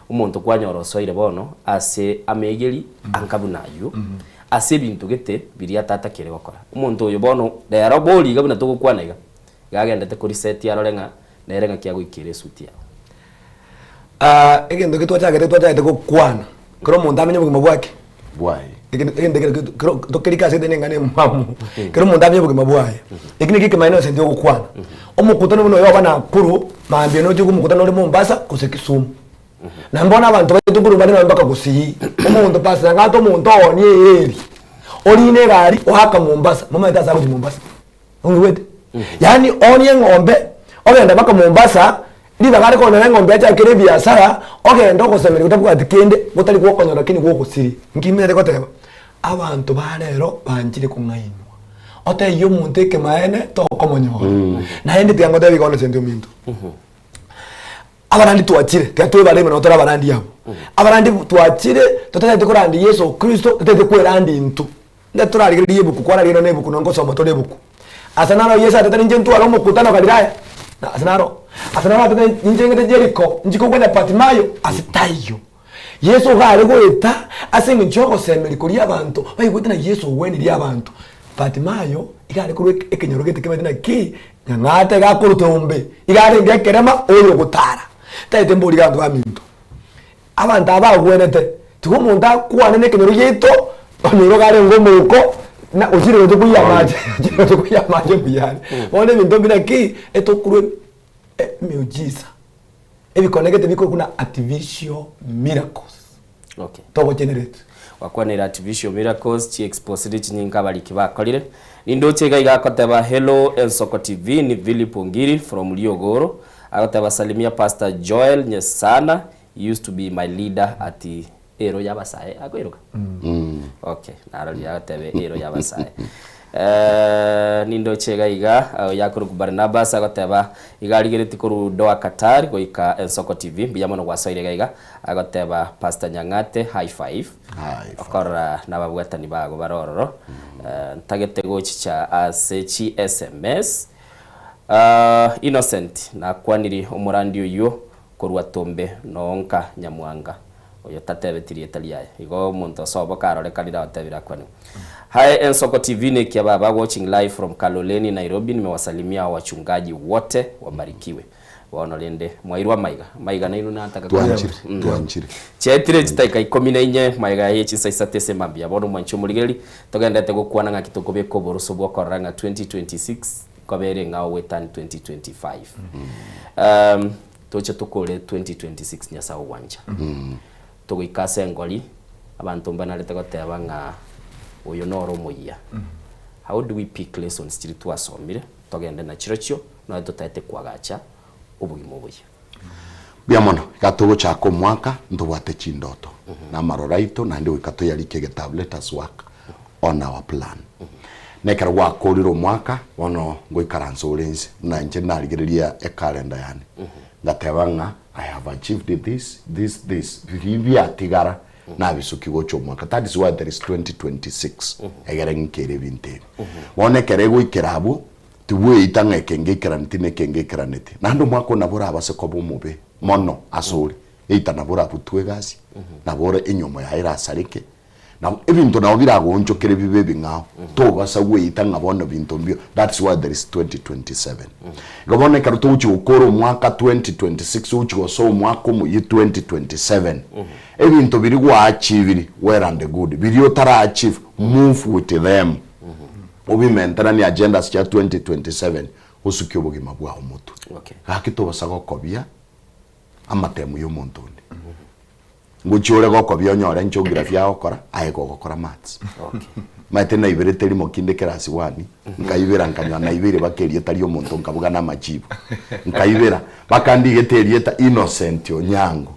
Umuntu kwanyoro soire bono ase amegeri ankabunayo ase bintu gete biri atata kire gukora. Umuntu uyo bono rero boli gabuna tugukwanega gagendete kuri set ya rorenga nerenga kya gwikire suti yao. Egendo gitwacha gukwana. Kro muntu amenye bugima bwake. Bwaye. Egendo dokirika se denengane mamu. Kro muntu amenye bugima bwaye. Ekini kike maino se ndio gukwana. Omukutano buno yo bana kuru mambye no jugu mukutano uri Mombasa kuse Kisumu. Na mbona abantu bayituguru bari nabaka gusiyi. Umuntu pasa ngato umuntu oni eri. Orine gari ohaka Mombasa. Mama itaza ku Mombasa. Ungwete. Yani oni ngombe ogenda baka Mombasa liba gari ko na ngombe acha kire biashara ogenda okusemera kutabuka atikende gutali kwokonyora kini gwokosiri. Ngimere koteba. Abantu barero banjire kungaino. Ote yo muntu ke maene to komonyo. Na ende tiango de bigono sentimiento. Abarandi tuachire, kyatwe bareme no tora barandi yabo. Abarandi tuachire, totete tukorandi Yesu Kristo, totete kwerandi intu. Nda turali giri yebuku kwara lino nebuku nongo somo to nebuku. Asanaro Yesu atete njentu alo mukutano kaliraya. Na asanaro atete njengete Jericho, njiko kwenda Patimayo asitayo. Yesu gari goeta asenga njoko semeri kuri abantu. Bayigwete na Yesu weni ri abantu. Patimayo igare kuri ekenyoroge tekemete ki nyangate ga kurutombe igare ngekerema oyo gutara taite mburi gandu baminto abantu abagwenete tukumunta kuwane nekenyoroge ito oniro gare ngomuko na ujire ndo kuyamaje ndo kuyamaje biyane one bintu bina ki etokuru miujiza ebikonegete biko kuna artificial miracles. Okay, togo generate wakwanira artificial miracles chi expose rich nyinga bali kibakolire nindo chega igakoteba hello Ensoko TV ni Philip Ongiri from Liogoro akoteba salimia Pastor Joel Nyesana used to be my leader at Ero Yabasaye akoiroka. Okay, narali akotebe Ero Yabasaye nindo chega iga yakuru Barnabas agoteba igarigiriti kuru doa Qatar goika Ensoko TV biya mono gwasoire iga agoteba Pastor Nyangate high five akora nababwatani bago barororo ntagete gochicha asechi SMS Innocent na kwaniri umurandi uyo kurwa tombe nonka nyamwanga oyo tatebetirie taliaye igo muntu sobo karole kanira otebira kwani Hi Ensoko TV ni kia baba watching live from Kaloleni Nairobi. Nimewasalimia wachungaji wote wabarikiwe. Waonolende mwairwa maiga na inu nataka tuanchiri chetire chitaika 14 maiga yechi saisatese mambia bono mwancho muligeli togendete gukwana nga kitoko beko boroso bwokoranga 2026 kobere ngao wetan 2025 toche tukole 2026 nyasa uwanja tugikase ngoli abantu mbanalete goteba nga oyo noro moya. How do we pick lessons tiri twasomire togende na chirocho no tutete kwagacha ubugimo buya biamono gatugo chako mwaka ndubate chindoto na maroraito na ndio ikato yalike getabu let us work on our plan nekara wakoriro mwaka ono ngoikaranso ulenzi na nje naligereria e calendar yani ngatebanga I have achieved this vivia tigara na bisukigo cyo mwaka. That is why there is 2026 egere ngere binte wone kerego ikerabu tuwe itanga kenge karantine kenge karanete nando mwako nabora abase ko bumube mono asuri itanabora butwe gasi nabora inyoma ya irasarike na ebintu nawo birago njokere bibe ngao to basa we itanga bono bintu mbio. That's why there is 2027 gabone karuto uchi ukoro mwaka 2026 uchi goso mwaka mu 2027 ebintu biri gwa achieve well and good biri otara achieve move with them obi mentana ni agenda cia 2027 usukyo bugima bwa umutu hakito basago kobia amatemu yo muntu nguchore gokobia nyore geography okora aiko gokora maths mate na ibere teri mokinde kerasi wani nkaibera nkanywa na ibere bakerie tari omuntu nkabuga na majibu nkaibera bakandi geterie ta Innocent Onyango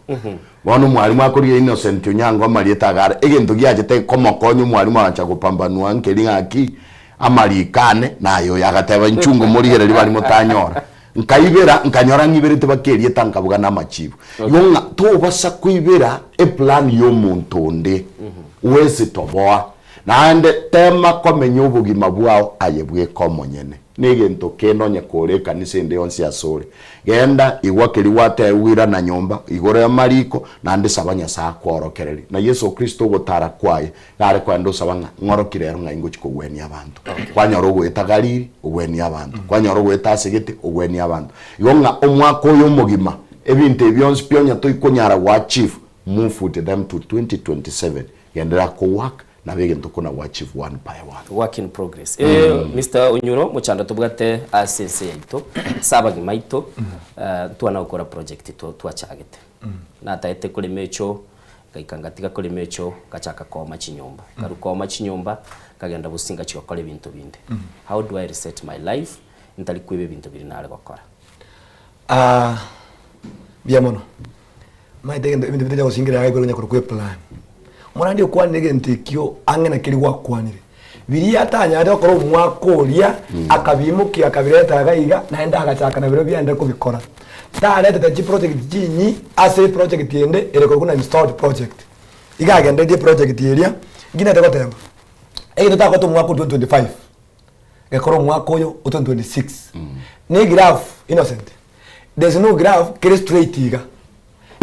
bono mwalimu akorie Innocent Onyango amarieta gara egento giajete komokonyo mwalimu acha gupambanua nkeri ngaki amarikane nayo yagateba nchungo muri gere bari mutanyora nkaibera nkanyora ngibere bakerie tankabuga na machibu yonga to basa kuibera e plan yo muntu ndi wese toboa naende tema komenye ubugima bwao ayebwe komonyene nigento keno nyekore kanise ndi onsi asore genda igwakeri wate wira na nyomba igore ya mariko nande sabanya sa kworokereri na Yesu Kristo gotara kwaye gare kwando sabanga ngorokirero nga ingo chikogweni abantu kwanyoro gwetagariri ugweni abantu kwanyoro gwetasegete ugweni abantu yonga omwako yo mugima ebinte byonsi pyonya to ikonyara wa chief move with them to 2027 yendera ko work na begento kuna wa chief one by one work in progress Mr. Onyuro muchanda tubwate asense yaito sabagi maito tuana ukora project to twachagete na taete kuri mecho kaikangatika kuri mecho kachaka koma chinyomba karukoma chinyomba kagenda businga chikokole bintu binde how do I reset my life ntali kwibe bintu biri nale gukora biamono maite bintu bide gosingira gaiko nya kurukwe plan murandi okwanige ntikyo angena kiri wakwanire biri atanya ade okoro mwakoria akabimuki akabireta gaiga naenda agachaka na biro byanda kubikora dalete the project jinyi ase project yende ereko kuna installed project igagenda die project yeria gina de gotemba ege tutako to mwako 2025 gekoro mwako yo 2026 ni graph Innocent there's no graph kiri straight iga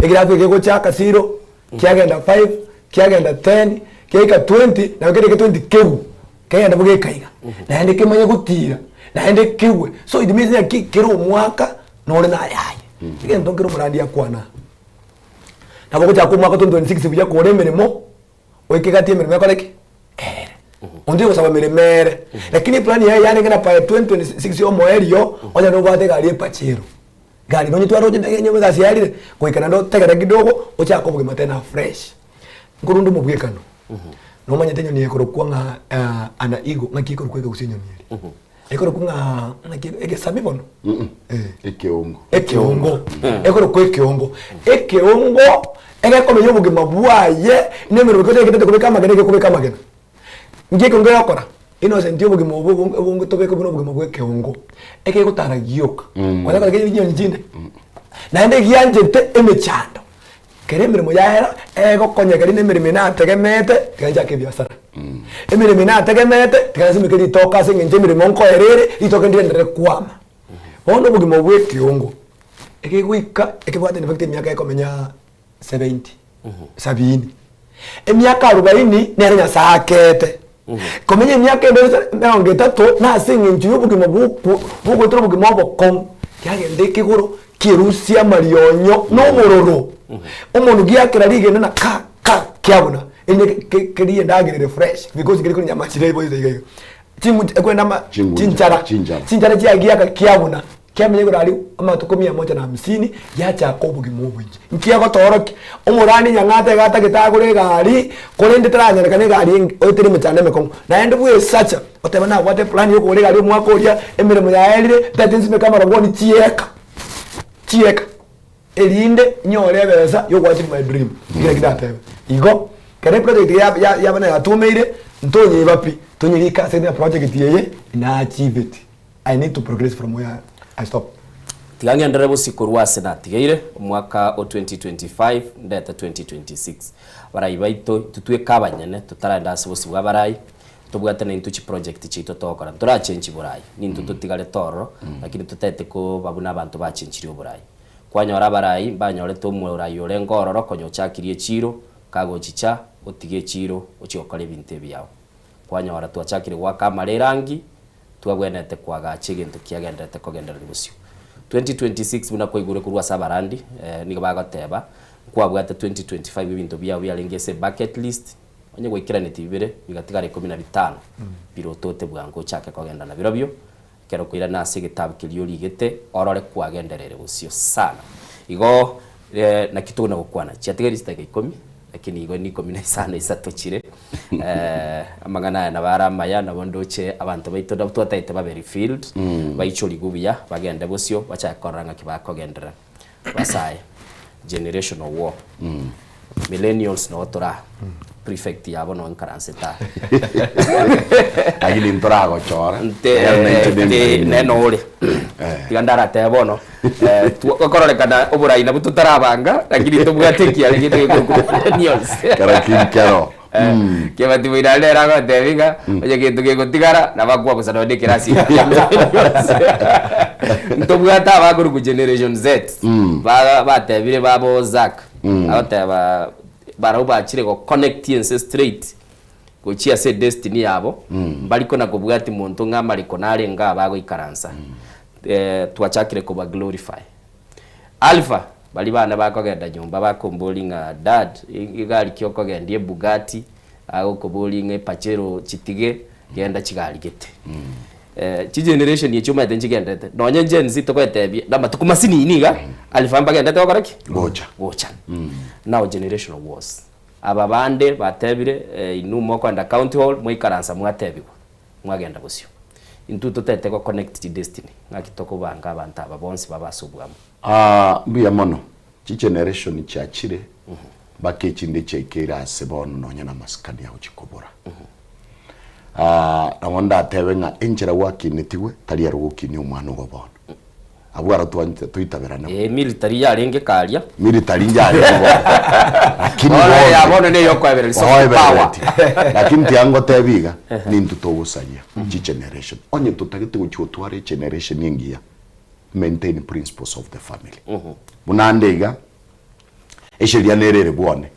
e graph ege chaka 0 kiagenda 5 kiagenda 10 kiaika 20 na kile 20 keu kaenda buge kaiga na ende kemanya gutira na ende kiwe so it means that kiro mwaka nore na yaye kige ndongero murandi yakwana na boko cha kumwaka 2026 buja ko remeremo oikigati emeremo yakoleke ondio sawa meremere lakini plan ya yani ngana pa 2026 yo moelio onya no bate gali pachero gali no nyitwa roje ndenye mweza sialire koikana ndo tegera kidogo ocha ko buge matena fresh ngurundu mubwekano no manya tenyo ni ekoro kwanga ana ego ngaki ko kwega usenyo ni ekoro kunga ngaki ege sabibono ekeongo ekoro kwekiongo ege ko meyo buge mabwaye nemero ko tege tege kubeka magene kubeka magene ngike ngwe yakora innocent yo bugimo bungu tobeko bino bugimo bwe keongo eke gutaragiyoka wala kale kinyo njinde na ende gianjete emechando kere mirimo yahera ego konyegeri ne mirimo na tegemete kanja ke biasara emirimo na tegemete tikazi mikiri toka singe mirimo nko erere itoke ndire kwama ono bugimo bwe keongo eke gwika eke bwate ne fakte myaka ekomenya 70 70 emyaka 40 nere nyasakete komenya myaka ndero ngetato na singe njuyo bugimo buko tro bugimo bokon kyagende kiguru kirusia marionyo no mororo umuntu giyakira rigene na ka kyabona ene keriye ndagirire fresh because kiri kuri nyama chire boyize yigayo timu kwenda ma chinchara cyagiyaka kyabona kyamenye gurari amatuko 150 yacha kobugi mubunji nkiyago toroki umurani nyangate gata kitagure gari kolende tranya kane gari oyitiri mutane mekongo na ende bwe sacha otebana what plan yo kore gari mwakoria emiremo ya elire tatinsi me kamera ngoni tieka elinde nyore beza yo watching my dream kile kidate igo kare project ya bana yatumeire ntonye bapi tonye ka send project yeye na achieve it. I need to progress from where I stop. Tigange ndarebo sikurwa senati geire mwaka o 2025 ndeta 2026 barayi baito tutwe kabanyene tutaranda sibosi bwa barayi tubwate na intuchi project chito tokora tura change burayi nintu tutigale toro lakini tutete ko babuna abantu ba change burayi kwanyora barayi banyore to murayi ole ngororo konyo chakirie chiro kago chicha otige chiro ochokole binte byao kwanyora twachakire wakamare rangi twagwenete kwaga chigintu kiagendete kogendera gusio 2026 muna koigure kurwa sabarandi niga bagoteba kwabwate 2025 ibintu byao byalengese bucket list onye gwikira netibire bigatigare 15 birotote bwango chake kogendana birobyo kero kuira nasi gitabu kilio ligete orore kwagenderere gusio sana igo na kitu na gukwana chiatigari stake 10 lakini igo ni 10 sana isatochire amagana na baramaya na bondoche abantu baito twataite baberi field baichori gubya bagenda busyo bachakoranga kibakogendera basaye generational war millennials no tora prefect yabo no nkaranseta agili ntorago chora neno ole tigandara tebono tukorolekana oburai na bututarabanga lakini tubwatekia lakini millennials karo Kema timu inalera kwa tevinga oye kintu gigutigara na bakwa busano de kirasi ntobwata baguru ku generation Z batebire babo Zak abata baroba chire ko connect straight kuchia se destiny yabo baliko na kubwati muntu ngamaliko narenga bago ikaransa twachakire ko ba glorify alpha bali bana bakogenda nyumba bakombolinga dad igali kyoko gendie Bugatti ago kobolinga Pachero chitige genda chigali gete chi generation ye chuma tenchi gendete nonye gen Z tokwetebie na matukumasini iniga alifamba gendete okoraki gocha now generational wars aba bande batebire inumo kwanda county hall mwikaransa mwatebikwa mwagenda busyo into tutete ko connect destiny ngakitoko banga abantu aba bonse babasubwamo mbuya mono chi generation chachire bakechinde chekera sebono nonya na maskani ya uchikobora na wanda tebenga enjera wakinetiwe tali yarugukini umwana gobono abwara tuitaberana military yarenge kalya military yari lakini yabona ne yokwebera power lakini tiango tebiga ni ntutobusanya chi generation onye tutagite guchotware generation yengia maintain principles of the family munandega esheria nerere bwone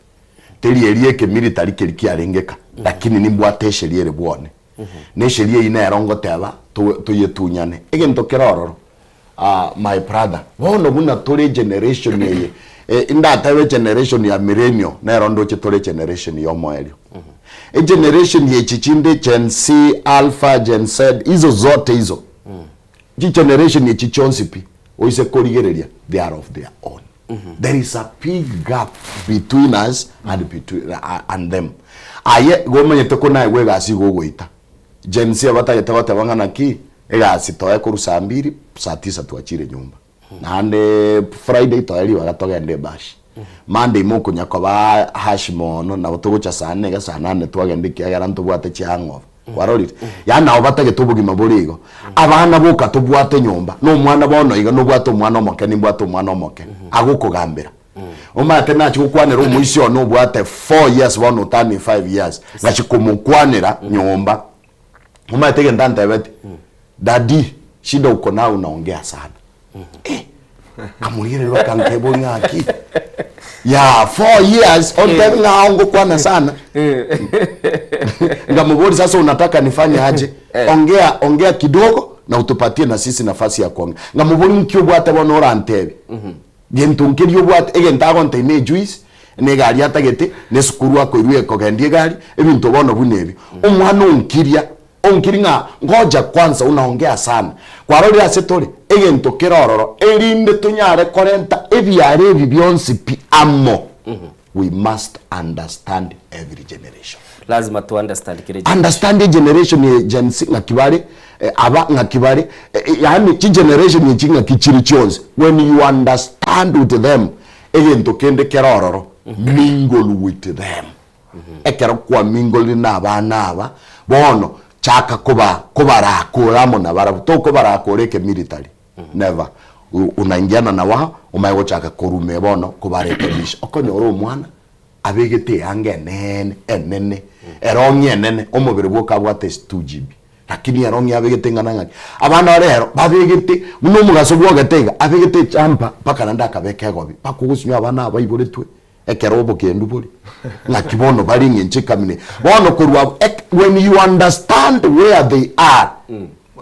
teri erieke military kirikia rengeka lakini nimbwate esheria ere bwone ne sheria ina yarongo teba tuyetunyane egento kerororo my brother wono buna tore generation yeye inda tawe generation ya millennial na rondo tore generation yo moelio generation ye chichinde Gen C Alpha Gen Z hizo zote hizo generation ye chichonsipi oise korigereria they are of their own there is a big gap between us and them aye gomenye toko na egwe gasi gogoita Gen Z abatagete batebangana ki egasi toye kurusa 2 saa 9 tuachire nyumba nande Friday toyeli bagatogende bash Monday moko nyako ba hash mono na butugucha saa 4 saa 8 twagende kiagara ntubwate cyangwa warorire ya nao batage tubugima burigo abana boka tubwate nyomba no mwana bono iga no bwato mwana omoke ni bwato mwana omoke agukugambira umate nachi gukwanira umuisho no bwate 4 years bono tani 5 years ngachi kumukwanira nyomba umate genda ntebeti dadi shida uko nao unaongea sana kamulire lwa kankebo ngaki ya 4 years onte ngaongo kwana sana ngamubori sasa unataka nifanye aje ongea kidogo na utupatie na sisi nafasi ya kuongea ngamubori mkyo bwata bono orantebe gento nkiryo bwata egentago ntene juice ne gari atagete ne sukuru akoirwe kogendie gari ebintu bono bunebi umwana onkiringa ngoja kwanza unaongea sana kwarori asetore egento kirororo erinde tunyare korenta ebyare byonsi pi amo we must understand every generation lazima tu understand understand generation ye Gen Z ngakibare aba ngakibare yani ki generation ye chinga kichiri chonze when you understand with them egento kende kirororo mingle with them ekero kwa mingle na bana bono chaka kuba rakuramo na barabuto barakoreke military never unaingiana na wao umaego chaka kurume bono kubarekebisha okonyo ro mwana abegete yange enene eronye enene omubiri bwo kabwa test 2GB lakini eronye abegete ngana abana rero babegete muno mugaso bwo gatega abegete champa paka nanda kabeke gobi pakugusinya abana abayiboretwe ekerobo kendu buri ngakibono bari ngenche kamine bono kurwa when you understand where they are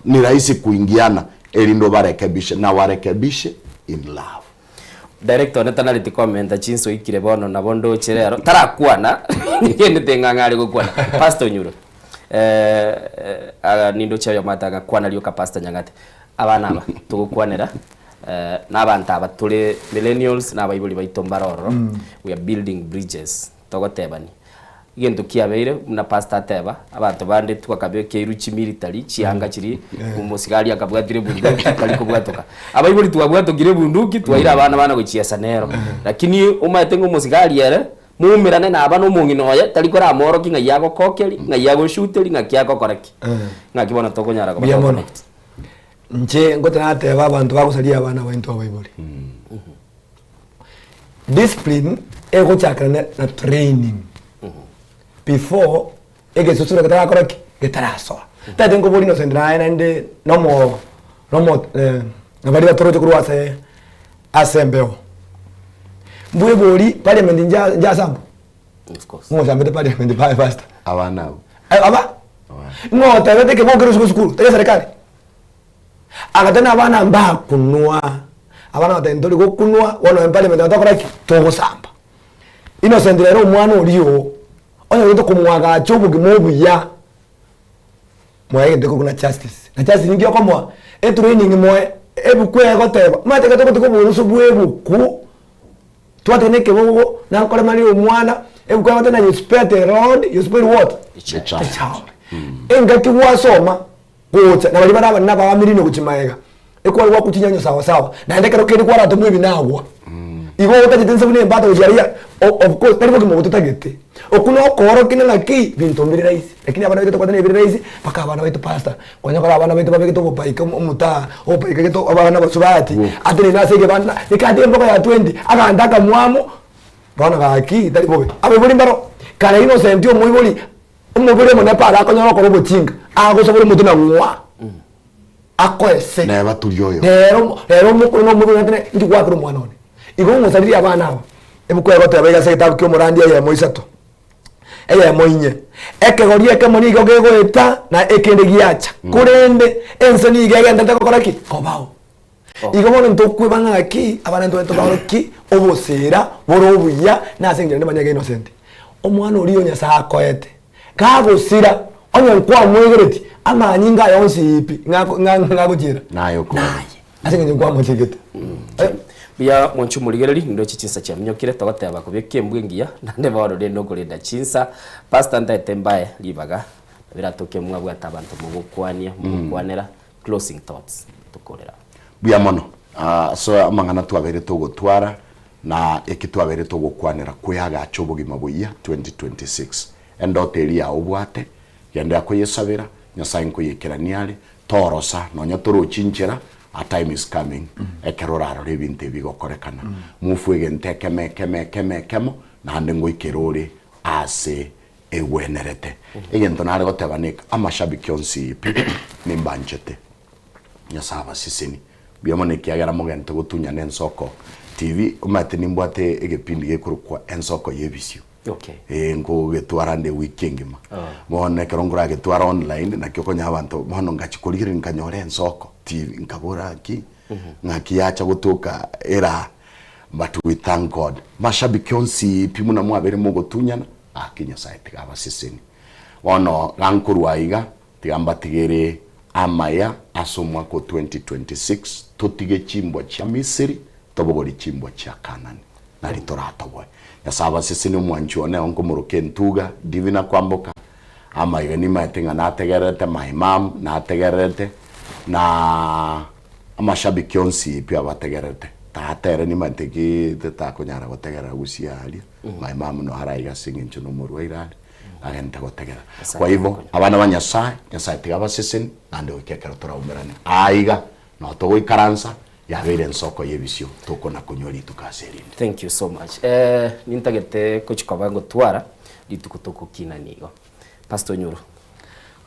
ni rahisi kuingiana elindo barekebishe na warekebishe in love. Director netanality comment chinso ikire bono na bondo cherero tarakwana ngende tengangari gukwana pastor nyuro nindo chayo mataga kwana lyo ka pastor nyangate abana aba tugukwanera n'abantu abatule millennials n'abayibuli baitombaroro we are building bridges togotebani igento kiabeire na pastor teba abantu bande twakabe keiruchi military chianga chiri umusigari akabwatire bunduki kali kubwatoka abayibuli twabwatogire bunduki twaira abana gochiesa nero lakini umaete ngo umusigari yere mumirane na abana umunginoye talikora amoro kinga yago kokeri nga yago shooteri nga kyako koreki nga kibona tokonyara ko nje ngotenate abantu bakusalia abana baintu abayibuli discipline ego chakana na training before egesusura kataka koreki getaraso tete ngo boli no sendra nende nomo nabali batoroje kurwase asembeo mbuye boli parliament nja sambu of course mo sambe parliament pa fast abana aba no tete ke bokero skulu tete serikali agatana abana mbakunwa abana batendori gokunwa wono parliament batakoreki togo samba innocent rero umwana uriyo onye ruto kumwaga chobu gimobuya mwaye ndeko kuna justice na justice ngiyo komwa training mwe ebukwe goteba mate gato ko buruso bwebu ku twateneke bogo na kole mali umwana ebukwe batena you spare the road you spare what the child engati wasoma kucha na bali bana na ba milino kuchimaega eko wa kutinyanyo sawa sawa na ndeka rokeni kwa rato mwe binagwa igo utajitensa bune mbata ujaria of course taribo kimo utagete okuno koro kinala ki bintombiri raisi lakini abana wetu kwa tani raisi paka abana wetu pasta kwanya kwa abana wetu babeke to baika umuta opaika keto abana basubati atene nasege bana nikati mboka ya 20 akandaka mwamo bana baki taribo abe buri mbaro kana innocent yo muibuli umubule mona para akonyoro ko botinga agosobole mutu na mwa akoese na batulyoyo rero mukuno mubule natene ndi kwa kuru mwana one igo musariri abana aba ebukwe gote abega se tabu kyo murandi ya moisato eya moinye ekegorie ke moni gogego eta na ekende giacha kurende ensoni igega ndata kokoraki kobao igo mono ntokwe banga aki abana ntwe tobaroki obosera borobuya na sengere ndemanya innocent omwana uriyo nyasa akoete kagosira onye kwa mwegereti ama nyinga yonsi ipi ngakujira nayo ko asengere kwa mwegereti bia monchu muligereri ndo chichinsa cha mnyokire togate abakubye mbwengiya nande baro de nogorinda chinsa pastor ndatembaye libaga biratoke mwabwa tabantu mugukwanira closing thoughts tukorera bia mono so amangana twabere tugutwara na ekitwabere tugukwanira kuyaga chobugima buya 2026 endoteri ya ubwate yende akuyesabira nyasaye nkuyikira niare torosa nonya turuchinchira a time is coming ekeroraro rebinte bigokorekana mufuege ntekeme nande ngoikerore ase ewenerete egento nare gotebanika amashabiki onsi ipi nimbanchete nyasaba sisini biamone kiagera mogento gutunya nensoko TV umate nimbwate egepindi gekurukwa ensoko yebisio ngo getwarande weekend ma mone kerongura getwara online na kyokonya abantu mono ngachikurire nkanyore ensoko TV nkabura ki ngakiacha gutuka era but we thank God mashabiki onsi pimuna mwabere mugotunyana akinya site gaba sisini wono gankurwa iga tigamba tigere amaya asomwa ko 2026 totige chimbwa cha Misiri tobogori chimbwa cha Kanani nari toratobwe yasaba sisini mwanchone onko muruke ntuga divina kwamboka amaya ni matenga nategerete my mom nategerete na amashabiki onsi pia bategerete tatere ni mateki tetakunyara gotegera gusialia my mom no haraiga singing chuno murwa irali agente gotegera kwa hivyo abana banyasaye tigaba sisini nande ukekera turaumerane aiga no to ikaransa yabere nsoko yebisio tuko na kunyori tukaserinde. Thank you so much. Nintagete kuchikaba gutwara litukutuko kinanigo Pastor Nyuru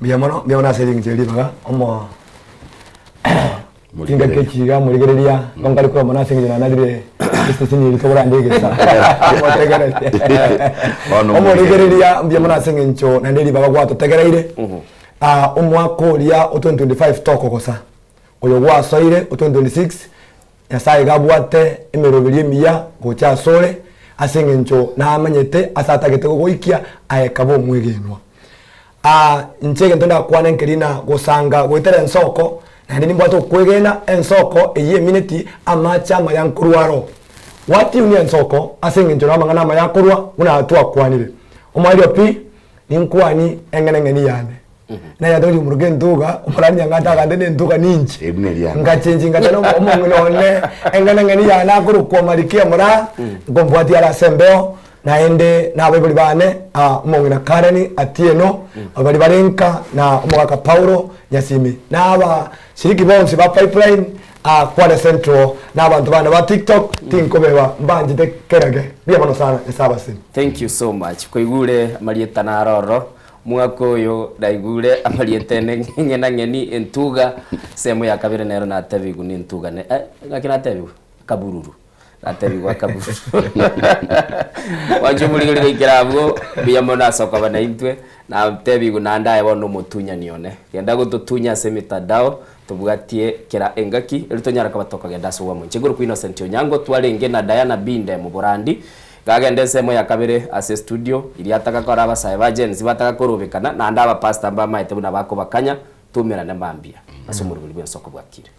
biamona sering jeli baga omo tinga kechiga murigereria ngongari ko mona sing jina nadire station ni ko rande gesa omo rigereria biamona sing ncho nandiri baga kwa totegereire omwakoria 2025 toko kosa oyo gwa soire 2026 yasaye gabwate emeroberie miya gocha sore asenge ncho na amanyete asatagete goikia aekabo mwegenwa nchege ntonda kwana nkerina gosanga goitera ensoko na ndi mbwato kwegena ensoko eye minute amacha mayankuruaro wati uni ensoko asenge ncho namangana mayakurwa una atua kwanire omario pi ninkwani engenengeni yane na ya doli muruge nduga umurani ngata kandene nduga ninchi ngachenji ngatano omongone engenengeni yana kuru kwa malikia mura ngombwati ala sembeo naende na bibuli bane omongina Karen Atieno abali barenka na omwaka Paulo Nyasimi na aba shiriki bonse ba pipeline kwa central na abantu bana ba TikTok tinkobeba mbanje tekerage bia sana esaba sin. Thank you so much koigure marieta na roro mwaka uyu ndaigure amariete ngeni entuga semo ya kabire nero na tebigu ni entuga ne ngakina tebigu kabururu atebigu kabururu wajumurigire kirabwo biyamona soka bana intwe na tebigu na ndaye bono mutunya nione yenda gututunya semitadao tubwatie kira engaki ritonyara kabatoka genda so wamwe chiguru ku Innocent Onyango twarenge na Diana Binde mu Burandi gagende semo ya kabire ase studio ili ataka kora abasaye bagenzi bataka kurubikana na ndaba pastor mbamaite buna bako bakanya tumira na mbambia asumurubiri bwensoko bwakire